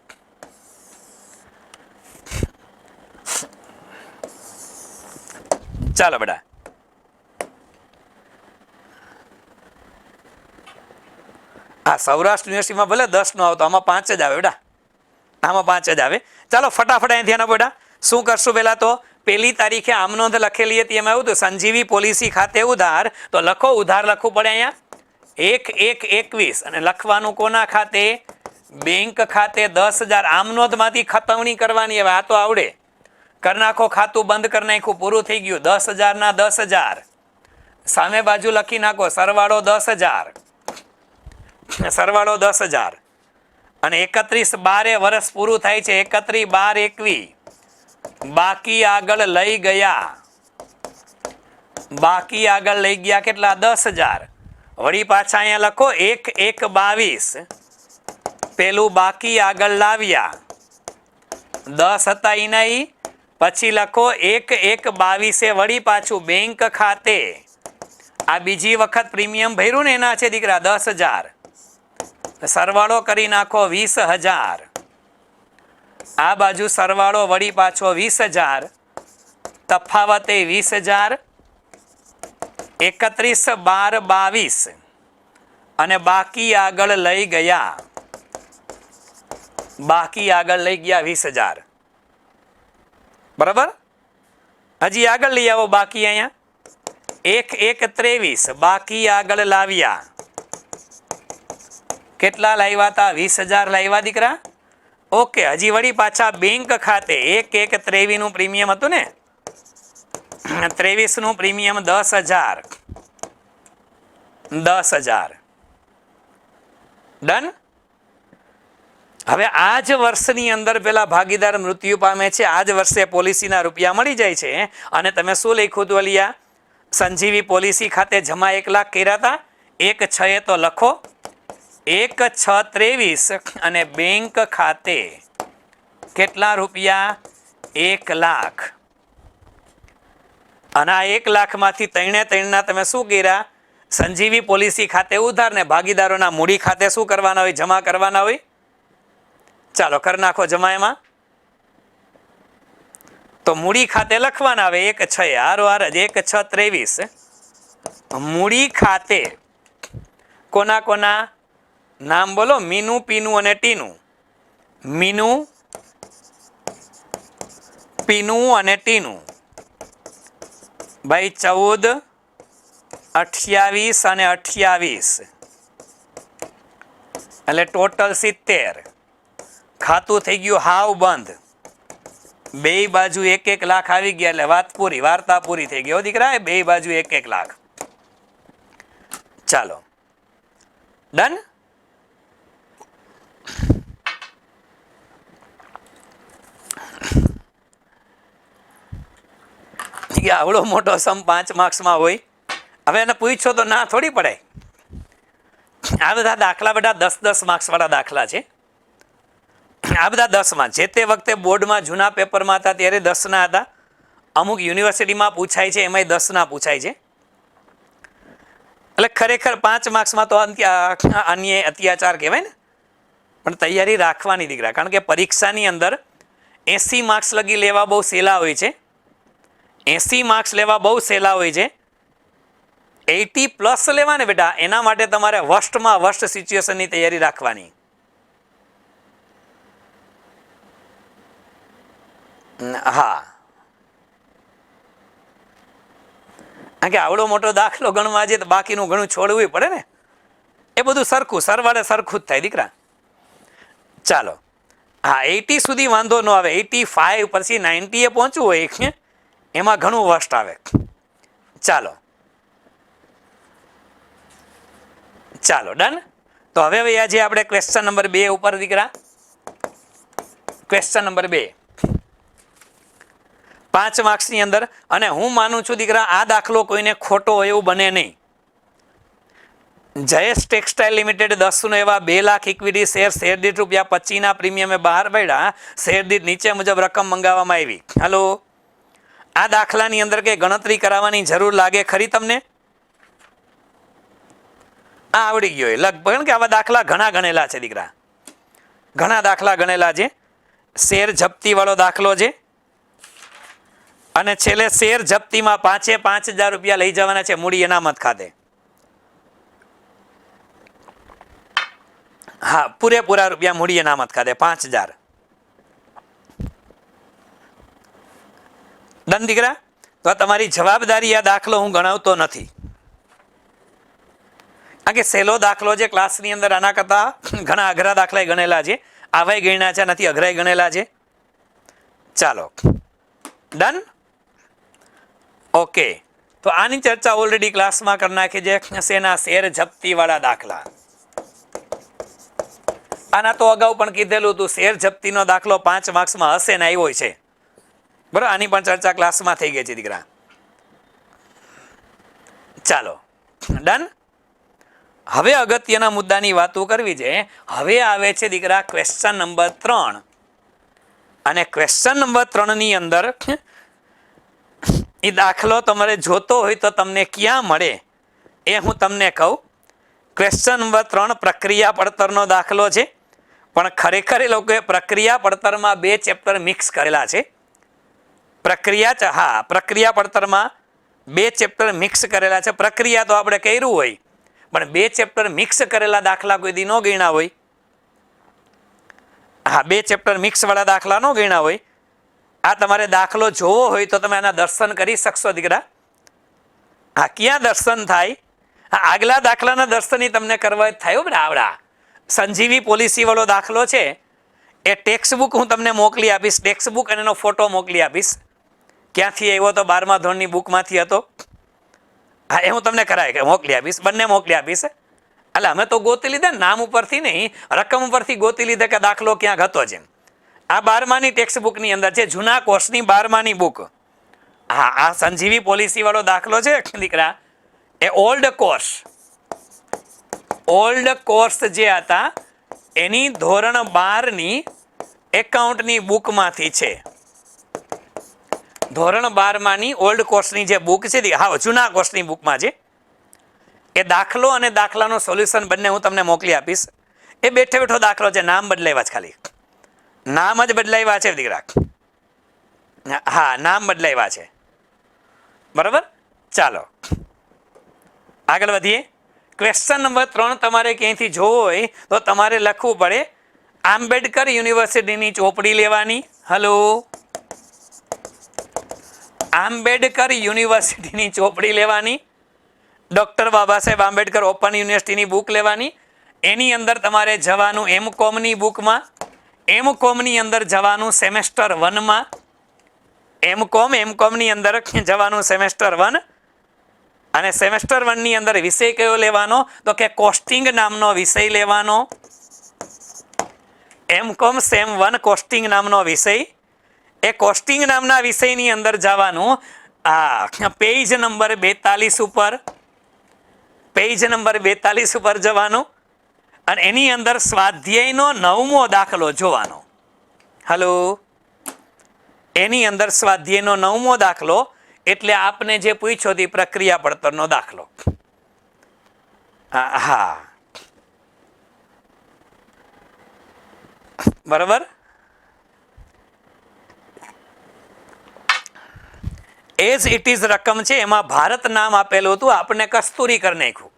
ચાલો બેટા, હા, સૌરાષ્ટ્ર યુનિવર્સિટીમાં ભલે 10 નો આવતો, આમાં 5 જ આવે બેટા, આમાં 5 જ આવે. ચાલો ફટાફટ અહીં ધ્યાન આપો બેટા. શું કરશું? પહેલા તો પેલી તારીખે આમ નોંધ લખેલી હતી, એમાં એવું હતું સંજીવી પોલિસી ખાતે ઉધાર, તો લખો ઉધાર લખવું પડે અહીંયા 1/1/21, અને લખવાનું કોના ખાતે? બેંક ખાતે 10,000. આમ નોંધ માંથી ખતવણી કરવાની, હવે આ તો આવડે. કરી નાખો, ખાતું બંધ કરી નાખ્યું, પૂરું થઈ ગયું. 10,000 ના 10,000 સામે બાજુ લખી નાખો, સરવાળો 10,000, સરવાળો 10,000, અને 31/12 વર્ષ પૂરું થાય છે. 31/12/21 બાકી આગળ લઈ ગયા, બાકી આગળ લઈ ગયા કેટલા? 10,000. વળી પાછા અહીંયા લખો 1/1/22, પેલું બાકી આગળ લાવ્યા, 10 હતા ઈ નહીં, પછી લખો 1/1/22 વળી પાછું બેંક ખાતે, આ બીજી વખત પ્રીમિયમ ભર્યું ને એના છે દીકરા 10,000, સરવાળો કરી નાખો 20,000, આ બાજુ સરવાળો વળી પાછો 20,000, તફાવતે 20,000, 31/12/22, અને બાકી આગળ લઈ ગયા, બાકી આગળ લઈ ગયા 20,000. બરાબર? હજી આગળ લઈ આવો બાકી અહીંયા એક 23 બાકી આગળ લાવ્યા. કેટલા લાવ્યા હતા? 20,000 લાવ્યા દીકરા. ઓકે, હજી વળી પાછા બેંક ખાતે 1/1 નું પ્રીમિયમ હતું ને, 23 નું પ્રીમિયમ 10,000. 10,000 ડન. હવે આ જ વર્ષની અંદર પેલા ભાગીદાર મૃત્યુ પામે છે, આ જ વર્ષે પોલિસીના રૂપિયા મળી જાય છે, અને તમે શું લખ્યું હતું અલિયા? સંજીવી પોલિસી ખાતે જમા 1 લાખ કર્યા હતા. 1/6 તો લખો, 1/6 23, અને બેંક ખાતે કેટલા રૂપિયા? 1 લાખ. અને આ 1 લાખમાંથી 3 તમે શું કર્યા? સંજીવી પોલિસી ખાતે ઉધાર, ને ભાગીદારોના મૂડી ખાતે શું કરવાના હોય? જમા કરવાના હોય. ચાલો કરી નાખો જમા એમાં. તો મૂડી ખાતે લખવાના આવે 1/6, હારો 1/6 23. મૂડી ખાતે કોના કોના નામ બોલો? મીનુ, પીનુ અને ટીનુ. મીનુ, પીનુ અને ટીનુ. ભાઈ 14, 28 અને 28, એટલે ટોટલ 70. ખાતું થઈ ગયું હાવ બંધ. બે બાજુ 1-1 લાખ આવી ગયા એટલે વાત પૂરી, વાર્તા પૂરી થઈ ગઈ દીકરા. બે બાજુ 1-1 લાખ. ચાલો ડન. આવડો મોટો સમ 5 માર્ક્સમાં હોય. હવે એને પૂછો તો ના થોડી પડાય. આ બધા દાખલા બધા 10-10 માર્ક્સ વાળા દાખલા છે. આ બધા 10માં, જે તે વખતે બોર્ડમાં જૂના પેપરમાં હતા ત્યારે 10ના હતા. અમુક યુનિવર્સિટીમાં પૂછાય છે, એમાંય 10ના પૂછાય છે. એટલે ખરેખર 5 માર્ક્સમાં તો અન્ય અત્યાચાર કહેવાય ને. પણ તૈયારી રાખવાની દીકરા, કારણ કે પરીક્ષાની અંદર 80 માર્ક્સ લગી લેવા બહુ સહેલા હોય છે. 80 માર્ક્સ લેવા બહુ સહેલા હોય છે. 80+ લેવા ને બેટા, એના માટે તમારે વર્સ્ટમાં વર્સ્ટ સિચ્યુએશનની તૈયારી રાખવાની. હા, કારણ કે આવડો મોટો દાખલો ગણવા છે તો બાકીનું ઘણું છોડવું પડે ને. એ બધું સરખું, સરવાળે સરખું જ થાય દીકરા. ચાલો, હા 80 સુધી વાંધો ન આવે. 85 પછી 90 પહોંચવું હોય એમાં ઘણું વર્સ્ટ આવે. ચાલો ચાલો ડન. તો હવે આજે આપણે ક્વેશ્ચન નંબર 2 ઉપર દીકરા. ક્વેશ્ચન નંબર 2 5 માર્ક્સની અંદર, અને હું માનું છું દીકરા આ દાખલો કોઈને ખોટો હોય એવું બને નહીં. જયેશ ટેક્સટાઇલ લિમિટેડ 10 એવા 2 લાખ ઇક્વિટી શેર, શેર દીઠ ₹25 પ્રીમિયમે બહાર પાડ્યા. શેર દીઠ નીચે મુજબ રકમ મંગાવવામાં આવી. હાલો, આ દાખલાની અંદર કે ગણતરી કરાવવાની જરૂર લાગે ખરી તમને? આ આવડી ગયો લગભગ, કે આવા દાખલા ઘણા ગણેલા છે દીકરા, ઘણા દાખલા ગણેલા છે. શેર જપ્તી વાળો દાખલો છે, અને છેલ્લે શેર જપ્તીમાં 5,000 રૂપિયા લઈ જવાના છે મૂડી અનામત ખાતે. હા, પૂરેપૂરા રૂપિયા મૂડી અનામત ખાતે 5,000. ડન દીકરા. તો તમારી જવાબદારી, આ દાખલો હું ગણાવતો નથી. કારણ કે સહેલો દાખલો છે. ક્લાસની અંદર આના કરતા ઘણા અઘરા દાખલા ગણેલા છે. આવાય ગણ્યા છે, નથી અઘરાય ગણેલા છે. ચાલો ડન. ઓકે, તો આની ચર્ચા ઓલરેડી ક્લાસમાં કરી નાખી છે. શેના? શેર જપ્તી વાળા દાખલા. આના તો અગાઉ પણ કીધેલું હતું, શેર જપ્તીનો દાખલો 5 માર્ક્સમાં હશે ને આવ્યો છે. બરાબર, આની પણ ચર્ચા ક્લાસમાં થઈ ગઈ છે દીકરા. ચાલો ડન. હવે અગત્યના મુદ્દાની વાતો કરવી છે. હવે આવે છે દીકરા ક્વેશ્ચન નંબર 3. અને ક્વેશ્ચન નંબર 3 ની અંદર એ દાખલો તમારે જોતો હોય તો તમને ક્યાં મળે એ હું તમને કહું. ક્વેશ્ચન નંબર 3 પ્રક્રિયા પડતરનો દાખલો છે, પણ ખરેખર એ લોકોએ પ્રક્રિયા પડતરમાં 2 ચેપ્ટર મિક્સ કરેલા છે. પ્રક્રિયા પડતરમાં 2 ચેપ્ટર મિક્સ કરેલા છે. પ્રક્રિયા તો આપણે કર્યું હોય, પણ 2 ચેપ્ટર મિક્સ કરેલા દાખલા કોઈ દી ન ગણ્યા હોય. હા, 2 ચેપ્ટર મિક્સ વાળા દાખલા ન ગણ્યા હોય. આ તમારે દાખલો જોવો હોય તો તમે આના દર્શન કરી શકશો દીકરા. હા, ક્યાં દર્શન થાય? હા, આગલા દાખલાના દર્શનની તમને કરવા થાય હો આવડા. સંજીવી પોલિસી વાળો દાખલો છે, એ ટેક્સ્ટ બુક હું તમને મોકલી આપીશ, ટેક્સ્ટ બુક અને એનો ફોટો મોકલી આપીશ. ક્યાંથી આવ્યો તો 12મા ધોરણની બુકમાંથી હતો. હા, એ હું તમને કરાવી મોકલી આપીશ, બંને મોકલી આપીશ. એટલે અમે તો ગોતી લીધા નામ ઉપરથી નહીં, રકમ ઉપરથી ગોતી લીધા કે દાખલો ક્યાંક હતો જેમ. આ 12માની ટેક્સ્ટ બુકની અંદર છે, જૂના કોર્સની 12માની બુક. હા, આ સંજીવી પોલિસી વાળો દાખલો છે દીકરા, એ ઓલ્ડ કોર્સ જે હતા એની ધોરણ 12ની એકાઉન્ટની બુકમાંથી છે. ધોરણ 12માની ઓલ્ડ કોર્સની જે બુક છે, હા જૂના કોર્સની બુકમાં છે. એ દાખલો અને દાખલાનો સોલ્યુશન બંને હું તમને મોકલી આપીશ. એ બેઠો બેઠો દાખલો છે, નામ બદલાવ્યા છે, ખાલી નામ જ બદલાવ્યા છે દીકરા. હા, નામ બદલાવ્યા છે. બરાબર, ચાલો આગળ વધીએ. ક્વેશ્ચન નંબર 3 તમારે ક્યાંયથી જોવો હોય તો તમારે લખવું પડે આંબેડકર યુનિવર્સિટીની ચોપડી લેવાની. હલો, આંબેડકર યુનિવર્સિટીની ચોપડી લેવાની. ડૉક્ટર બાબા સાહેબ આંબેડકર ઓપન યુનિવર્સિટીની બુક લેવાની. એની અંદર તમારે જવાનું એમકોમની બુકમાં. એમકોમની અંદર જવાનું સેમેસ્ટર 1માં. એમકોમની અંદર જવાનું સેમેસ્ટર 1. અને સેમેસ્ટર 1ની અંદર વિષય કયો લેવાનો તો કે કોસ્ટિંગ નામનો વિષય લેવાનો. એમકોમ સેમ 1 કોસ્ટિંગ નામનો વિષય. એ કોસ્ટિંગ નામના વિષયની અંદર જવાનું પેજ નંબર 42 ઉપર. પેજ નંબર 42 ઉપર જવાનું અને એની અંદર સ્વાધ્યાયનો 9મો દાખલો જોવાનો. હલો, એની અંદર સ્વાધ્યાયનો 9મો દાખલો એટલે આપને જે પૂછ્યો હતી પ્રક્રિયા પડતરનો દાખલો. હા, બરાબર. એઝ ઇટ ઇઝ રકમ છે, એમાં ભારત નામ આપેલું હતું, આપણે કસ્તુરી કરી નાખ્યું.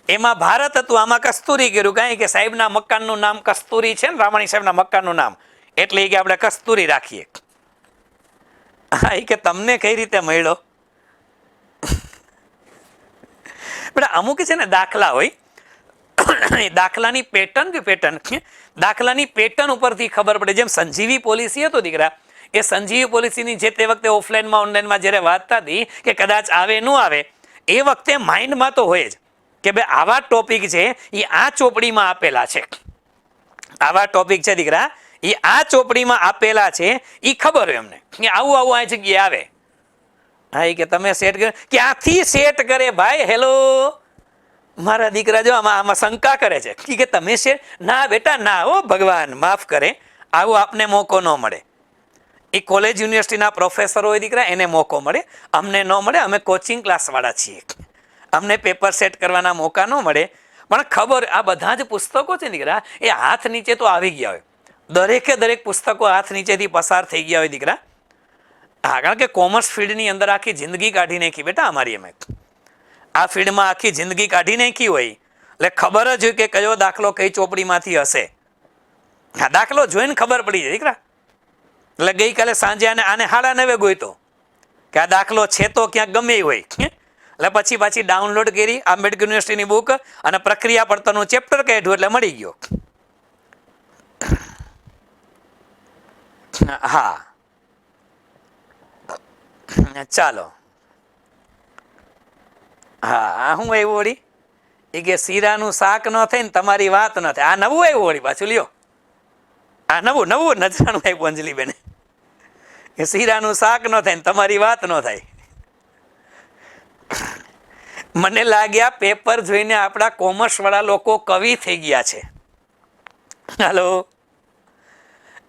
એમાં ભારત હતું, આમાં કસ્તુરી કર્યું. કારણ કે સાહેબના મકાનનું નામ કસ્તુરી છે ને, રામાણી સાહેબના મકાનનું નામ, એટલે કે આપણે કસ્તુરી રાખીએ. હા, એ કે તમને કઈ રીતે મળ્યો? અમુક છે ને દાખલા હોય, દાખલાની દાખલાની પેટર્ન ઉપરથી ખબર પડે. જેમ સંજીવી પોલિસી હતો દીકરા, એ સંજીવી પોલિસીની જે તે વખતે ઓફલાઈનમાં ઓનલાઈનમાં જ્યારે વાત થતી કે કદાચ આવે ન આવે, એ વખતે માઇન્ડમાં તો હોય જ કે ભાઈ આવા ટોપિક છે એ આ ચોપડીમાં આપેલા છે. આવા ટોપિક છે દીકરા, એ આ ચોપડીમાં આપેલા છે, એ ખબર હોય એમને કે આવું આવું આ જગ્યાએ આવે. હા, એ કે તમે સેટ કરે, ક્યાંથી સેટ કરે ભાઈ? હેલો, મારા દીકરા જો આમાં શંકા કરે છે કે તમે સેટ ના બેટા ના, હો ભગવાન માફ કરે, આવું આપને મોકો ન મળે. એ કોલેજ યુનિવર્સિટીના પ્રોફેસર હોય દીકરા, એને મોકો મળે, અમને ન મળે. અમે કોચિંગ ક્લાસ વાળા છીએ, અમને પેપર સેટ કરવાના મોકા ન મળે. પણ ખબર, આ બધા જ પુસ્તકો છે દીકરા, એ હાથ નીચે તો આવી ગયા હોય. દરેકે દરેક પુસ્તકો હાથ નીચેથી પસાર થઈ ગયા હોય દીકરા. હા, કારણ કે કોમર્સ ફિલ્ડની અંદર આખી જિંદગી કાઢી નાખી બેટા અમારી. અમે આ ફિલ્ડમાં આખી જિંદગી કાઢી નાખી હોય એટલે ખબર જ હોય કે કયો દાખલો કઈ ચોપડીમાંથી હશે. હા, દાખલો જોઈને ખબર પડી જાય દીકરા. એટલે ગઈકાલે સાંજે આને 9:30 ગોઈતો કે આ દાખલો છે તો ક્યાંક ગમે હોય, એટલે પછી પાછી ડાઉનલોડ કરી આંબેડકર યુનિવર્સિટીની બુક અને પ્રક્રિયા પડતરનું ચેપ્ટર કાઢ્યું એટલે મળી ગયો. હા, ચાલો. હા, હું આવ્યું વળી એ કે શીરાનું શાક ન થાય ને તમારી વાત ન થાય. આ નવું આવ્યું વળી પાછું, લ્યો આ નવું નજરાનું આવ્યું અંજલિબેન, કે શીરાનું શાક ન થાય ને તમારી વાત ન થાય. મને લાગ્યા પેપર જોઈને આપણા કોમર્સ વાળા લોકો કવિ થઈ ગયા છે. હાલો,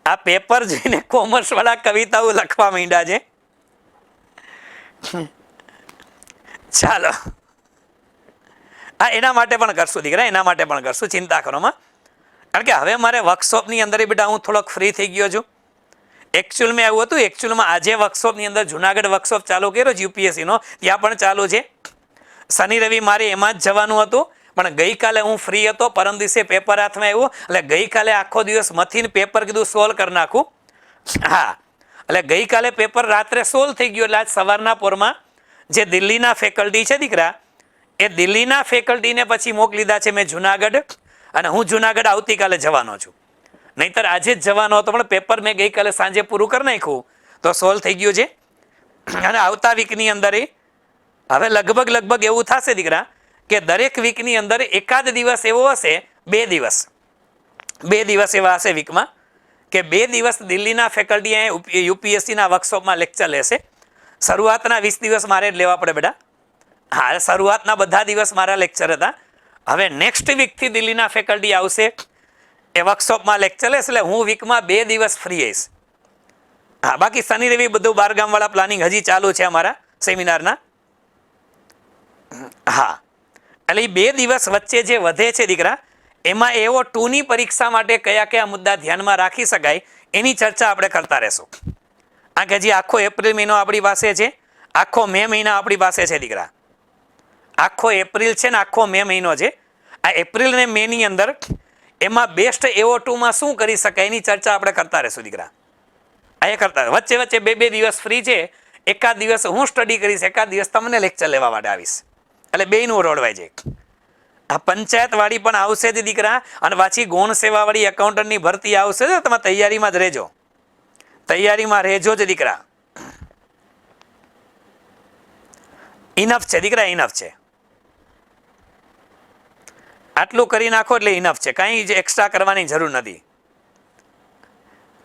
આ પેપર જોઈને કોમર્સ વાળા કવિતાઓ લખવા માંડ્યા છે. ચાલો, હા, એના માટે પણ કરશું દીકરા, એના માટે પણ કરશું, ચિંતા કરોમાં. કારણ કે હવે મારે વર્કશોપની અંદર બેટા હું થોડોક ફ્રી થઈ ગયો છું. એકચ્યુઅલમાં એવું હતું, એકચ્યુઅલમાં આજે વર્કશોપની અંદર જુનાગઢ વર્કશોપ ચાલુ કર્યો છે યુપીએસસીનો, ત્યાં પણ ચાલુ છે. શનિ રવિ મારે એમાં જ જવાનું હતું, પણ ગઈકાલે હું ફ્રી હતો, પરમ દિવસે પેપર હાથમાં આવ્યું, એટલે ગઈકાલે આખો દિવસ મથીને પેપર કીધું સોલ્વ કરી નાખું. હા, એટલે ગઈકાલે પેપર રાત્રે સોલ્વ થઈ ગયું, એટલે આજ સવારના પોરમાં જે દિલ્હીના ફેકલ્ટી છે દીકરા, એ દિલ્હીના ફેકલ્ટીને પછી મોકલી દીધા છે મેં જુનાગઢ, અને હું જુનાગઢ આવતીકાલે જવાનો છું. નહીંતર આજે જ જવાનો હતો, પણ પેપર મેં ગઈકાલે સાંજે પૂરું કરી નાખ્યું તો સોલ્વ થઈ ગયું છે. અને આવતા વીકની અંદર હવે લગભગ એવું થશે દીકરા કે દરેક વીકની અંદર એકાદ દિવસ એવો હશે, 2 દિવસ એવા હશે વીકમાં કે 2 દિવસ દિલ્હીના ફેકલ્ટી યુપીએસસીના વર્કશોપમાં લેક્ચર લેશે. શરૂઆતના 20 દિવસ મારે જ લેવા પડે બેટા. હા, શરૂઆતના બધા દિવસ મારા લેક્ચર હતા. હવે નેક્સ્ટ વીકથી દિલ્હીના ફેકલ્ટી આવશે, એ વર્કશોપમાં લેક્ચર લેશે, એટલે હું વીકમાં 2 દિવસ ફ્રી આવીશ. હા, બાકી શનિ રવિ બધું બારગામવાળા પ્લાનિંગ હજી ચાલુ છે અમારા સેમિનારના. હા, એટલે એ 2 દિવસ વચ્ચે જે વધે છે દીકરા, એમાં એવો 2ની પરીક્ષા માટે કયા કયા મુદ્દા ધ્યાનમાં રાખી શકાય એની ચર્ચા આપણે કરતા રહેશું. કારણ કે હજી આખો એપ્રિલ મહિનો આપણી પાસે છે, આખો મે મહિના આપણી પાસે છે દીકરા. આખો એપ્રિલ છે ને આખો મે મહિનો છે. આ એપ્રિલ અને મે ની અંદર એમાં બેસ્ટ એવો 2માં શું કરી શકાય એની ચર્ચા આપણે કરતા રહેશું દીકરા. આ કરતા વચ્ચે 2 દિવસ ફ્રી છે, એકાદ દિવસ હું સ્ટડી કરીશ, એકાદ દિવસ તમને લેક્ચર લેવા માટે આવીશ, એટલે બેયનું રોડવાય છે. આ પંચાયત વાળી પણ આવશે જ દીકરા, અને પાછી ગૌણ સેવા વાળી એકાઉન્ટન્ટની ભરતી આવશે, તો તમે તૈયારીમાં જ રહેજો, તૈયારીમાં રહેજો જ દીકરા. ઇનફ છે દીકરા, ઇનફ છે. આટલું કરી નાખો એટલે ઇનફ છે, કાંઈ જ એક્સ્ટ્રા કરવાની જરૂર નથી.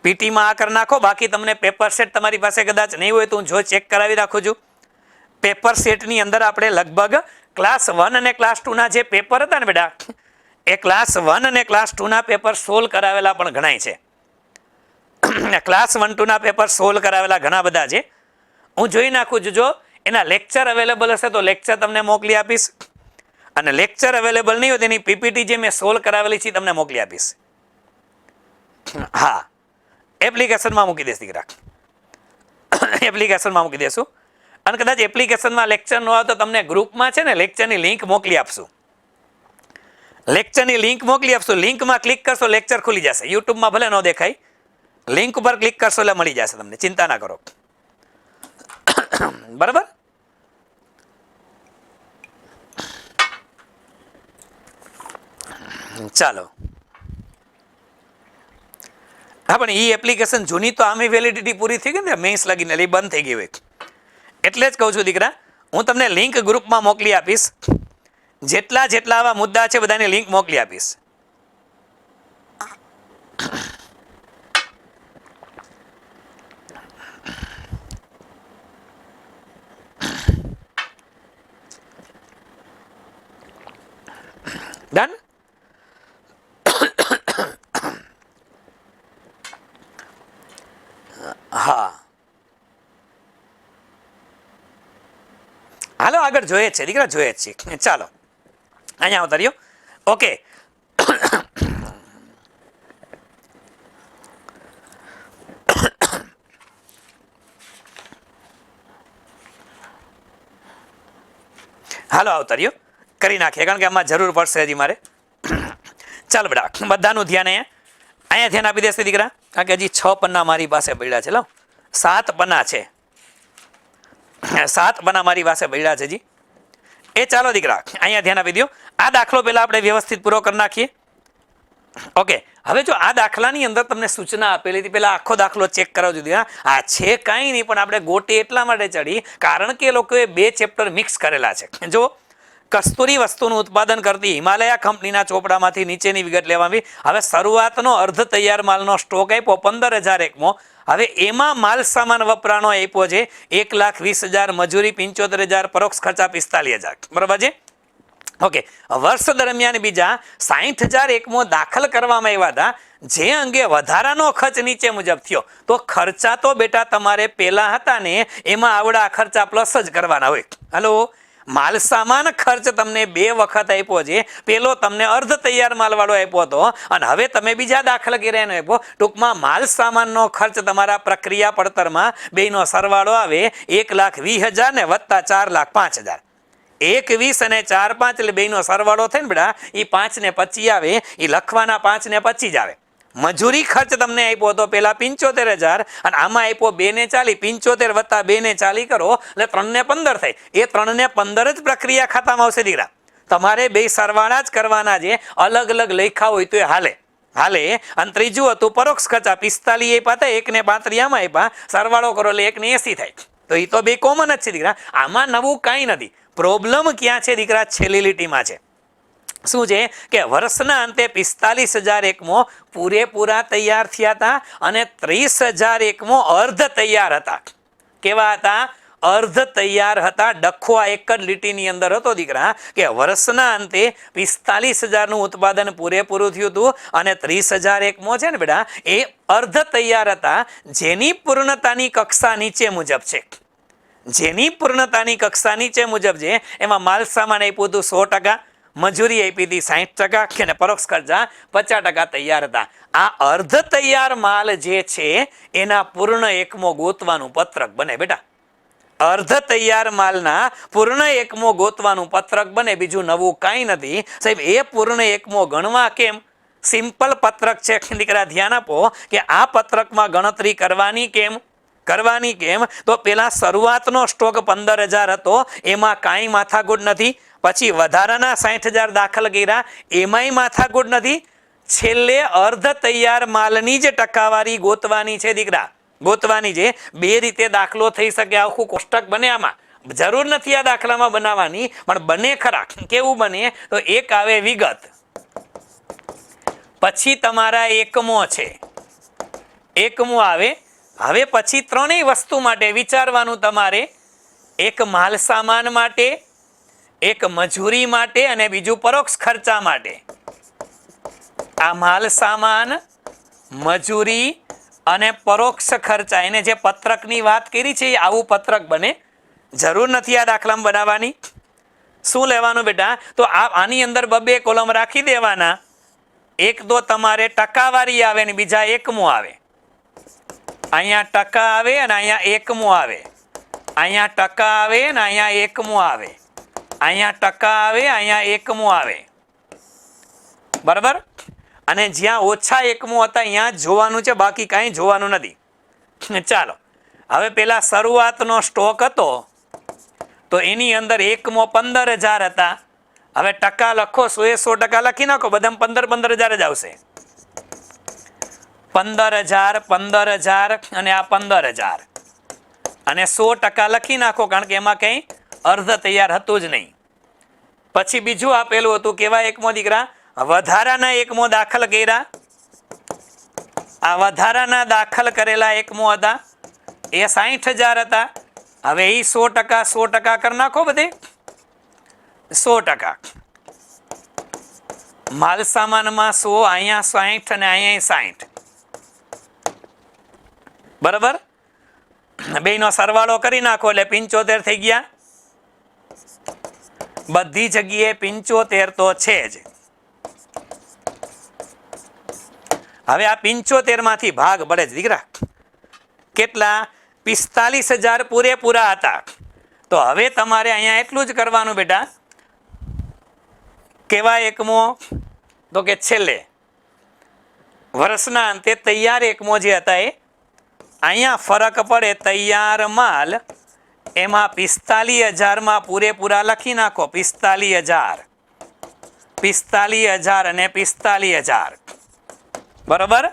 પીટીમાં આ કરી નાખો, બાકી તમને પેપર સેટ તમારી પાસે કદાચ નહીં હોય તો હું જો ચેક કરાવી રાખું છું. પેપર સેટની અંદર આપણે લગભગ ક્લાસ 1 અને ક્લાસ 2ના જે પેપર હતા ને બેટા, એ ક્લાસ 1 અને ક્લાસ 2ના પેપર સોલ્વ કરાવેલા પણ ઘણાય છે. ક્લાસ 1, 2ના પેપર સોલ્વ કરાવેલા ઘણા બધા છે. હું જોઈ નાખું છું, જો એના લેક્ચર અવેલેબલ હશે તો લેક્ચર તમને મોકલી આપીશ, અને લેક્ચર અવેલેબલ નહીં હોય તેની પીપીટી જે મેં સોલ્વ કરાવેલી છે તમને મોકલી આપીશ. હા, એપ્લિકેશનમાં મૂકી દઈશ દીકરા, એપ્લિકેશનમાં મૂકી દઈશું. અને કદાચ એપ્લિકેશનમાં લેક્ચર ન આવે તો તમને ગ્રુપમાં છે ને લેક્ચરની લિંક મોકલી આપશું, લેક્ચરની લિંક મોકલી આપશું. લિંકમાં ક્લિક કરશો લેક્ચર ખુલી જશે, યુટ્યુબમાં ભલે ન દેખાય, લિંક ઉપર ક્લિક કરશો એટલે મળી જશે તમને, ચિંતા ના કરો. બરાબર. ચાલો, હા, પણ એ એપ્લિકેશન જૂની તો આમે વેલિડિટી પૂરી થઈ ગઈ ને, મેન્સ લાગીને એટલે બંધ થઈ ગઈ હોય. એટલે જ કહું છું દીકરા, હું તમને લિંક ગ્રુપમાં મોકલી આપીશ, જેટલા આવા મુદ્દા છે બધાની લિંક મોકલી આપીશ. ડન. હા, હાલો આગળ જોઈએ છે દીકરા, જોઈએ જ છીએ. ચાલો અહીંયા આવતા રહ્યો. ઓકે, હાલો આવતા રહ્યો, કરી નાખીએ, કારણ કે આમાં જરૂર પડશે હજી મારે. ચાલો બેટા, બધાનું ધ્યાન અહીંયા ધ્યાન આપી દેશે દીકરા, કારણ કે હજી 6 પન્ના મારી પાસે પડ્યા છે. લો, 7 પન્ના છે, 7 પન્ના મારી પાસે પડ્યા છે હજી. એ ચાલો દીકરા અહીંયા ધ્યાન આપી દો. આ દાખલો પહેલા આપણે વ્યવસ્થિત પૂરો કરી નાખીએ. ઓકે, હવે જો આ દાખલાની અંદર તમને સૂચના આપેલી હતી, પહેલા આખો દાખલો ચેક કરાવજો દીકરા. આ છે કાંઈ નહીં, પણ આપણે ગોટી એટલા માટે ચડી કારણ કે એ લોકોએ 2 ચેપ્ટર મિક્સ કરેલા છે. જો કસ્તુરી વસ્તુનું ઉત્પાદન કરતી હિમાલયા કંપનીના ચોપડામાંથી નીચેની વિગત લેવામાં આવી. હવે શરૂઆતનો અર્ધ તૈયાર માલનો સ્ટોક આપ્યો 15,000 એકમો. હવે એમાં માલ સામાન વપરાણો આપ્યો છે 1,20,000, મજૂરી 75,000, પરોક્ષ ખર્ચા 45,000. બરાબર છે. ઓકે, વર્ષ દરમિયાન બીજા 60,000 એકમો દાખલ કરવામાં આવ્યા હતા, જે અંગે વધારાનો ખર્ચ નીચે મુજબ થયો. તો ખર્ચા તો બેટા તમારે પહેલા હતા ને, એમાં આવડા ખર્ચા પ્લસ જ કરવાના હોય. હલો, માલ સામાન ખર્ચ તમને 2 વખત આપ્યો છે. પેલો તમને અર્ધ તૈયાર માલ વાળો આપ્યો હતો, અને હવે તમે બીજા દાખલ કર્યાનો આપ્યો. ટૂંકમાં માલ સામાનનો ખર્ચ તમારા પ્રક્રિયા પડતરમાં બેનો સરવાળો આવે 1,20,000 ને વત્તા 4,05,000. 1,20 અને 4,5 એટલે બેનો સરવાળો થાય ને બેટા, એ 5 ને 25 આવે. એ લખવાના 5 ને 25 જ આવે. મજૂરી ખર્ચ તમને આપ્યો હતો પેલા 75,000 અને આમાં આપ્યો 2 ને 40, 75 વત્તા 2 ને 40 કરો એટલે 3 ને 15 થાય. એ 3 ને 15 જ પ્રક્રિયા ખાતામાં આવશે દીકરા. તમારે બે સરવાળા જ કરવાના છે. અલગ અલગ લખ્યા હોય તો એ હાલે. અને ત્રીજું હતું પરોક્ષ ખર્ચા 45 આપ્યા હતા, 1 ને 35 આમાં આપ્યા, સરવાળો કરો એટલે 1 ને 80 થાય. તો એ તો બે કોમન જ છે દીકરા. આમાં નવું કાંઈ નથી. પ્રોબ્લેમ ક્યાં છે દીકરા? છેલ્લી લીટીમાં છે. શું છે કે વર્ષના અંતે 45,000 એકમો પૂરેપૂરા તૈયાર થયા હતા અને 30,000 એકમો અર્ધ તૈયાર હતા. કેવા હતા? અર્ધ તૈયાર હતા. ડખો આ એક જ લીટીની અંદર હતો દીકરા કે વર્ષના અંતે 45,000 નું ઉત્પાદન પૂરેપૂરું થયું હતું અને 30,000 એકમો છે ને બેટા એ અર્ધ તૈયાર હતા, જેની પૂર્ણતાની કક્ષા નીચે મુજબ છે. જેની પૂર્ણતાની કક્ષા નીચે મુજબ છે. એમાં માલ સામાન આપ્યું હતું 100%, મજૂરી આપી હતી 60% અને પરોક્ષ ખર્ચા 50% તૈયાર હતા. આ અર્ધ તૈયાર માલ જે છે એના પૂર્ણ એકમો ગોતવાનું પત્રક બને બેટા. અર્ધ તૈયાર માલના પૂર્ણ એકમો ગોતવાનું પત્રક બને. બીજું નવું કાંઈ નથી સાહેબ. એ પૂર્ણ એકમો ગણવા કેમ? સિમ્પલ પત્રક છે દીકરા. ધ્યાન આપો કે આ પત્રકમાં ગણતરી કરવાની કેમ? તો પેલા શરૂઆતનો સ્ટોક 15,000 હતો, એમાં કાંઈ માથાકૂટ નથી. પછી વધારાના 60,000 દાખલ કર્યા, એમાંય માથાકૂટ નથી. છેલ્લે અર્ધ તૈયાર માલની જ ટકાવારી ગોતવાની છે દીકરા. ગોતવાની છે. બે રીતે દાખલો થઈ શકે. આખું કોષ્ટક બને. આમાં જરૂર નથી આ દાખલામાં બનાવવાની, પણ બને ખરા. કેવું બને? તો એક આવે વિગત, પછી તમારા એકમો છે, એકમો આવે. હવે પછી ત્રણેય વસ્તુ માટે વિચારવાનું તમારે. એક માલ સામાન માટે, એક મજૂરી માટે અને બીજું પરોક્ષ ખર્ચા માટે. આ માલ સામાન, મજૂરી અને પરોક્ષ ખર્ચા, એને જે પત્રકની વાત કરી છે એ આવું પત્રક બને. જરૂર નથી આ દાખલામાં બનાવવાની. શું લેવાનું બેટા? તો આની અંદર બે કોલમ રાખી દેવાના. એક તો તમારે ટકાવારી આવે ને બીજા એકમો આવે. અહીંયા ટકા આવે અને અહીંયા એકમો આવે. અહીંયા ટકા આવે અને અહીંયા એકમો આવે. અહીંયા ટકા આવે, અહીંયા એકમો આવે. બરાબર? અને જ્યાં ઓછા એકમો હતા અહીંયા જોવાનું છે, બાકી કાંઈ જોવાનું નથી. ચાલો, હવે પેલા શરૂઆતનો સ્ટોક હતો તો એની અંદર એકમો 15,000 હતા. હવે ટકા લખો, 100% લખી નાખો. બધામાં 15,000 જ આવશે. 15,000, 15,000 અને આ 15,000 અને 100% લખી નાખો, કારણ કે એમાં કંઈ અર્ધ તૈયાર હતું જ નહીં. પછી બીજું આપેલું હતું કેવા એકમો દીકરા? વધારાના એકમો દાખલ કર્યા. આ વધારાના દાખલ કરેલા એકમો હતા એ 60,000 હતા. હવે એ 100% કરી નાખો. બધે 100%. માલ સામાનમાં 100, અહીંયા 60 અને અહીંયા 60. બરાબર? બેનો સરવાળો કરી નાખો એટલે 75 થઈ ગયા. બધી જગ્યાએ 75 તો છે જ. હવે આ 75 માંથી ભાગ પડે જ દીકરા. કેટલા? 45,000 પૂરેપૂરા હતા. તો હવે તમારે અહીંયા એટલું જ કરવાનું બેટા. કેવા એકમો? તો કે છેલ્લે વર્ષના અંતે તૈયાર એકમો જે હતા એ અહીંયા ફરક પડે. તૈયાર માલ એમાં 45,000 માં પૂરેપૂરા લખી નાખો. 45,000, 45,000 અને 45,000. બરાબર?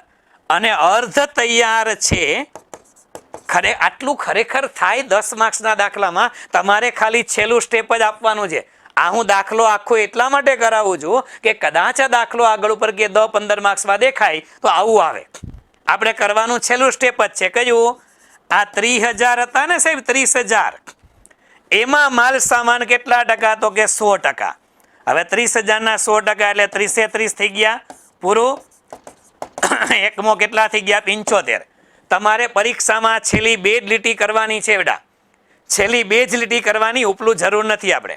અને અર્ધ તૈયાર છે. આટલું ખરેખર થાય 10 માર્ક્સના દાખલામાં. તમારે ખાલી છેલ્લું સ્ટેપ જ આપવાનું છે. આ હું દાખલો આખો એટલા માટે કરાવું છું કે કદાચ આ દાખલો આગળ ઉપર કે 10-15 માર્ક્સમાં દેખાય તો આવું આવે. આપણે કરવાનું છેલ્લું સ્ટેપ જ છે. કયું? આ 30,000 હતા ને સાહેબ, 30,000. એમાં માલ સામાન કેટલા ટકા? તો કે 100%. હવે 30,000 ના 100% એટલે 30 થઈ ગયા. પૂરું. એકમો કેટલા થઈ ગયા? 75. તમારે પરીક્ષામાં છેલ્લી 2 જ લીટી કરવાની છે બેટા. છેલ્લી 2 જ લીટી કરવાની, ઉપલું જરૂર નથી આપણે.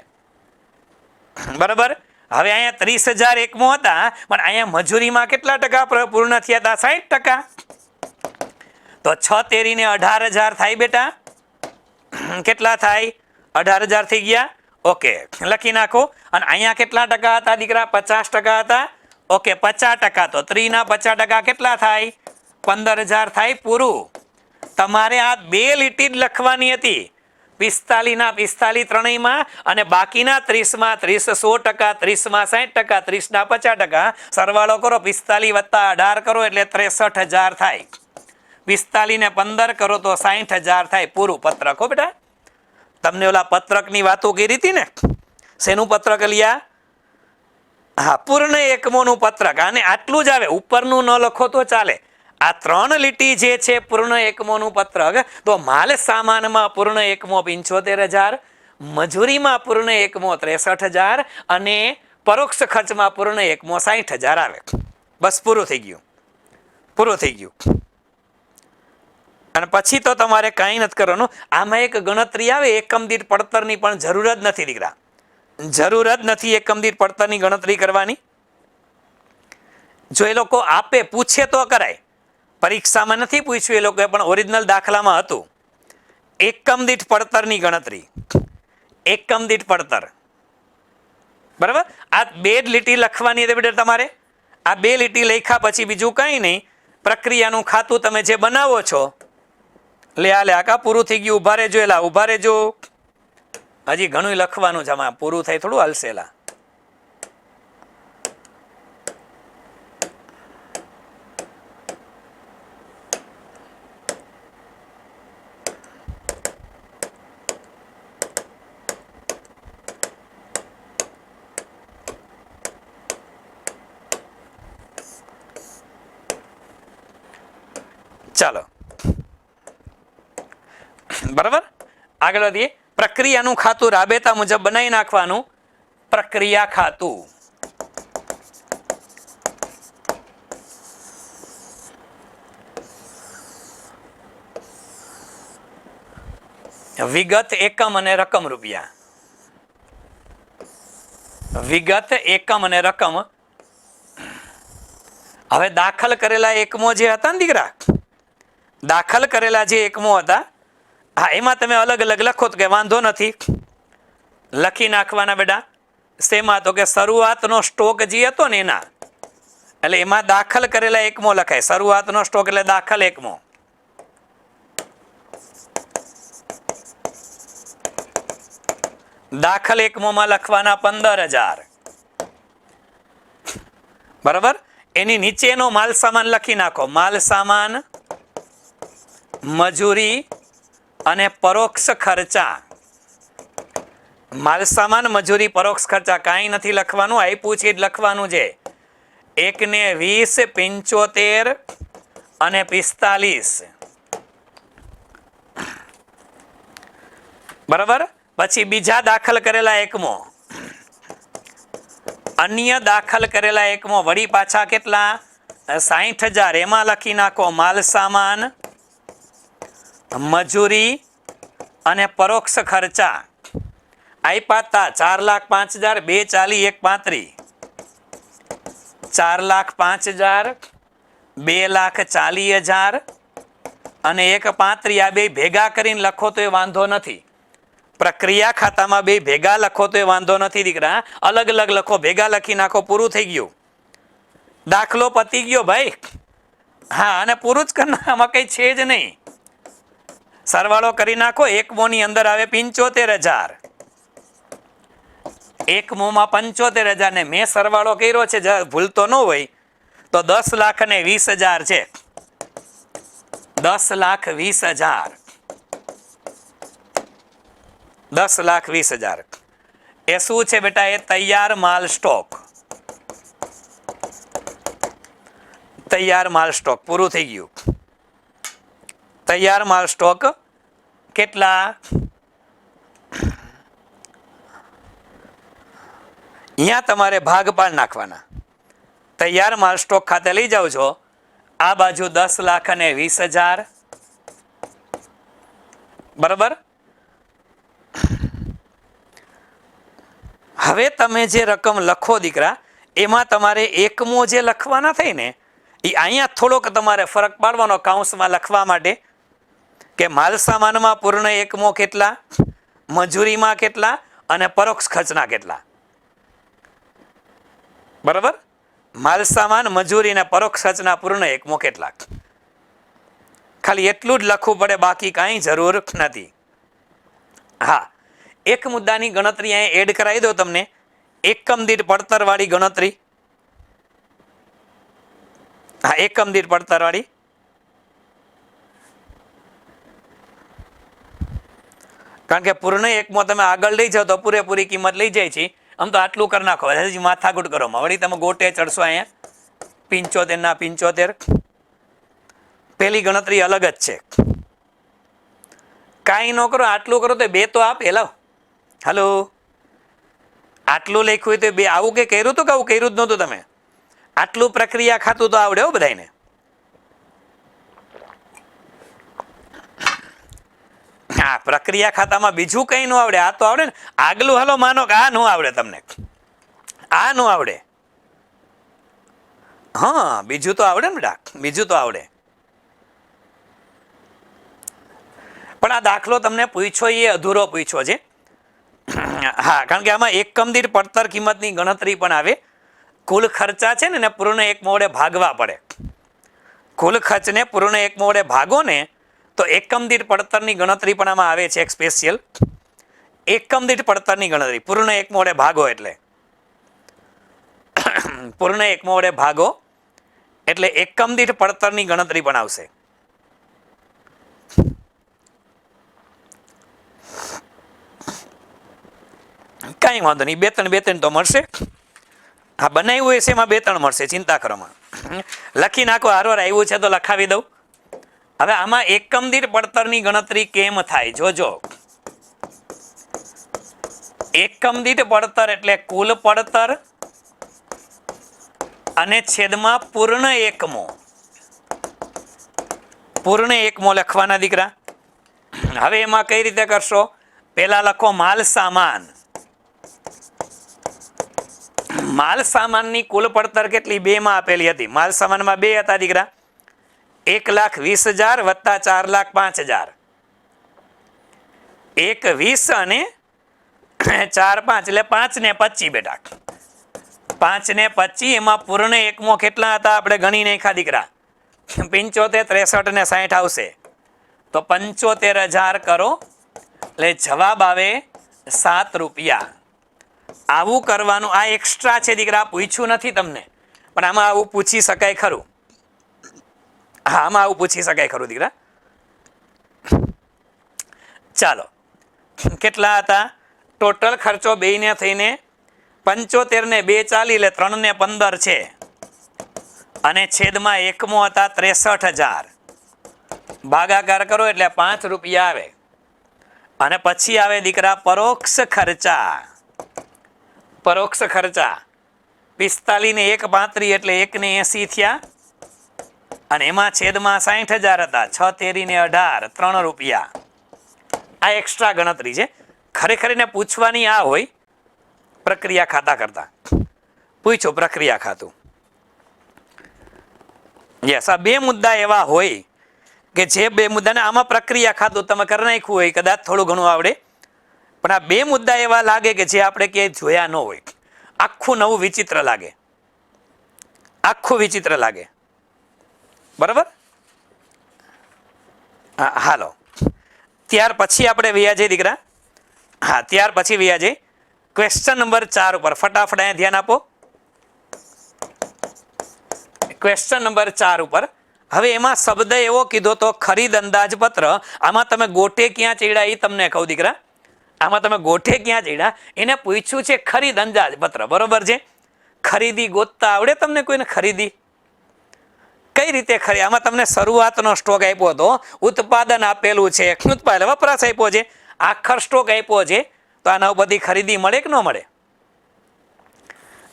બરાબર? હવે અહીંયા 30,000 એકમો હતા, પણ અહીંયા મજૂરીમાં કેટલા ટકા પૂર્ણ થયા હતા? 60%. તો 6 તેરીને 18,000 થાય બેટા. કેટલા થાય? 18,000 થઈ ગયા. ઓકે, લખી નાખો. અને અહીંયા કેટલા ટકા હતા દીકરા? 50% હતા. ઓકે 50%, તો 3 ના 50% કેટલા થાય? 15,000 થાય પૂરું. તમારે આ 2 લીટી જ લખવાની હતી, 45 ના 45 ત્રણેયમાં, અને બાકીના 30 માં 30 100%, 30 માં 60%, 30 ના 50%. સરવાળો કરો, 45 વત્તા 18 કરો એટલે 63,000 થાય. 45 ને 15 કરો તો 60,000 થાય પૂરું પત્રક. હો બેટા, તમને ઓલા પત્રકની વાતો કરી હતી ને, શેનું પત્રક લ્યા? હા, પૂર્ણ એકમોનું પત્રક. અને આટલું જ આવે, ઉપરનું ન લખો તો ચાલે. આ 3 લીટી જે છે પૂર્ણ એકમોનું પત્રક, તો માલ સામાનમાં પૂર્ણ એકમો 75,000, મજૂરીમાં પૂર્ણ એકમો 63,000 અને પરોક્ષ ખર્ચમાં પૂર્ણ એકમો 60,000 આવે. બસ પૂરું થઈ ગયું, પૂરું થઈ ગયું. અને પછી તો તમારે કાંઈ નથી કરવાનું. આમાં એક ગણતરી આવે એકમ દીઠ પડતરની, પણ જરૂર જ નથી દીકરા, જરૂર જ નથી એકમ દીઠ પડતરની ગણતરી કરવાની. જો એ લોકો આપે, પૂછે તો કરાય. પરીક્ષામાં નથી પૂછ્યું એ લોકોએ, પણ ઓરિજિનલ દાખલામાં હતું એકમ દીઠ પડતરની ગણતરી. એકમ દીઠ પડતર, બરાબર. આ 2 લીટી લખવાની હતી બેટા તમારે. આ 2 લીટી લખ્યા પછી બીજું કંઈ નહીં, પ્રક્રિયાનું ખાતું તમે જે બનાવો છો, લે આ લે આકા પૂરું થઈ ગયું. ઉભા રહેજો, એલા ઉભા રહેજો, હજી ઘણું લખવાનું છે આમાં, પૂરું થાય થોડું હાલશે એલા. ચાલો, બરાબર, આગળ વધીએ. પ્રક્રિયાનું ખાતું રાબેતા મુજબ બનાવી નાખવાનું. પ્રક્રિયા ખાતું, વિગત એકમ અને રકમ રૂપિયા. વિગત એકમ અને રકમ. હવે દાખલ કરેલા એકમો જે હતા ને દીકરા, દાખલ કરેલા જે એકમો હતા, હા, એમાં તમે અલગ અલગ લખો તો કે વાંધો નથી, લખી નાખવાના બેટા. શેમાં? તો કે શરૂઆતનો સ્ટોક જે હતો ને એના, એટલે એમાં દાખલ કરેલા એકમો લખાય. શરૂઆતનો સ્ટોક એટલે દાખલ એકમો. દાખલ એકમોમાં લખવાના 15,000, બરાબર. એની નીચેનો માલ સામાન લખી નાખો. માલ સામાન, મજૂરી અને પરોક્ષ ખર્ચા. માલ સામાન, મજૂરી, પરોક્ષ ખર્ચા કાંઈ નથી લખવાનું, આપ્યું છે જ લખવાનું છે. 1 ને 20, 75 અને 45, બરાબર. પછી બીજા દાખલ કરેલા એકમો, અન્ય દાખલ કરેલા એકમો વળી પાછા કેટલા? 60,000. એમાં લખી નાખો માલ સામાન, મજૂરી અને પરોક્ષ ખર્ચા. આપ્યા હતા 4,05,000, 2 40, 1 35. 4,05,000, 2,40,000 અને 1 35. આ બે ભેગા કરીને લખો તો એ વાંધો નથી. પ્રક્રિયા ખાતામાં બે ભેગા લખો તો એ વાંધો નથી દીકરા. અલગ અલગ લખો, ભેગા લખી નાખો, પૂરું થઈ ગયું. દાખલો પતી ગયો ભાઈ. હા, અને પૂરું જ કરના, આમાં કઈ છે જ નહીં. સરવાળો કરી નાખો. એકમોની અંદર આવે 75,000, એકમોમાં 75,000 ને મેં સરવાળો કર્યો છે, ભૂલતો ન હોય તો 10,20,000 છે. 10,20,000, 10,20,000. એ શું છે બેટા? એ તૈયાર માલ સ્ટોક. તૈયાર માલ સ્ટોક પૂરું થઈ ગયું. તૈયાર માલ સ્ટોક કેટલા? અહીંયા તમારે ભાગ પાડ નાખવાના. તૈયાર માલ સ્ટોક ખાતે લઈ જાઓ છો. આ બાજુ 10,20,000, બરાબર. હવે તમે જે રકમ લખો દીકરા, એમાં તમારે એકમો જે લખવાના થાય ને, એ અહીંયા થોડોક તમારે ફરક પાડવાનો કાઉન્સમાં લખવા માટે, કે માલ સામાનમાં પૂર્ણ એકમો કેટલા, મજૂરીમાં કેટલા અને પરોક્ષ ખર્ચના કેટલા, બરાબર. માલ સામાન મજૂરી અને પરોક્ષ ખર્ચના પૂર્ણ એકમો કેટલાક. ખાલી એટલું જ લખવું પડે, બાકી કાંઈ જરૂર નથી. હા, એક મુદ્દાની ગણતરી અહીંયા એડ કરાવી દો તમને, એકમ દીઠ પડતર વાળી ગણતરી. હા, એકમ દીઠ પડતર વાળી. કારણ કે પૂર્ણ એકમો તમે આગળ લઈ જાઓ તો પૂરેપૂરી કિંમત લઈ જાય છે. આમ તો આટલું કરી નાખો, હજી માથાકૂટ કરો, વળી તમે ગોટે ચડશો. અહીંયા 75 ના 75, પેલી ગણતરી અલગ જ છે. કાંઈ ન કરો, આટલું કરો તો બે તો આપે. લાવ, હલો, આટલું લખ્યું હોય તો બે. આવું કે કર્યું હતું કે આવું કર્યું જ નહોતું તમે? આટલું પ્રક્રિયા ખાતું તો આવડે હો બધાને. હા, પ્રક્રિયા ખાતામાં બીજું કઈ ન આવડે, આ તો આવડે ને. આગલું હાલો માનો કે આ ન આવડે તમને, આ ન આવડે. હા, બીજું તો આવડે ને બેટા, બીજું તો આવડે. પણ આ દાખલો તમને પૂછ્યો એ અધૂરો પૂછ્યો છે. હા, કારણ કે આમાં એકમ દીઠ પડતર કિંમતની ગણતરી પણ આવે. કુલ ખર્ચા છે ને પૂર્ણ એકમો વડે ભાગવા પડે. કુલ ખર્ચને પૂર્ણ એકમો વડે ભાગો ને તો એકમ દીઠ પડતરની ગણતરી પણ આમાં આવે છે. એક સ્પેશિયલ એકમ દીઠ પડતરની ગણતરી પૂર્ણ એકમો વડે ભાગો એટલે પૂર્ણ એકમો વડે ભાગો એટલે એકમ દીઠ પડતરની ગણતરી પણ આવશે. કાંઈ વાંધો નહીં, બે ત્રણ તો મળશે. હા, બનાવ્યું હોય છે એમાં 2-3 મળશે, ચિંતા કરવામાં. લખી નાખો, હારવાર આવ્યું છે તો લખાવી દઉં. હવે આમાં એકમ દીઠ પડતરની ગણતરી કેમ થાય જોજો. એકમ દીઠ પડતર એટલે કુલ પડતર અને છેદમાં પૂર્ણ એકમો. પૂર્ણ એકમો લખવાના દીકરા. હવે એમાં કઈ રીતે કરશો? પેલા લખો માલ સામાન. માલ સામાનની કુલ પડતર કેટલી? 2 માં આપેલી હતી. માલ સામાનમાં 2 હતા દીકરા, 1,20,000 વત્તા 4,05,000. 1,20 અને 4,5 એટલે 5 ને 25 બેટા. 5 ને 25 એમાં પૂર્ણ એકમો કેટલા હતા આપણે ગણી નાખ્યા દીકરા. 75, 63 ને 60 આવશે તો 75,000 કરો એટલે જવાબ આવે 7 રૂપિયા. આવું કરવાનું. આ એક્સ્ટ્રા છે દીકરા, પૂછ્યું નથી તમને, પણ આમાં આવું પૂછી શકાય ખરું. હા, આમાં આવું પૂછી શકાય ખરું દીકરા. ચાલો, કેટલા હતા ટોટલ ખર્ચો બેયને થઈને? 75 ને 2 40 એટલે 3 ને 15 છે અને છેદમાં એકમો હતા 63,000. ભાગાકાર કરો એટલે 5 રૂપિયા આવે. અને પછી આવે દીકરા પરોક્ષ ખર્ચા. પરોક્ષ ખર્ચા 45 ને 1 35 એટલે 1 ને 80 થયા અને એમાં છેદમાં 60,000 હતા. 6 તેરી ને 18, 3 રૂપિયા. આ એક્સ્ટ્રા ગણતરી છે. ખરેખર એને પૂછવાની આ હોય પ્રક્રિયા ખાતા કરતા. પૂછો પ્રક્રિયા ખાતું. યસ, આ 2 મુદ્દા એવા હોય કે જે 2 મુદ્દાને આમાં પ્રક્રિયા ખાતું તમે કરી નાખ્યું હોય, કદાચ થોડું ઘણું આવડે, પણ આ 2 મુદ્દા એવા લાગે કે જે આપણે ક્યાંય જોયા ન હોય. આખું નવું વિચિત્ર લાગે, આખું વિચિત્ર લાગે. બરાબર? હા, હાલો, ત્યાર પછી આપણે વ્યાજે દીકરા. હા, ત્યાર પછી વ્યાજે ક્વેશ્ચન નંબર 4 ઉપર ફટાફટ અહીંયા ધ્યાન આપો. ક્વેશ્ચન નંબર 4 ઉપર હવે એમાં શબ્દ એવો કીધો તો ખરીદ અંદાજપત્ર. આમાં તમે ગોઠે ક્યાં ચડ્યા એ તમને કહું દીકરા. આમાં તમે ગોઠે ક્યાં ચડ્યા એને પૂછ્યું છે ખરીદ અંદાજપત્ર. બરોબર છે? ખરીદી ગોતતા આવડે તમને કોઈને? ખરીદી કઈ રીતે ખરી? આમાં તમને શરૂઆતનો સ્ટોક આપ્યો હતો, ઉત્પાદન આપેલું છે, ઉત્પાદન વપરાશ આપ્યો છે, આખર સ્ટોક આપ્યો છે, તો આના ઉપરથી ખરીદી મળે કે ન મળે?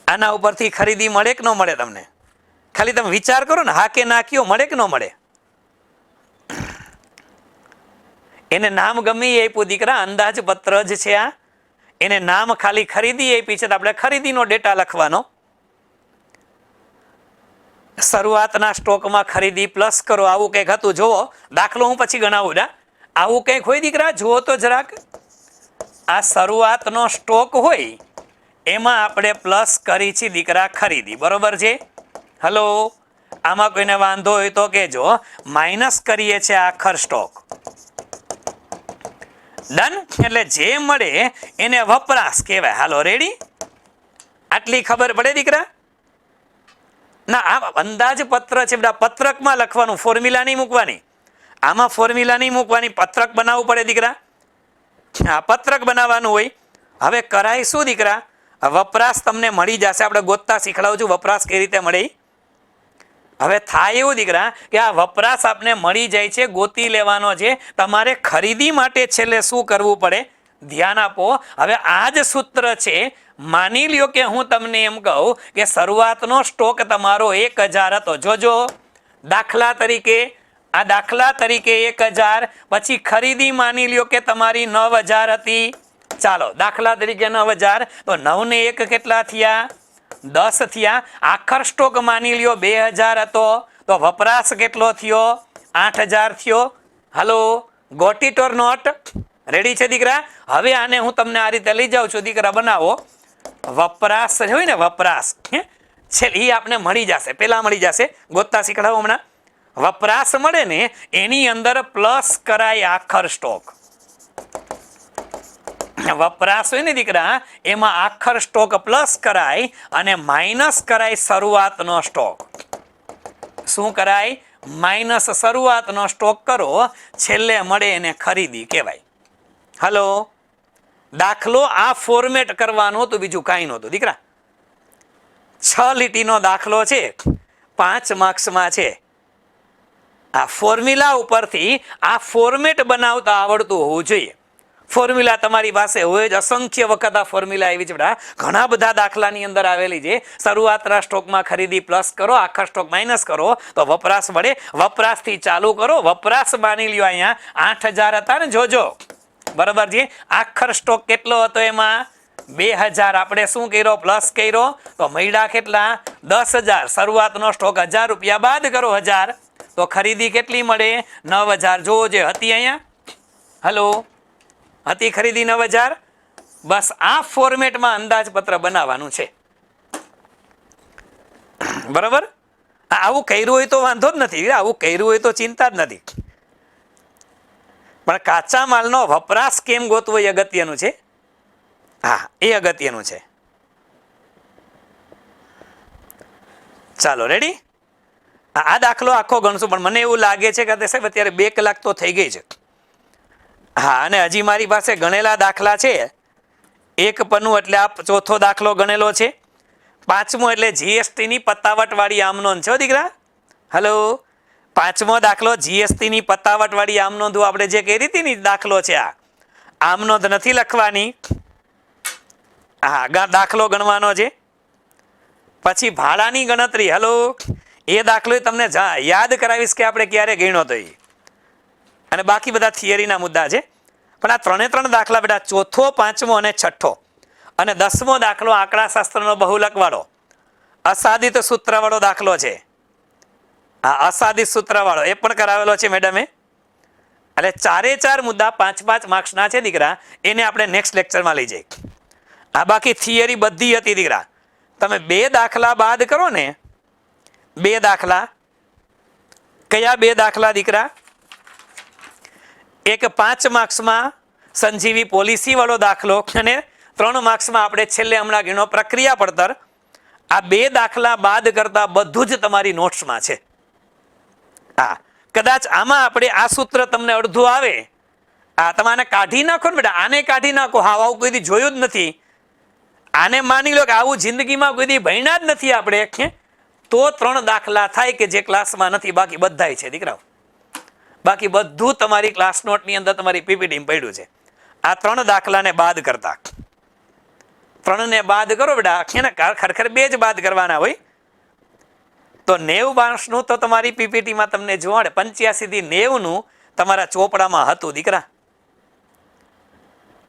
આના ઉપરથી ખરીદી મળે કે ન મળે? તમને ખાલી તમે વિચાર કરો ને, હા કે ના કયો, મળે કે ન મળે? એને નામ ગમે એ આપ્યું દીકરા, અંદાજપત્ર જ છે આ. એને નામ ખાલી ખરીદી આપી છે તો આપણે ખરીદીનો ડેટા લખવાનો. શરૂઆતના સ્ટોકમાં ખરીદી પ્લસ કરો, આવું કંઈક હતું. જુઓ દાખલો હું પછી ગણાવું. આવું કંઈક હોય દીકરા, જુઓ તો જરાક. આ શરૂઆતનો સ્ટોક હોય એમાં આપણે પ્લસ કરી છે દીકરા ખરીદી. બરોબર છે? હલો, આમાં કોઈને વાંધો હોય તો કહેજો. માઇનસ કરીએ છીએ આખર સ્ટોક. ડન. એટલે જે મળે એને વપરાશ કહેવાય. હાલો, રેડી? આટલી ખબર પડે દીકરા? ના, આ અંદાજપત્ર છે બધા. પત્રકમાં લખવાનું, ફોર્મ્યુલા નહીં મૂકવાની. આમાં ફોર્મ્યુલા નહીં મૂકવાની, પત્રક બનાવવું પડે દીકરા. આ પત્રક બનાવવાનું હોય. હવે કરાય શું દીકરા? વપરાશ તમને મળી જશે. આપણે ગોતતા શીખડાવું છું વપરાશ કઈ રીતે મળે. હવે થાય એવું દીકરા કે આ વપરાશ આપને મળી જાય છે, ગોતી લેવાનો છે. તમારે ખરીદી માટે છેલ્લે શું કરવું પડે? ધ્યાન આપો. હવે આ જ સૂત્ર છે. માની લ્યો કે હું તમને એમ કહું કે શરૂઆતનો સ્ટોક તમારો 1000 હતો. જોજો, દાખલા તરીકે 1000, પછી ખરીદી માની લ્યો કે તમારી 9000 હતી. ચાલો, દાખલા તરીકે 9000, તો 9 ને 1 કેટલા થયા? 10 થયા. આખર સ્ટોક માની લ્યો 2000 હતો, તો વપરાશ કેટલો થયો? 8000 થયો. Hello, got it or not? Ready છે દીકરા? હવે આને હું તમને આ રીતે લઈ જાઉં છું દીકરા, બનાવો. વપરાશ હોય ને, વપરાશ છે એ આપણે મળી જશે. પેલા મળી જશે, ગોતતા શીખડાવો હમણાં. વપરાશ મળે ને એની અંદર પ્લસ કરાય આખર સ્ટોક. વપરાશ હોય ને દીકરા, એમાં આખર સ્ટોક પ્લસ કરાય અને માઇનસ કરાય શરૂઆતનો સ્ટોક. શું કરાય? માઇનસ શરૂઆતનો સ્ટોક કરો, છેલ્લે મળે એને ખરીદી કહેવાય. હલો, દાખલો આ ફોર્મેટ કરવાનો તો બીજું કાંઈ નહોતું દીકરા. 6 લીટીનો દાખલો છે, 5 માર્ક્સમાં છે. આ ફોર્મ્યુલા ઉપરથી આ ફોર્મેટ બનાવતા આવડતું હોવું જોઈએ. ફોર્મ્યુલા તમારી પાસે હોય જ. અસંખ્ય વખત આ ફોર્મ્યુલા આવી છે બેટા. ઘણા બધા દાખલાની અંદર આવેલી છે. શરૂઆતના સ્ટોકમાં ખરીદી પ્લસ કરો, આખા સ્ટોક માઇનસ કરો તો વપરાશ મળે. વપરાશથી ચાલુ કરો. વપરાશ માની લ્યો અહીંયા 8000 હતા ને, જોજો બરાબર છે. આખર સ્ટોક કેટલો હતો? એમાં 2000. આપણે શું કર્યો? પ્લસ કર્યો, તો મળ્યા કેટલા? 10000. શરૂઆતનો સ્ટોક 1000 રૂપિયા બાદ કરો 1000, તો ખરીદી કેટલી મળે? 9000. જોવો જે હતી અહીંયા. હલો, હતી ખરીદી 9000. બસ આ ફોર્મેટમાં અંદાજપત્ર બનાવવાનું છે. બરાબર? આવું કર્યું હોય તો વાંધો જ નથી. આવું કર્યું હોય તો ચિંતા જ નથી. પણ કાચા માલનો વપરાશ કેમ ગોતવો એ અગત્યનું છે. હા, એ અગત્યનું છે. ચાલો, રેડી? આ દાખલો આખો ગણશું, પણ મને એવું લાગે છે કે સાહેબ અત્યારે 2 કલાક તો થઈ ગઈ છે. હા, અને હજી મારી પાસે ગણેલા દાખલા છે. 1 પન્નું એટલે આ 4થો દાખલો ગણેલો છે. 5મો એટલે જીએસટી ની પતાવટ વાળી આમનોંધ છે દીકરા. હલો, 5મો દાખલો જીએસટી ની પતાવટ વાળી આમનોંધ આપણે જે કરી હતી ને દાખલો છે. આ આમનોંધ નથી લખવાની. હા, દાખલો ગણવાનો છે. પછી ભાડાની ગણતરી. હલો, એ દાખલો તમને યાદ કરાવીશ કે આપણે ક્યારે ગણ્યો તો. અને બાકી બધા થિયરીના મુદ્દા છે. પણ આ 3 દાખલા બેટા, 4થો, 5મો અને 6થો. અને 10મો દાખલો આંકડાશાસ્ત્રનો બહુલક વાળો અસાદિત સૂત્ર વાળો દાખલો છે. આ અસાદિત સૂત્ર વાળો એ પણ કરાવેલો છે મેડમે. એટલે 4 મુદ્દા 5 માર્ક્સના છે દીકરા. એને આપણે નેક્સ્ટ લેક્ચરમાં લઈ જઈએ. આ બાકી થિયરી બધી હતી દીકરા. તમે 2 દાખલા બાદ કરો ને, 2 દાખલા. કયા 2 દાખલા દીકરા? એક 5 માર્ક્સમાં સંજીવી પોલિસી વાળો દાખલો, અને 3 માર્ક્સમાં આપણે છેલ્લે હમણાં ગણો પ્રક્રિયા પડતર. આ 2 દાખલા બાદ કરતા બધું જ તમારી નોટ્સમાં છે. હા, કદાચ આમાં આપણે આ સૂત્ર તમને અડધું આવે, આ તમારે કાઢી નાખો ને બેટા. આને કાઢી નાખો. હા, આવું કોઈ દી જોયું જ નથી. આને માની લો કે આવું જિંદગીમાં કોઈ દી ભણ્યા જ નથી આપણે, તો 3 દાખલા થાય કે જે ક્લાસમાં નથી. બાકી બધાય છે દીકરાઓ. બાકી બધું તમારી ક્લાસ નોટની અંદર તમારી પીપીટીમાં પડ્યું છે. આ 3 દાખલાને બાદ કરતા 3 ને બાદ કરો બેટા. ખરેખર 2 જ બાદ કરવાના હોય. તો 90 માર્ક્સનું તો તમારી પીપીટીમાં તમને જોવા મળે. 85 થી 90નું તમારા ચોપડામાં હતું દીકરા.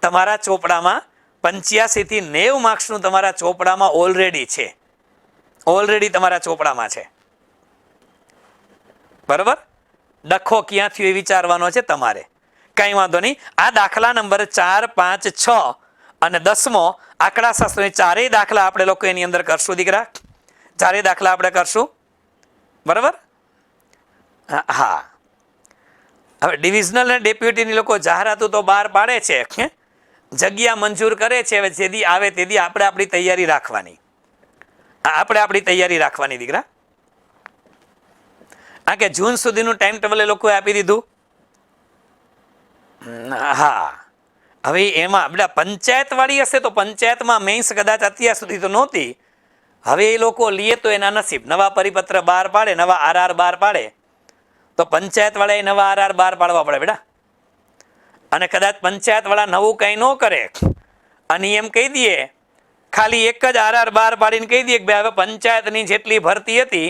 તમારા ચોપડામાં 85 થી 90 માર્ક્સનું તમારા ચોપડામાં ઓલરેડી છે. ઓલરેડી તમારા ચોપડામાં છે. બરાબર? ડખો ક્યાં થયો એ વિચારવાનો છે તમારે. કંઈ વાંધો નહીં. આ દાખલા નંબર 4, 5, 6 અને 10મો આંકડાશાસ્ત્રની 4 દાખલા આપણે લોકો એની અંદર કરશું દીકરા. 4 દાખલા આપણે કરશું. બરાબર. હા, હવે ડિવિઝનલ અને ડેપ્યુટીની લોકો જાહેરાતો તો બહાર પાડે છે, જગ્યા મંજૂર કરે છે. હવે જેદી આવે તેદી આપણે આપણી તૈયારી રાખવાની. આપણે આપણી તૈયારી રાખવાની દીકરા. હા, કે જૂન સુધીનું ટાઈમ ટેબલ એ લોકોએ આપી દીધું. હા, હવે એમાં બધા પંચાયત વાળી હશે તો પંચાયતમાં મેન્સ કદાચ અત્યાર સુધી તો નહોતી. હવે એ લોકો લે તો એના નસીબ. નવા પરિપત્ર બહાર પાડે, નવા આરઆર બહાર પાડે તો પંચાયત વાળાએ નવા આરઆર બહાર પાડવા પડે બેટા. અને કદાચ પંચાયત વાળા નવું કંઈ ન કરે અને એમ કહી દઈએ, ખાલી એક જ આરઆર બહાર પાડીને કહી દઈએ કે ભાઈ હવે પંચાયતની જેટલી ભરતી હતી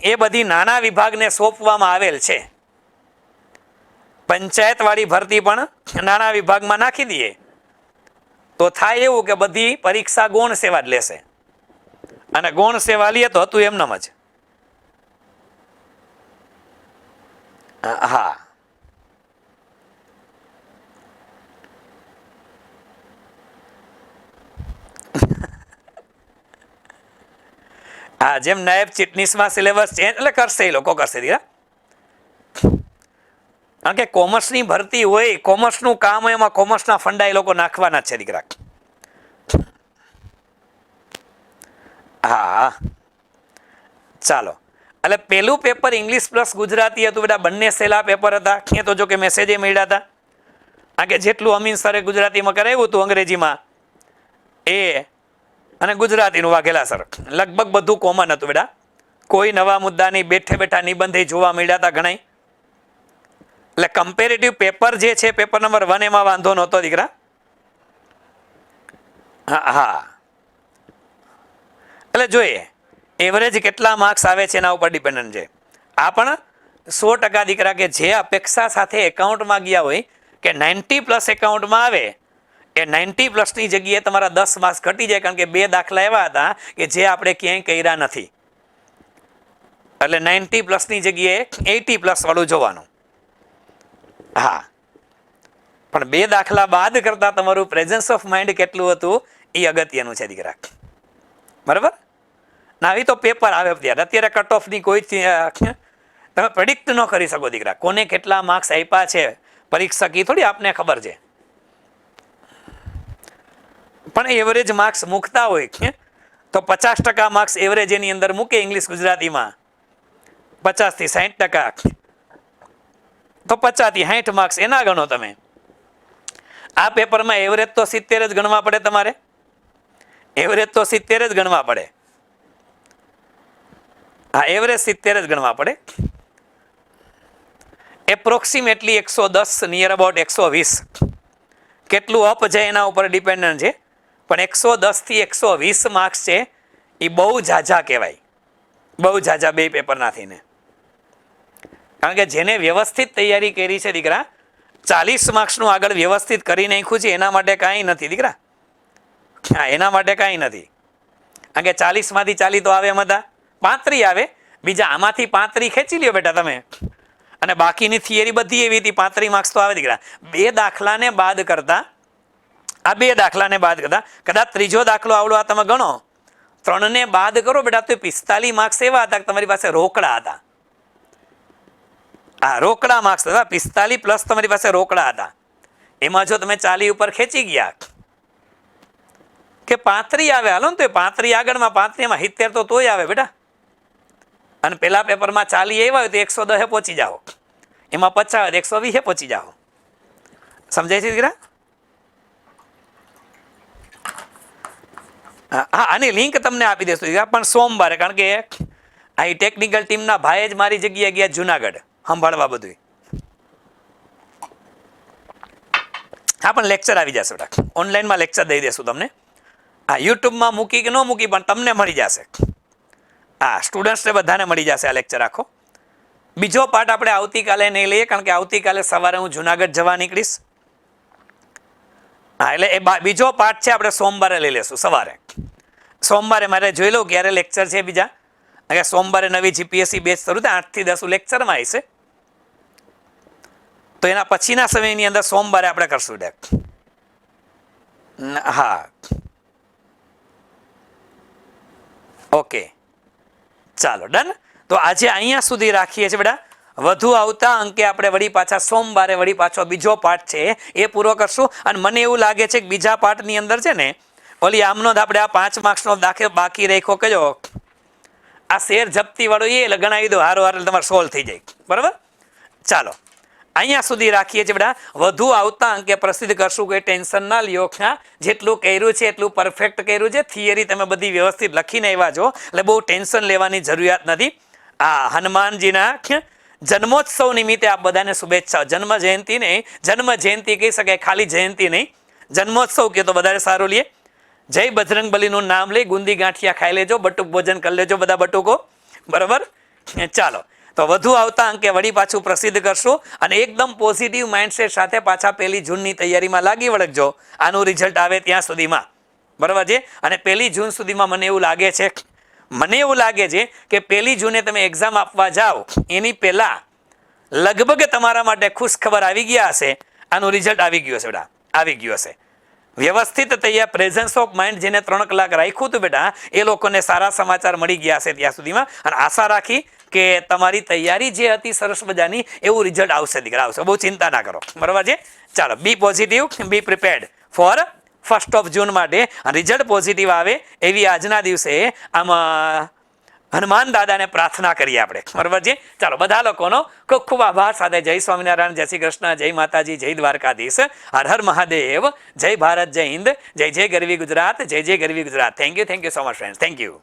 એ બધી નાના વિભાગને સોંપવામાં આવેલ છે. પંચાયત વાળી ભરતી પણ નાના વિભાગમાં નાખી દઈએ તો થાય એવું કે બધી પરીક્ષા ગૌણ સેવા જ લેશે. અને ગૌણ સેવા લઈએ તો હતું એમનેમ જ. હા, હા, જેમ નાયબ ચીટનીસમાં સિલેબસ ચેન્જ એટલે કરશે, એ લોકો કરશે દીકરા. કારણ કે કોમર્સની ભરતી હોય, કોમર્સનું કામ હોય, એમાં કોમર્સના ફંડા એ લોકો નાખવાના છે દીકરા. હા, ચાલો. એટલે પેલું પેપર ઇંગ્લિશ પ્લસ ગુજરાતી હતું બેટા. બંને સહેલા પેપર હતા. એ તો જો કે મેસેજે મળ્યા હતા. કારણ કે જેટલું અમીન સરે ગુજરાતીમાં કરાવ્યું હતું અંગ્રેજીમાં એ અને ગુજરાતીનું વાઘેલા સર લગભગ બધું કોમન હતું બેટા. કોઈ નવા મુદ્દાની બેઠે બેઠા નિબંધે જોવા મળ્યા હતા ઘણા. એટલે કમ્પેરેટિવ પેપર જે છે પેપર નંબર 1 એમાં વાંધો નહોતો દીકરા. હા, એટલે જોઈએ એવરેજ કેટલા માર્ક્સ આવે છે એના ઉપર ડિપેન્ડન્ટ છે. આ પણ 100% દીકરા કે જે અપેક્ષા સાથે એકાઉન્ટમાં ગયા હોય કે 90+ એકાઉન્ટમાં આવે એ 90+ની જગ્યાએ તમારા 10 માર્ક્સ ઘટી જાય. કારણ કે 2 દાખલા એવા હતા કે જે આપણે ક્યાંય કર્યા નથી. એટલે 90+ની જગ્યાએ 80+ વાળું જોવાનું. હા, પણ 2 દાખલા બાદ કરતા તમારું પ્રેઝન્સ ઓફ માઇન્ડ કેટલું હતું એ અગત્યનું છે દીકરા. બરાબર. ના, આવી તો પેપર આવે અત્યારે કટ ઓફની કોઈ તમે પ્રેડિક્ટ ન કરી શકો દીકરા. કોને કેટલા માર્ક્સ આપ્યા છે પરીક્ષક એ થોડી આપને ખબર છે. પણ એવરેજ માર્ક્સ મૂકતા હોય તો 50% માર્ક્સ એવરેજ એની અંદર મૂકે ઇંગ્લિશ ગુજરાતીમાં 50 થી 60%, તો 50 થી 60 માર્ક્સ એના ગણો તમે. આ પેપરમાં એવરેજ તો 70 જ ગણવા પડે તમારે. એવરેજ તો 70 જ ગણવા પડે. હા, એવરેજ 70 જ ગણવા પડે. Approximately 110, near about 120. કેટલું અપ જાય એના ઉપર ડિપેન્ડન્ટ છે. પણ 110 થી 120 માર્ક્સ છે એ બહુ ઝાઝા કહેવાય. બહુ ઝાઝા 2 પેપરના થઈને. કારણ કે જેને વ્યવસ્થિત તૈયારી કરી છે દીકરા, 40 માર્ક્સનું આગળ વ્યવસ્થિત કરી નાખ્યું છે, એના માટે કાંઈ નથી દીકરા. હા, એના માટે કાંઈ નથી. કારણ કે 40માંથી 40 તો આવે એમ હતા, 35 આવે. બીજા આમાંથી 35 ખેંચી લ્યો બેટા તમે. અને બાકીની થિયરી બધી એવી હતી, 35 માર્ક્સ તો આવે દીકરા. 2 દાખલાને બાદ કરતા કદાચ ત્રીજો દાખલો આવડો આ તમે ગણો, 3ને બાદ કરો બેટા તો 45 માર્ક્સ એવા હતા કે તમારી પાસે રોકડા હતા. હા, રોકડા માર્ક્સ હતા. 45+ તમારી પાસે રોકડા હતા. એમાં જો તમે 40 ઉપર ખેંચી ગયા કે 35 આવે, હાલો ને તો 35 આગળમાં 35 માં 70 તો તોય આવે બેટા. અને પેલા પેપરમાં 40 આવ્યા હોય તો 110 પહોંચી જાઓ. એમાં 50 આવે 120 પહોંચી જાઓ. સમજાય છે દીકરા? હા, આની લિંક તમને આપી દેશું દીકરા, પણ સોમવારે. કારણ કે આ ટેકનિકલ ટીમના ભાઈ જ મારી જગ્યાએ ગયા જુનાગઢ સંભાળવા બધું. હા, પણ લેક્ચર આવી જશે બેટા. ઓનલાઈનમાં લેક્ચર દઈ દેશું તમને. હા, યુટ્યુબમાં મૂકી કે ન મૂકી પણ તમને મળી જશે. હા, સ્ટુડન્ટ્સને બધાને મળી જશે આ લેક્ચર આખો. બીજો પાર્ટ આપણે આવતીકાલે નહીં લઈએ, કારણ કે આવતીકાલે સવારે હું જુનાગઢ જવા નીકળીશ. હા, એટલે એ બીજો પાર્ટ છે આપણે સોમવારે લઈ લેશું સવારે. સોમવારે મારે જોઈ લઉં ક્યારે લેક્ચર છે બીજા. કારણ કે સોમવારે નવી જીપીએસસી બેચ શરૂ થાય, 8 થી 10 લેક્ચરમાં આવશે. તો એના પછીના સમયની અંદર સોમવારે આપણે કરશું ડેક. હા, ઓકે, ચાલો ડન. તો આજે અહીંયા સુધી રાખીએ છીએ બેટા. વધુ આવતા અંકે આપણે વળી પાછા સોમવારે વળી પાછો બીજો પાઠ છે એ પૂરો કરશું. અને મને એવું લાગે છે કે બીજા પાઠની અંદર છે ને ઓલી આમનો આપણે આ 5 માર્ક્સનો દાખલો બાકી રાખ્યો કયો આ શેર જપ્તી વાળો એ ગણાવી દો હારો હાર તમારે સોલ્વ થઈ જાય. બરાબર. ચાલો અહીંયા સુધી રાખીએ છીએ બેટા. વધુ આવતા અંકે પ્રસિદ્ધ કરશું કોઈ ટેન્શન ના લ્યો. જેટલું કર્યું છે એટલું પરફેક્ટ કર્યું છે. થિયરી તમે બધી વ્યવસ્થિત લખીને આવ્યા છો એટલે બહુ ટેન્શન લેવાની જરૂરિયાત નથી. આ હનુમાનજીના જન્મોત્સવ નિમિત્તે આપ બધાને શુભેચ્છાઓ. જન્મ જયંતિ નહીં, જન્મ જયંતિ કહી શકાય, ખાલી જયંતિ નહીં, જન્મોત્સવ કે તો વધારે સારું લે. જય બજરંગ બલીનું નામ લઈ ગુંદી ગાંઠિયા ખાઈ લેજો, બટુક ભોજન કરી લેજો બધા બટુકો. બરાબર. ચાલો તો વધુ આવતા અંકે વળી પાછું પ્રસિદ્ધ કરશું અને એકદમ પોઝિટિવ માઇન્ડસેટ સાથે પાછા 1 જૂનની તૈયારીમાં લાગી વળગજો આનું રિઝલ્ટ આવે ત્યાં સુધીમાં. બરાબર છે. અને 1 જૂન સુધીમાં મને એવું લાગે છે કે 1 જૂને તમે એક્ઝામ આપવા જાઓ એની પહેલા લગભગ તમારા માટે ખુશ ખબર આવી ગયા હશે. આનું રિઝલ્ટ આવી ગયું હશે બેટા, આવી ગયું હશે. વ્યવસ્થિત તૈયાર પ્રેઝન્સ ઓફ માઇન્ડ જેને 3 કલાક રાખ્યું હતું બેટા એ લોકોને સારા સમાચાર મળી ગયા હશે ત્યાં સુધીમાં. અને આશા રાખી કે તમારી તૈયારી જે હતી સરસ મજાની એવું રિઝલ્ટ આવશે દીકરા, આવશે. બહુ ચિંતા ના કરો. બરાબર છે. ચાલો બી પોઝિટિવ, બી પ્રિપેર્ડ ફોર 1 જૂન માટે રિઝલ્ટ પોઝિટિવ આવે એવી આજના દિવસે આમાં હનુમાન દાદાને પ્રાર્થના કરીએ આપણે. બરાબર છે. ચાલો બધા લોકોનો ખૂબ ખૂબ આભાર. સાથે જય સ્વામિનારાયણ, જય શ્રી કૃષ્ણ, જય માતાજી, જય દ્વારકાધીશ, હર હર મહાદેવ, જય ભારત, જય હિન્દ, જય જય ગરવી ગુજરાત, જય જય ગરવી Gujarat. Thank you so much friends. Thank you.